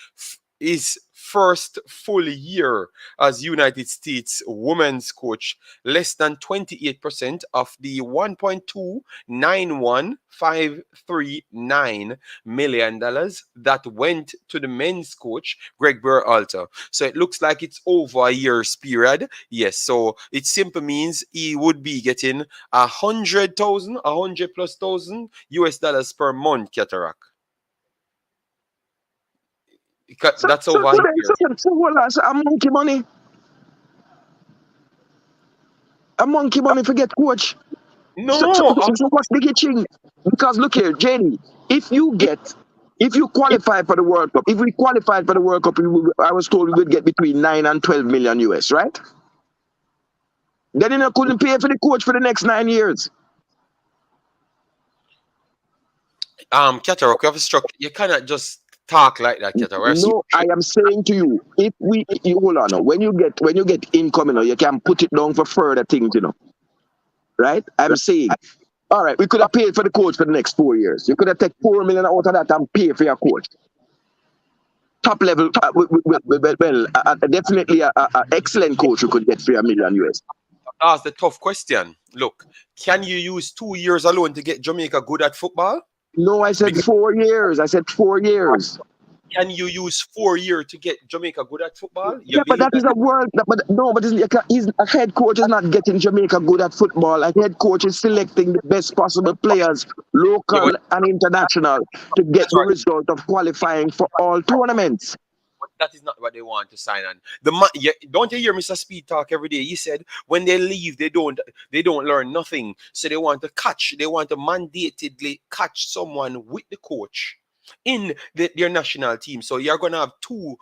first full year as United States women's coach, less than 28% of the $1.291539 million that went to the men's coach, Greg Berhalter. So it looks like it's over a year's period. Yes, so it simply means he would be getting $100,000+ US dollars per month, Katarock. That's over a year. So a monkey money. A monkey money for get coach. No. So what's the kitchen? Because look here, Jenny, if you qualify for the World Cup, if we qualified for the World Cup, I was told we would get between 9 and 12 million US, right? Then you couldn't pay for the coach for the next 9 years. Katarock, you cannot just talk like that, Katarock. No, I am saying to you, if you hold on now, when you get income, you can put it down for further things, right? I'm saying, all right, we could have paid for the coach for the next 4 years. You could have taken 4 million out of that and pay for your coach. Top level, definitely an excellent coach you could get for $1 million US. That's the tough question. Look, can you use 2 years alone to get Jamaica good at football? No, I said 4 years. I said 4 years. Can you use 4 years to get Jamaica good at football? But that is a world. But a head coach is not getting Jamaica good at football. A head coach is selecting the best possible players, local and international, to get the result of qualifying for all tournaments. That is not what they want to sign on. Don't you hear Mr. Speed talk every day? He said when they leave, they don't learn nothing. So they want to mandatedly catch someone with the coach in their national team. So you're gonna have two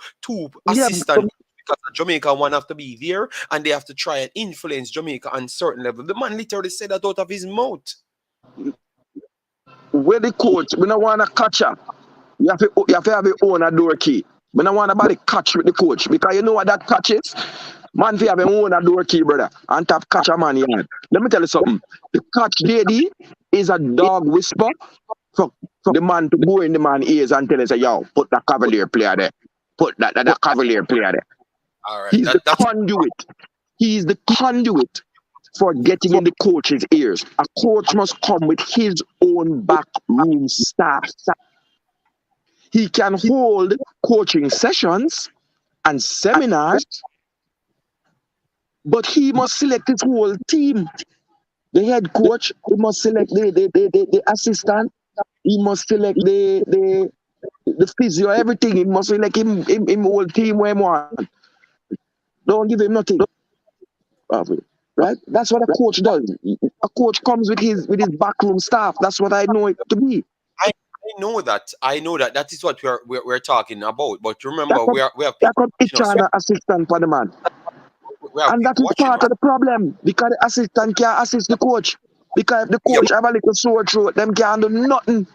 assistants because Jamaica one have to be there and they have to try and influence Jamaica on certain level. The man literally said that out of his mouth. Where the coach, we don't want to catch her. You have to have your own door key. We don't want nobody catch with the coach because you know what that catch is? Man, if you have your own door key, brother, and tap catch a man yard. Let me tell you something. The catch lady is a dog whisper for the man to go in the man's ears and tell him, say, yo, put that Cavalier player there. Put that Cavalier player there. All right. He's the conduit. He's the conduit for getting in the coach's ears. A coach must come with his own backroom staff. He can hold coaching sessions and seminars, but he must select his whole team. The head coach, he must select the assistant, he must select the physio, everything. He must select him whole team where he want. Don't give him nothing. Right? That's what a coach does. A coach comes with his backroom staff. That's what I know it to be. I know that. That is what we're talking about. But remember, we have an assistant for the man. And that is part of the problem. Because the assistant can't assist the coach. Because if the coach have a little sore throat, them can't do nothing.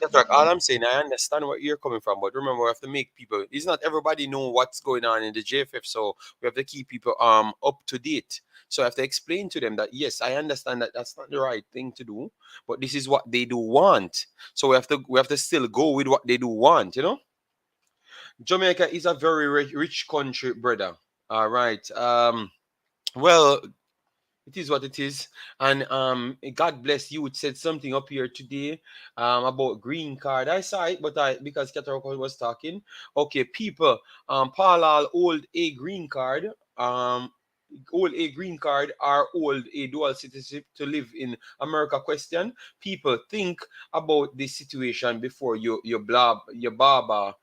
That's right. All I'm saying, I understand where you're coming from, but remember, we have to make people. It's not everybody know what's going on in the JFF, so we have to keep people up to date. So I have to explain to them that yes, I understand that that's not the right thing to do, but this is what they do want. So we have to still go with what they do want. Jamaica is a very rich country, brother. All right. Well, it is what it is. And God bless you. It said something up here today about green card. I saw it, but because Katarock was talking. Okay, people, Paula hold a green card. Hold a green card or hold a dual citizenship to live in America question. People, think about this situation before you baba.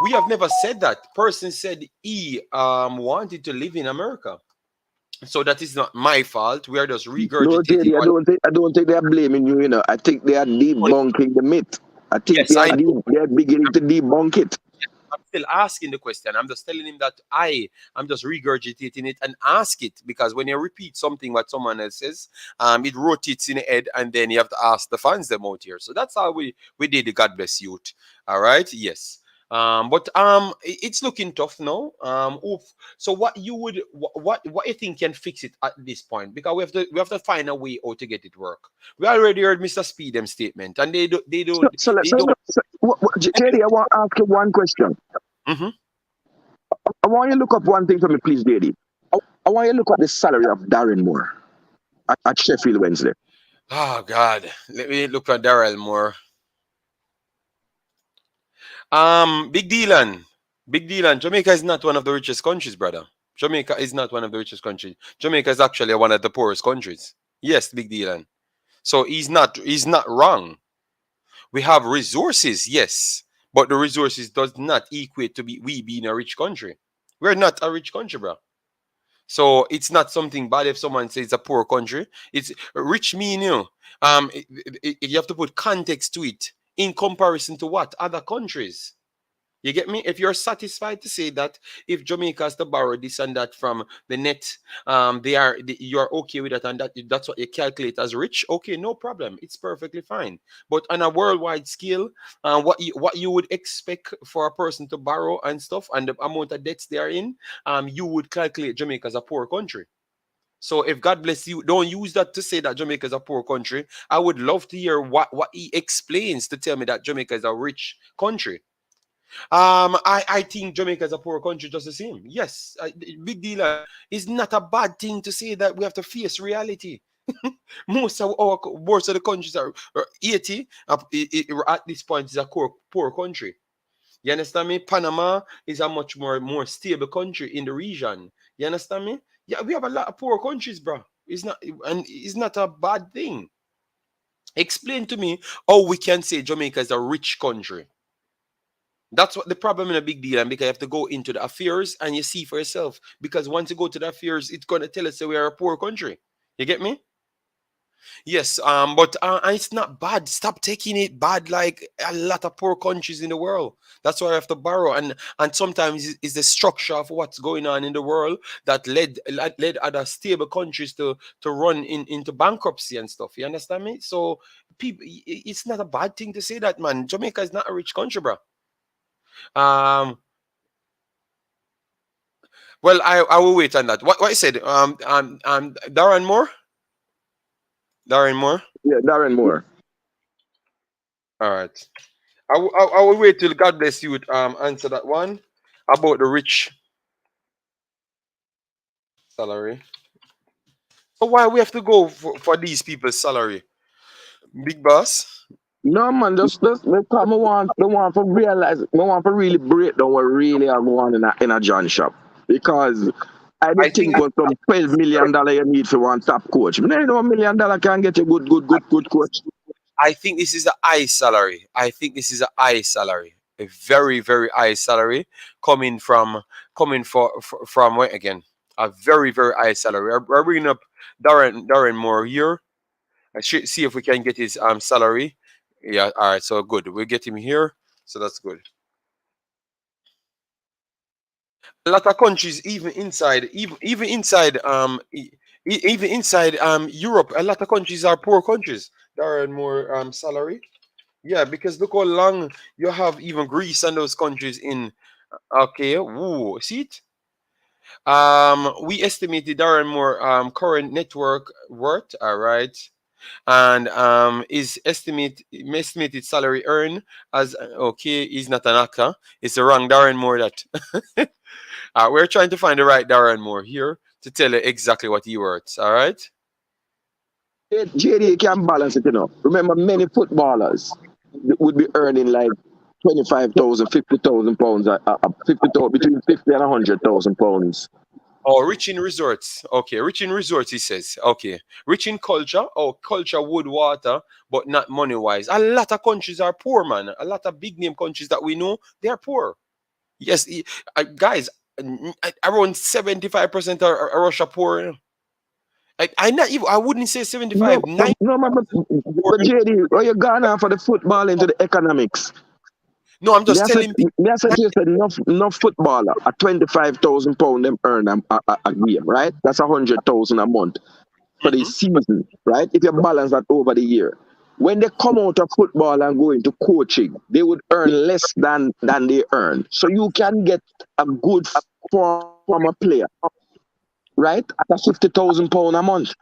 We have never said that. Person said he wanted to live in America. So that is not my fault. We are just regurgitating. No, I don't think they are blaming you. I think they are debunking the myth. I think they are beginning to debunk it. I'm still asking the question. I'm just telling him that I'm just regurgitating it and ask it, because when you repeat something what someone else says, it rotates in the head, and then you have to ask the fans them out here. So that's how we did the God Bless Youth. All right. Yes. But it's looking tough now. So what you think can fix it at this point? Because we have to find a way how to get it work. We already heard Mr. Speedham's statement, and they don't. JD, I want to ask you one question. Mm-hmm. I want you to look up one thing for me, please, JD. I want you to look up the salary of Darren Moore at Sheffield Wednesday. Oh God, let me look at Darren Moore. Big Dylan. Jamaica is not one of the richest countries, brother. Jamaica is not one of the richest countries. Jamaica is actually one of the poorest countries. Yes, Big Dylan. So he's not wrong. We have resources, yes, but the resources does not equate to we being a rich country. We're not a rich country, bro. So it's not something bad if someone says it's a poor country. It's rich mean, you have to put context to it in comparison to what? Other countries. You get me? If you're satisfied to say that if Jamaica has to borrow this and that from the net, you're okay with that, and that's what you calculate as rich. Okay, no problem. It's perfectly fine. But on a worldwide scale, what you would expect for a person to borrow and stuff, and the amount of debts they are in, you would calculate Jamaica as a poor country. So if God bless you, don't use that to say that Jamaica is a poor country. I would love to hear what he explains to tell me that Jamaica is a rich country. I think Jamaica is a poor country just the same. Yes, big deal. It's not a bad thing to say that we have to face reality. most of the countries are 80 at this point is a poor country. You understand me? Panama is a much more stable country in the region. You understand me? Yeah, we have a lot of poor countries, bro. It's not a bad thing. Explain to me how we can say Jamaica is a rich country. That's what the problem in a big deal, and because you have to go into the affairs and you see for yourself. Because once you go to the affairs, it's going to tell us that we are a poor country. You get me? Yes, but it's not bad. Stop taking it bad like a lot of poor countries in the world. That's why I have to borrow, and sometimes it's the structure of what's going on in the world that led other stable countries to run into bankruptcy and stuff. You understand me? So people, it's not a bad thing to say that, man. Jamaica is not a rich country, bro. Well, I will wait on that. What I said? Darren Moore. Darren Moore. Yeah, Darren Moore. All right. I will wait till God bless you to answer that one about the rich salary. So why we have to go for these people's salary, big boss? No man, just because I want to realize, I want to really break down what really are going on in a John shop, because I think was some $12 million you need for one top coach. I know $1 million can get a good coach. I think this is a high salary. A very, very high salary coming from where again? A very, very high salary. We're bringing up Darren Moore here. I should see if we can get his salary. Yeah, all right, so good. We'll get him here, so that's good. A lot of countries, even inside Europe, a lot of countries are poor countries. There are more salary. Yeah, because look how long you have even Greece and those countries in. Okay, ooh, see it? We estimated Darren Moore current network worth, all right, and his estimated salary earned as okay, he's not an actor. It's the wrong Darren Moore that we're trying to find the right Darren Moore here to tell you exactly what he worth. All right. JD can balance it, Remember, many footballers would be earning like 25,000, 50,000 pounds, between 50 and 100,000 pounds. Oh, rich in resorts. Okay, rich in resorts, he says. Okay. Rich in culture. Oh, culture, wood, water, but not money-wise. A lot of countries are poor, man. A lot of big-name countries that we know, they are poor. Yes, guys, around 75% are Russia poor. I wouldn't say 75. No, but JD, are you gone for the football into the economics? No, I'm just telling people. Yes, you said enough footballer at 25,000 pounds them earn a game, right? That's 100,000 a month for the season, right? If you balance that over the year. when they come out of football and go into coaching, they would earn less than they earn. So you can get a good former player, right? At £50,000 a month.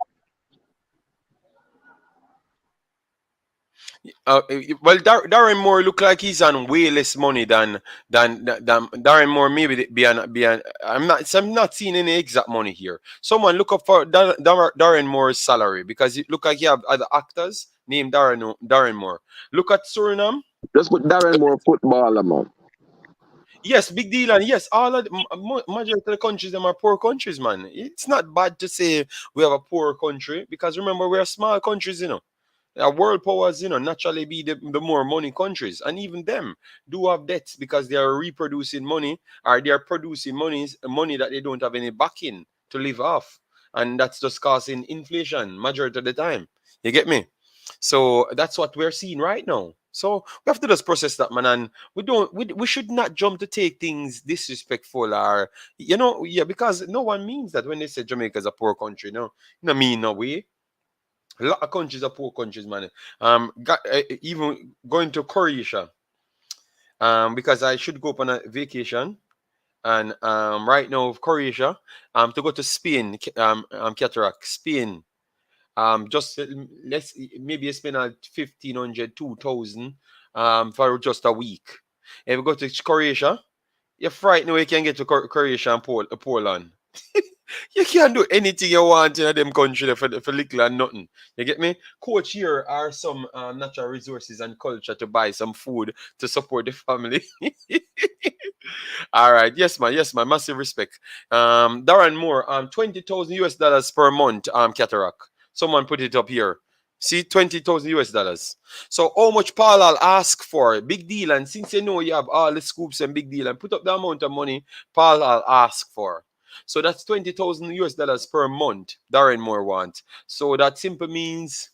Well, Darren Moore look like he's on way less money than Darren Moore. Maybe be an. I'm not seeing any exact money here. Someone look up for Darren Moore's salary, because it look like you have other actors named Darren Moore. Look at Suriname. Just put Darren Moore footballer, man. Yes, big deal, and yes, all of the majority of the countries them are poor countries, man. It's not bad to say we have a poor country, because remember, we are small countries, you know. Our world powers, you know, naturally be the more money countries, and even them do have debts because they are reproducing money, or they are producing money that they don't have any backing to live off, and that's just causing inflation majority of the time. You get me? So that's what we're seeing right now. So we have to just process that, man, and we should not jump to take things disrespectful, or because no one means that when they say Jamaica is a poor country. No mean no way. A lot of countries are poor countries, man. Even going to Croatia, because I should go up on a vacation, and right now Croatia, to go to Spain, Katarock, Spain. Just let's maybe spend 1,500, 2,000 for just a week. If you go to Croatia, you're frightened you can get to Croatia and Poland. You can't do anything you want in them country for little and nothing. You get me? Coach, here are some natural resources and culture to buy some food to support the family. All right. Yes, man. Massive respect. Darren Moore, $20,000 per month, Katarock. Someone put it up here. See, $20,000. So how much Paula ask for? Big deal. And since you know you have all the scoops and big deal, and put up the amount of money Paula ask for. So that's $20,000 per month Darren Moore wants. So that simply means,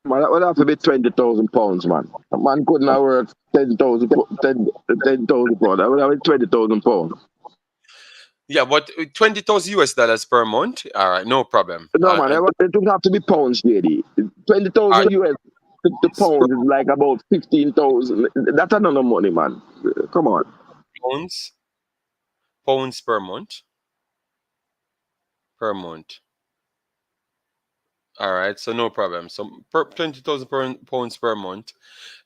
man, that would have to be £20,000, man. A man couldn't have worked 10,000 pounds. That would have been £20,000. Yeah, but $20,000 per month. All right, no problem. No, man, it would have to be pounds, JD. 20,000 US to pounds is like about 15,000. That's another money, man. Come on. Pounds per month. All right, so no problem. So 20,000 pounds per month.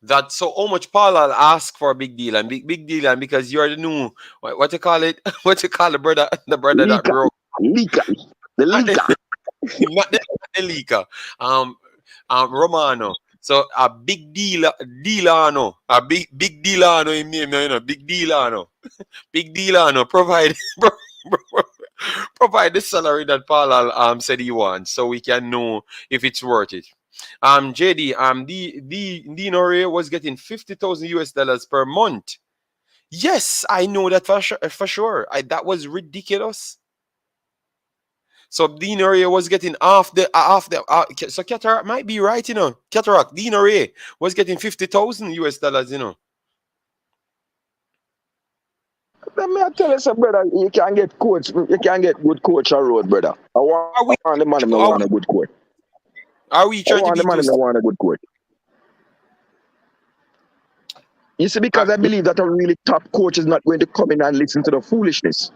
That's so how much Paula ask for a big deal, and big deal, and because you're the new what you call it? What you call the brother that broke? The leaker. Not the leaker. Romano. So a big Dilano, a big Dilano in name, you know, big Dilano, big Dilano provide the salary that Paula said he wants, so we can know if it's worth it. JD, Dino Ray was getting $50,000 per month. Yes, I know that for sure. That was ridiculous. So Dino Ray was getting so Katarock might be right, you know. Katarock, Dino Ray was getting $50,000, you know. Let me tell you something, brother. You can get good coach on road, brother. I want the man who want a good coach. Are we trying to be the man who want a good coach? You see, because I believe that a really top coach is not going to come in and listen to the foolishness.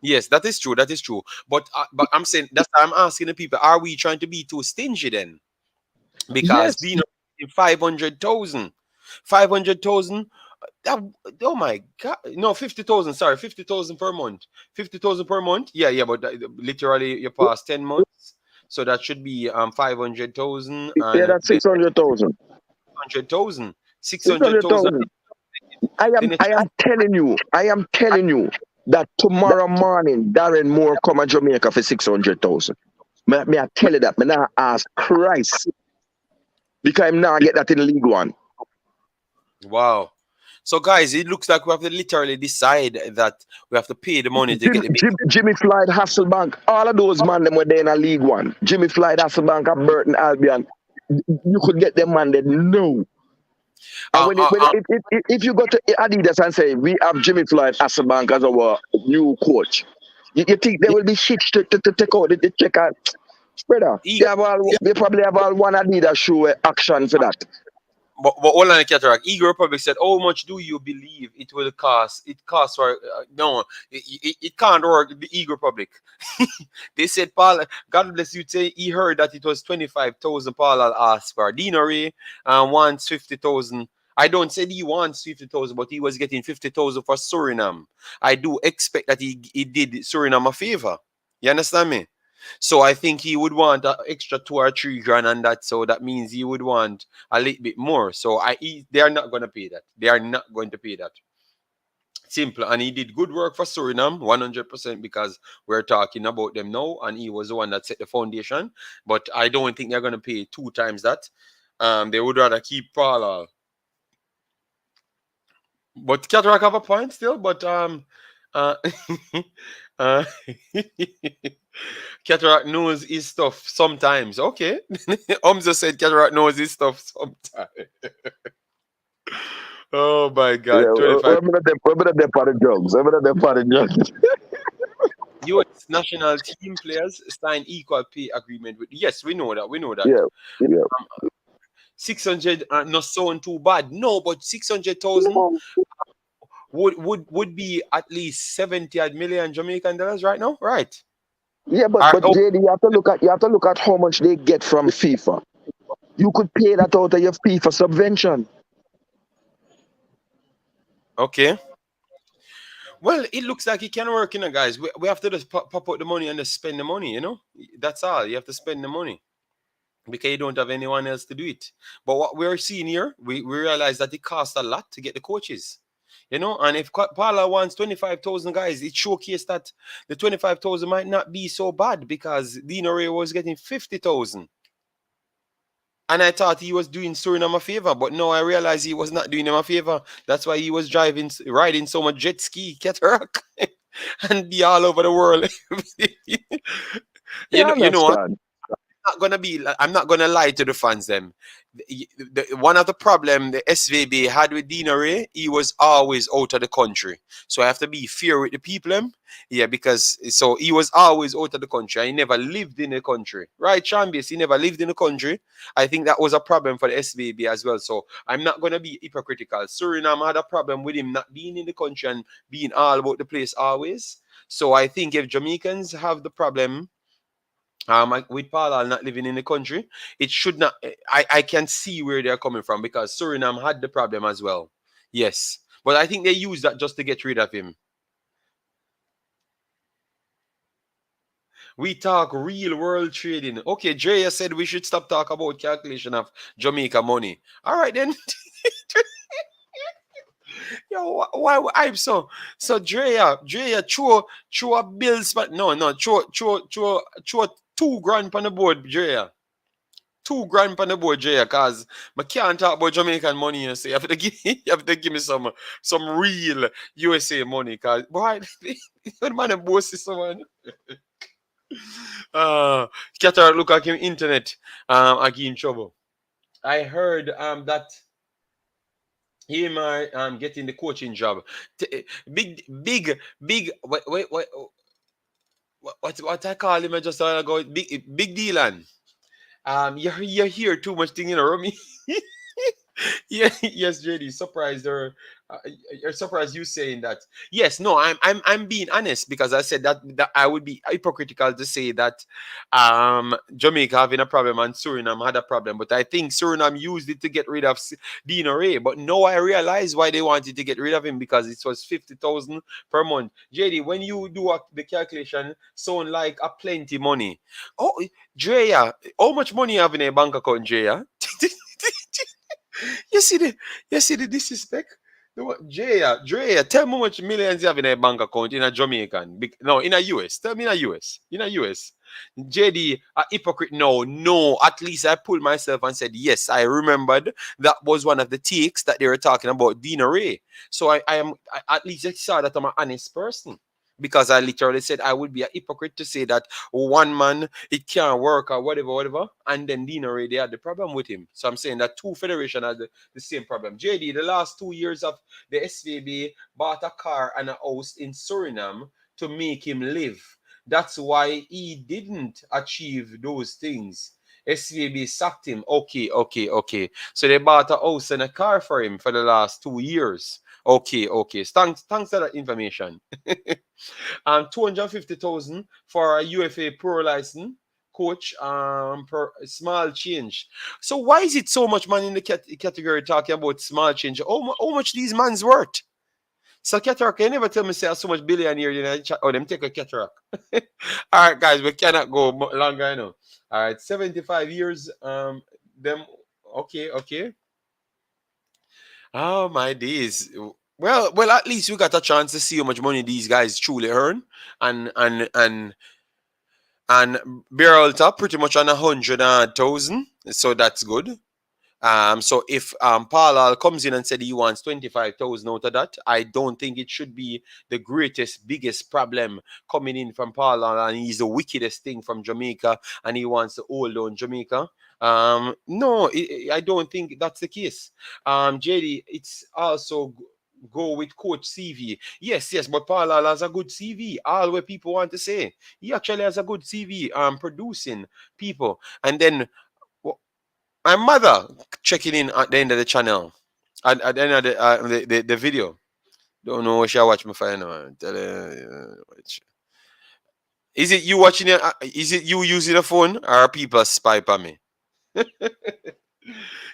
Yes, that is true. But I'm saying, that's why I'm asking the people, are we trying to be too stingy then? Because Dino, 500,000. Oh my God. No, 50,000. Sorry, 50,000 per month. 50,000 per month. Yeah, but literally you pass 10 months. So that should be 500,000. Yeah, that's 600,000. 600,000. 600,000. I am telling you that tomorrow morning Darren Moore come to Jamaica for 600,000. May I tell you that? Me now ask Christ, because I'm now get that in League One. Wow. So guys, it looks like we have to literally decide that we have to pay the money to get the Jimmy Floyd, Hasselbank, all of those man them were there in a League One. Jimmy Floyd, Hasselbank, and Burton Albion. You could get them man there. No. And if you go to Adidas and say we have Jimmy Floyd, Hasselbank as our new coach, you think there will be shit to take out the check out? Brother, they probably have all one Adidas shoe action for that. But hold on, Katarock. Eagle Republic said, how much do you believe it will cost? It costs for, no, it can't work, the Eagle Republic. They said, Paula, God bless you, say he heard that it was 25,000 Paula asked for. Dino Ray wants 50,000. I don't say he wants 50,000, but he was getting 50,000 for Suriname. I do expect that he did Suriname a favor. You understand me? So I think he would want an extra 2 or 3 grand on that. So that means he would want a little bit more. So they are not going to pay that. They are not going to pay that. Simple. And he did good work for Suriname, 100%, because we're talking about them now. And he was the one that set the foundation. But I don't think they're going to pay 2 times that. They would rather keep Paula. But Katarock have a point still. But Katarock knows his stuff sometimes. Okay. Omza said Katarock knows his stuff sometimes. Oh my God. Yeah, we're the drugs. US national team players sign equal pay agreement with. Yes, we know that. Yeah. 600 not sound too bad. No, but 600,000 would be at least 70 million Jamaican dollars right now, right? Yeah, but JD, you have to look at how much they get from FIFA. You could pay that out of your FIFA subvention. Okay. Well, it looks like it can work, guys. We have to just pop out the money and just spend the money, That's all. You have to spend the money because you don't have anyone else to do it. But what we're seeing here, we realize that it costs a lot to get the coaches. And if Paula wants 25,000 guys, it showcases that the 25,000 might not be so bad because Dino Ray was getting 50,000. And I thought he was doing Suriname a favor, but no, I realized he was not doing him a favor. That's why he was riding so much jet ski, Katarock, and be all over the world. I'm not gonna lie to the fans them. One of the problem the SVB had with Dino Ray, he was always out of the country. So I have to be fair with the people. Because so he was always out of the country. He never lived in the country. Right, Chambius, he never lived in the country. I think that was a problem for the SVB as well. So I'm not gonna be hypocritical. Suriname had a problem with him not being in the country and being all about the place always. So I think if Jamaicans have the problem with Paula not living in the country, it should not. I can see where they're coming from because Suriname had the problem as well. Yes, but I think they used that just to get rid of him. We talk real world trading. Okay, Drea said we should stop talking about calculation of Jamaica money. All right then. Yo, why I'm so Drea throw a bills, but no, throw 2 grand on the board, Drea. 2 grand on the board, Drea, cause I can't talk about Jamaican money. You have to give me some real USA money, cause boy, the man bossy someone. Katarock look at him internet. I get in trouble. I heard that him getting the coaching job. Big. What I call him just a while ago? Big Dylan. You hear too much thing, Romy. Yeah, yes, JD. Surprised or you're surprised you saying that. Yes, no, I'm being honest because I said that I would be hypocritical to say that Jamaica having a problem and Suriname had a problem, but I think Suriname used it to get rid of Dino Ray. But now I realize why they wanted to get rid of him because it was 50,000 per month. JD, when you do the calculation, sound like a plenty money. Oh, Drea, how much money you have in a bank account, Drea? You see the disrespect? Drea, tell me how much millions you have in a bank account in a Jamaican. No, in a US. Tell me in a US. In a US. JD, a hypocrite. No. At least I pulled myself and said, yes, I remembered that was one of the takes that they were talking about Dino Ray. So I at least I saw that I'm an honest person. Because I literally said I would be a hypocrite to say that one man, it can't work or whatever. And then Dino Ray, they had the problem with him. So I'm saying that 2 federations had the same problem. JD, the last 2 years of the SVB bought a car and a house in Suriname to make him live. That's why he didn't achieve those things. SVB sacked him. Okay. So they bought a house and a car for him for the last 2 years. Okay. Thanks for that information. 250,000 for a UFA Pro license coach, per small change. So why is it so much money in the category talking about small change? How much these man's worth? So Katarock, you never tell me say so much billionaire, you know, oh, them take a Katarock. All right, guys, we cannot go longer, I know. All right, 75 years, them, okay. Oh, my days. Well, at least we got a chance to see how much money these guys truly earn, and barrel top pretty much on 100,000, so that's good. So if Paula comes in and said he wants 25,000 out of that, I don't think it should be the biggest problem coming in from Paula, and he's the wickedest thing from Jamaica, and he wants to hold on Jamaica. No, I don't think that's the case. JD, it's also go with Coach CV. Yes, but Paula has a good CV. All what people want to say. He actually has a good CV, producing people. And then my mother checking in at the end of the channel, at the end of the video. Don't know what she watch me for now. Is it you watching it? Is it you using a phone, or are people spy on me?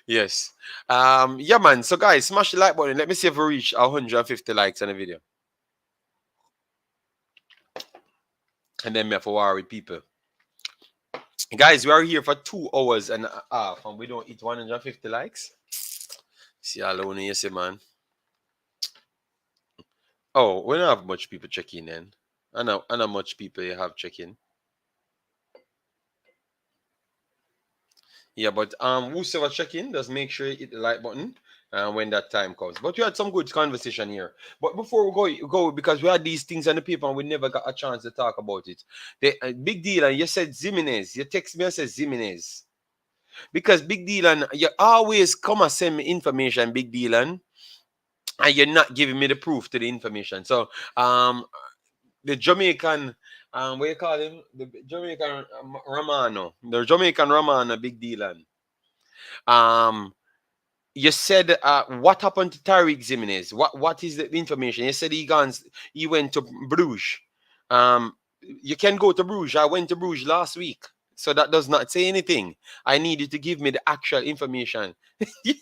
Yes. Yeah, man. So guys, smash the like button. Let me see if we reach 150 likes on the video, and then we have to war with people. Guys, we are here for 2 hours and a half, and we don't hit 150 likes. See how alone you say, man. Oh, we don't have much people checking then. I know much people you have checking. Yeah, but whosoever checking, just make sure you hit the like button when that time comes. But we had some good conversation here. But before we go, because we had these things on the paper and we never got a chance to talk about it. The big deal, and you said Ximenes. You text me and said Ximenes. Because Big Deal, and you always come and send me information, Big Deal, and you're not giving me the proof to the information. So the Jamaican, what you call him? The Jamaican Romano. The Jamaican Romano, Big Deal. You said what happened to Tariq Ximenes? What is the information? You said he went to Bruges. You can go to Bruges. I went to Bruges last week. So that does not say anything. I need you to give me the actual information. The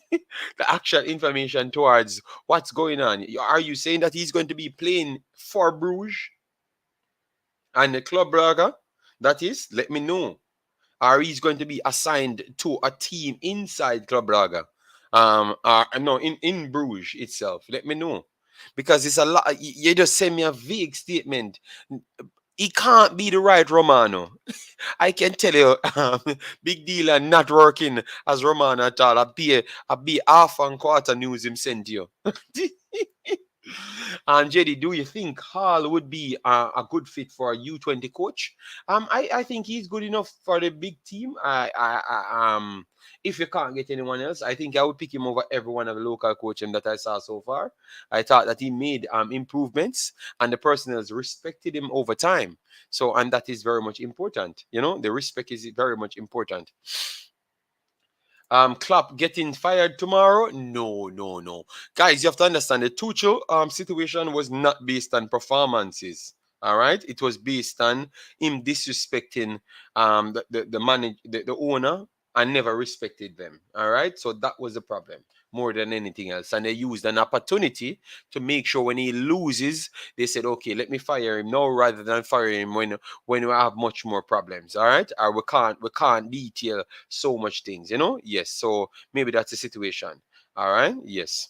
actual information towards what's going on. Are you saying that he's going to be playing for Bruges and the Club Brugge? That is, let me know. Or he's going to be assigned to a team inside Club Brugge. No, in Bruges itself. Let me know. Because it's a lot. You just send me a vague statement. He can't be the right Romano. I can tell you, Big Deal and not working as Romano at all. I'll be half and quarter news him sent you. And JD, do you think Hall would be a good fit for a U20 coach? I think he's good enough for the big team. If you can't get anyone else, I think I would pick him over every one of the local coaches that I saw so far. I thought that he made improvements, and the personnel respected him over time. So, and that is very much important. You know, the respect is very much important. Klopp getting fired tomorrow? No. Guys, you have to understand the Tuchel situation was not based on performances. All right, it was based on him disrespecting the owner and never respected them. All right, so that was the problem more than anything else. And they used an opportunity to make sure when he loses, they said, okay, let me fire him now rather than fire him when we have much more problems. All right, or we can't detail so much things, you know. Yes, so maybe that's the situation. All right, yes.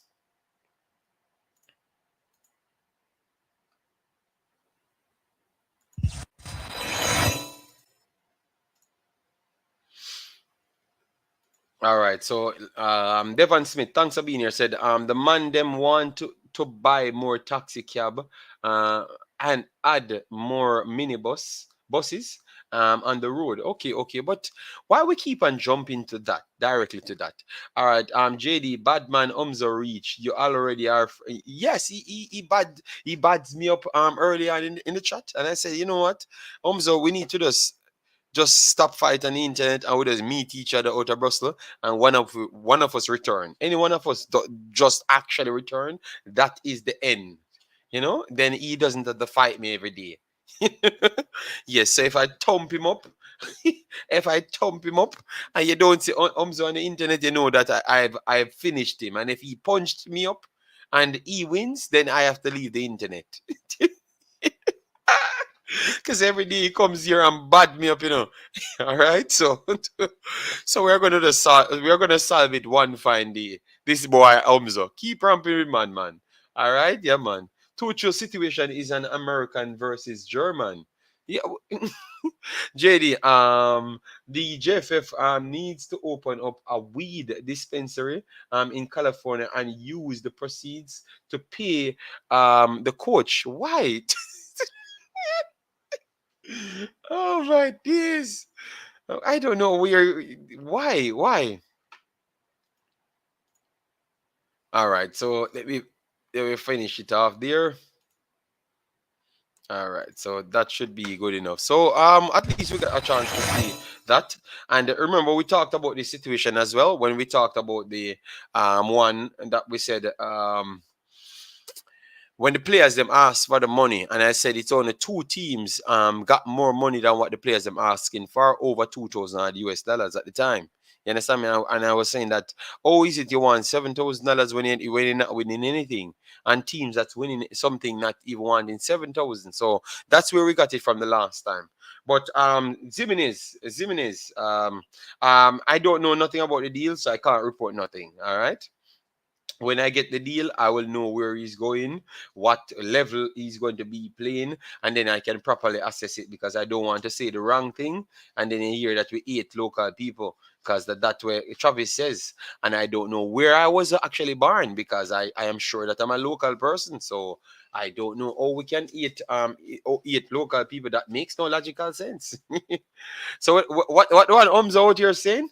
All right, so Devon Smith, thanks for being here, said the man them want to buy more taxi cab and add more buses on the road. Okay, but why we keep on jumping to that, directly to that? All right, JD, Badman Umzo Reach, you already are. Yes, he bads me up earlier in the chat, and I said, you know what, Umzo, we need to just stop fight on the internet, and we just meet each other out of Brussels, and one of us return. Any one of us just actually return. That is the end. Then he doesn't have to fight me every day. Yes, so if I thump him up, and you don't see Umzo on the internet, you know that I've finished him. And if he punched me up and he wins, then I have to leave the internet. Because every day he comes here and bad me up, All right, so we're gonna solve it one fine day. This boy Umzo, keep ramping with man. All right, yeah, man. Tuchel situation is an American versus German. Yeah, JD. The JFF needs to open up a weed dispensary in California and use the proceeds to pay the coach. Why? Oh my days. I don't know why. All right, so let me finish it off there. All right, so that should be good enough. So at least we got a chance to see that. And remember, we talked about this situation as well when we talked about the one that we said when the players them asked for the money, and I said it's only 2 teams got more money than what the players them asking for, over $2,000 at the time. You understand me? And I was saying that, is it you want $7,000 when you're not winning anything? And teams that's winning something not even wanting 7,000. So that's where we got it from the last time. But Ximenes, I don't know nothing about the deal, so I can't report nothing. All right. When I get the deal, I will know where he's going, what level he's going to be playing, and then I can properly assess it, because I don't want to say the wrong thing and then you hear that we hate local people, because that's where Travis says, and I don't know where I was actually born, because I am sure that I'm a local person, so I don't know how we can eat local people. That makes no logical sense. So what one out you're saying?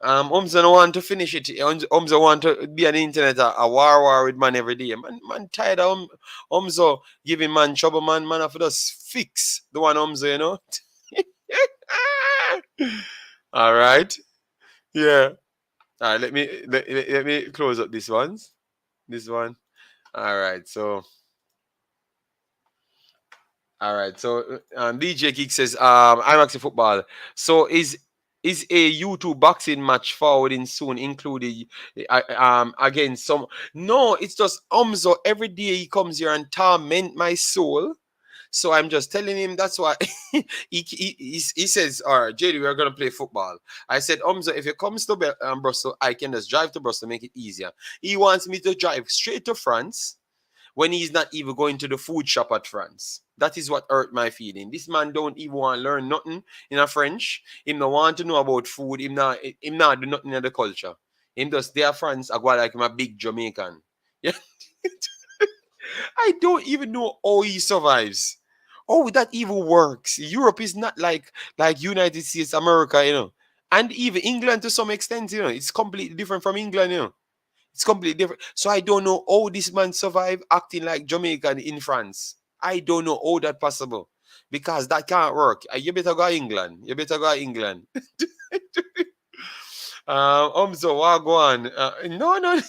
Umzo don't want to finish it. Umzo want to be on the internet a war with man every day. Man tired of Umzo giving man trouble, man have to just fix the one Umzo, All right. Yeah. All right, let me close up this one. All right, so DJ Geek says Imaxit Football. So is a YouTube boxing match forwarding soon, including again some? No, it's just Umzo. Every day he comes here and torment my soul. So I'm just telling him that's why he says, all right, JD, we're going to play football. I said, Umzo, if it comes to Brussels, I can just drive to Brussels, make it easier. He wants me to drive straight to France when he's not even going to the food shop at France. That is what hurt my feeling. This man don't even want to learn nothing in a French. Him not want to know about food. Him not do nothing in the culture. Him just there France, I go like him a big Jamaican. Yeah. I don't even know how he survives. Oh, that even works. Europe is not like United States, America, And even England to some extent, It's completely different from England, It's completely different. So I don't know how this man survived acting like Jamaican in France. I don't know how that's possible. Because that can't work. You better go to England. So what go on? No.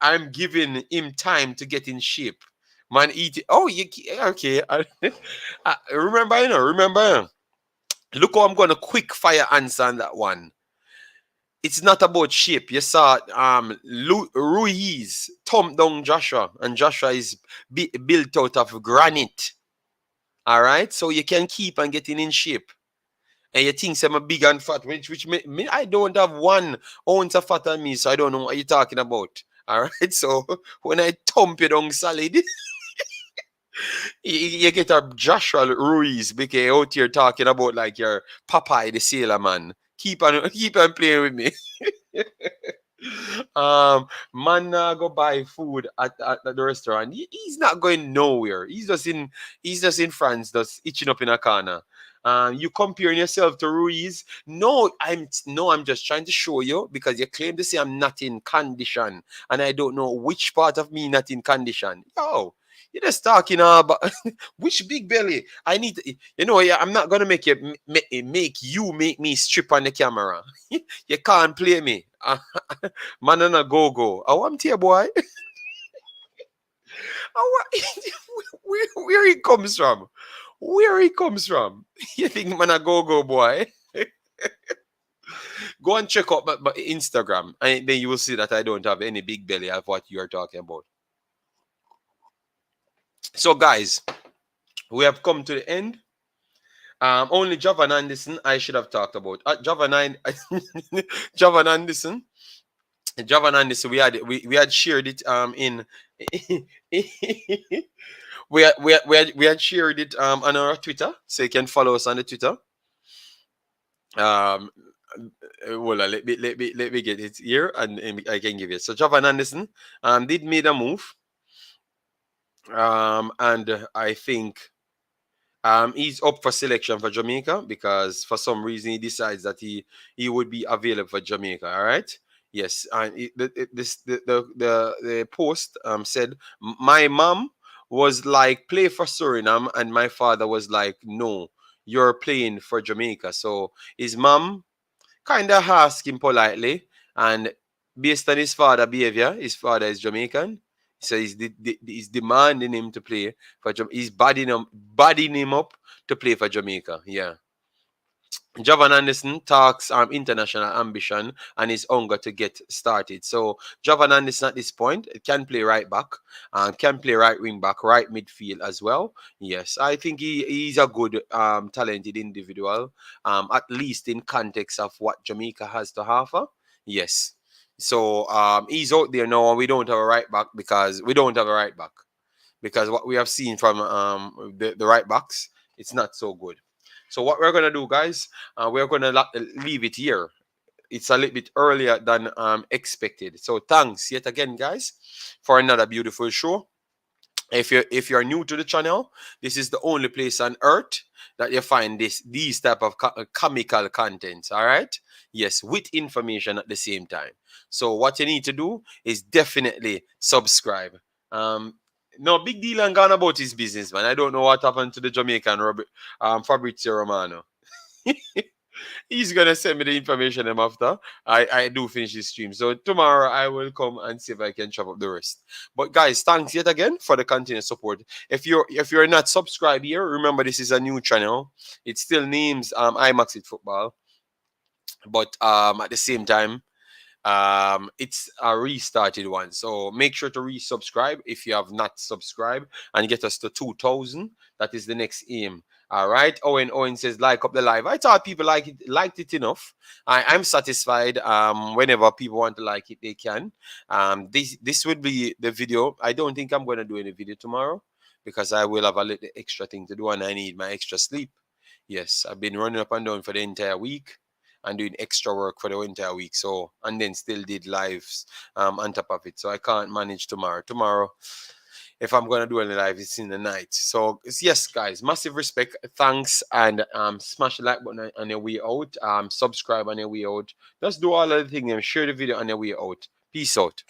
I'm giving him time to get in shape. Man, eat it. Oh, okay. Remember. Look how I'm going to quick fire answer on that one. It's not about shape. You saw Ruiz thump down Joshua, and Joshua is built out of granite. All right, so you can keep on getting in shape. And you think I'm big and fat, which me, I don't have 1 ounce of fat on me, so I don't know what you're talking about. All right, so when I thump you down solid, you get a Joshua Ruiz, because out here talking about like your Popeye the Sailor Man. Keep on playing with me. Man go buy food at the restaurant. He's not going nowhere. He's just in France, just itching up in a corner. You comparing yourself to Ruiz? No, I'm just trying to show you because you claim to say I'm not in condition, and I don't know which part of me not in condition. Yo, you're just talking about which big belly. I need to, I'm not gonna make you make me strip on the camera. You can't play me. Man on a go. I want here, boy. Where he comes from? Where he comes from? You think man a go boy? Go and check out my Instagram, and then you will see that I don't have any big belly of what you are talking about. So, guys, we have come to the end. Only Javan Anderson I should have talked about. Javan Anderson. We had shared it in we had shared it on our Twitter, so you can follow us on the Twitter. Well, let me get it here, and I can give it. So Javan Anderson did made a move, and I think he's up for selection for Jamaica because for some reason he decides that he would be available for Jamaica. All right. Yes, and the post said my mom was like play for Suriname, and my father was like no, you're playing for Jamaica. So his mom kind of asked him politely, and based on his father's behavior, his father is Jamaican. So he's demanding him to play for Jamaica. He's budding him up to play for Jamaica. Yeah. Javan Anderson talks international ambition and his hunger to get started. So Javan Anderson at this point can play right back, can play right wing back, right midfield as well. Yes, I think he's a good talented individual, at least in context of what Jamaica has to offer. Yes. So he's out there now, and we don't have a right back because what we have seen from the right backs, it's not so good. So what we're gonna do, guys, we're gonna leave it here. It's a little bit earlier than expected. So thanks yet again, guys, for another beautiful show. If you're new to the channel, this is the only place on earth that you find these type of comical content. All right, yes, with information at the same time. So what you need to do is definitely subscribe. No big deal and gone about his business, man. I don't know what happened to the Jamaican Fabrizio Romano. He's gonna send me the information after I do finish this stream. So tomorrow I will come and see if I can chop up the rest. But guys, thanks yet again for the continued support. If you're not subscribed here, remember this is a new channel. It still names Imaxit Football, but at the same time, it's a restarted one. So make sure to resubscribe if you have not subscribed and get us to 2,000. That is the next aim. All right. Owen says like up the live. I thought people liked it enough. I'm satisfied. Whenever people want to like it, they can. This would be the video. I don't think I'm going to do any video tomorrow because I will have a little extra thing to do and I need my extra sleep. Yes, I've been running up and down for the entire week and doing extra work for the entire week. So, and then still did lives on top of it. So I can't manage tomorrow. Tomorrow, if I'm going to do any live, it's in the night. So yes, guys, massive respect. Thanks. And smash the like button on your way out. Subscribe on your way out. Just do all of the things and share the video on your way out. Peace out.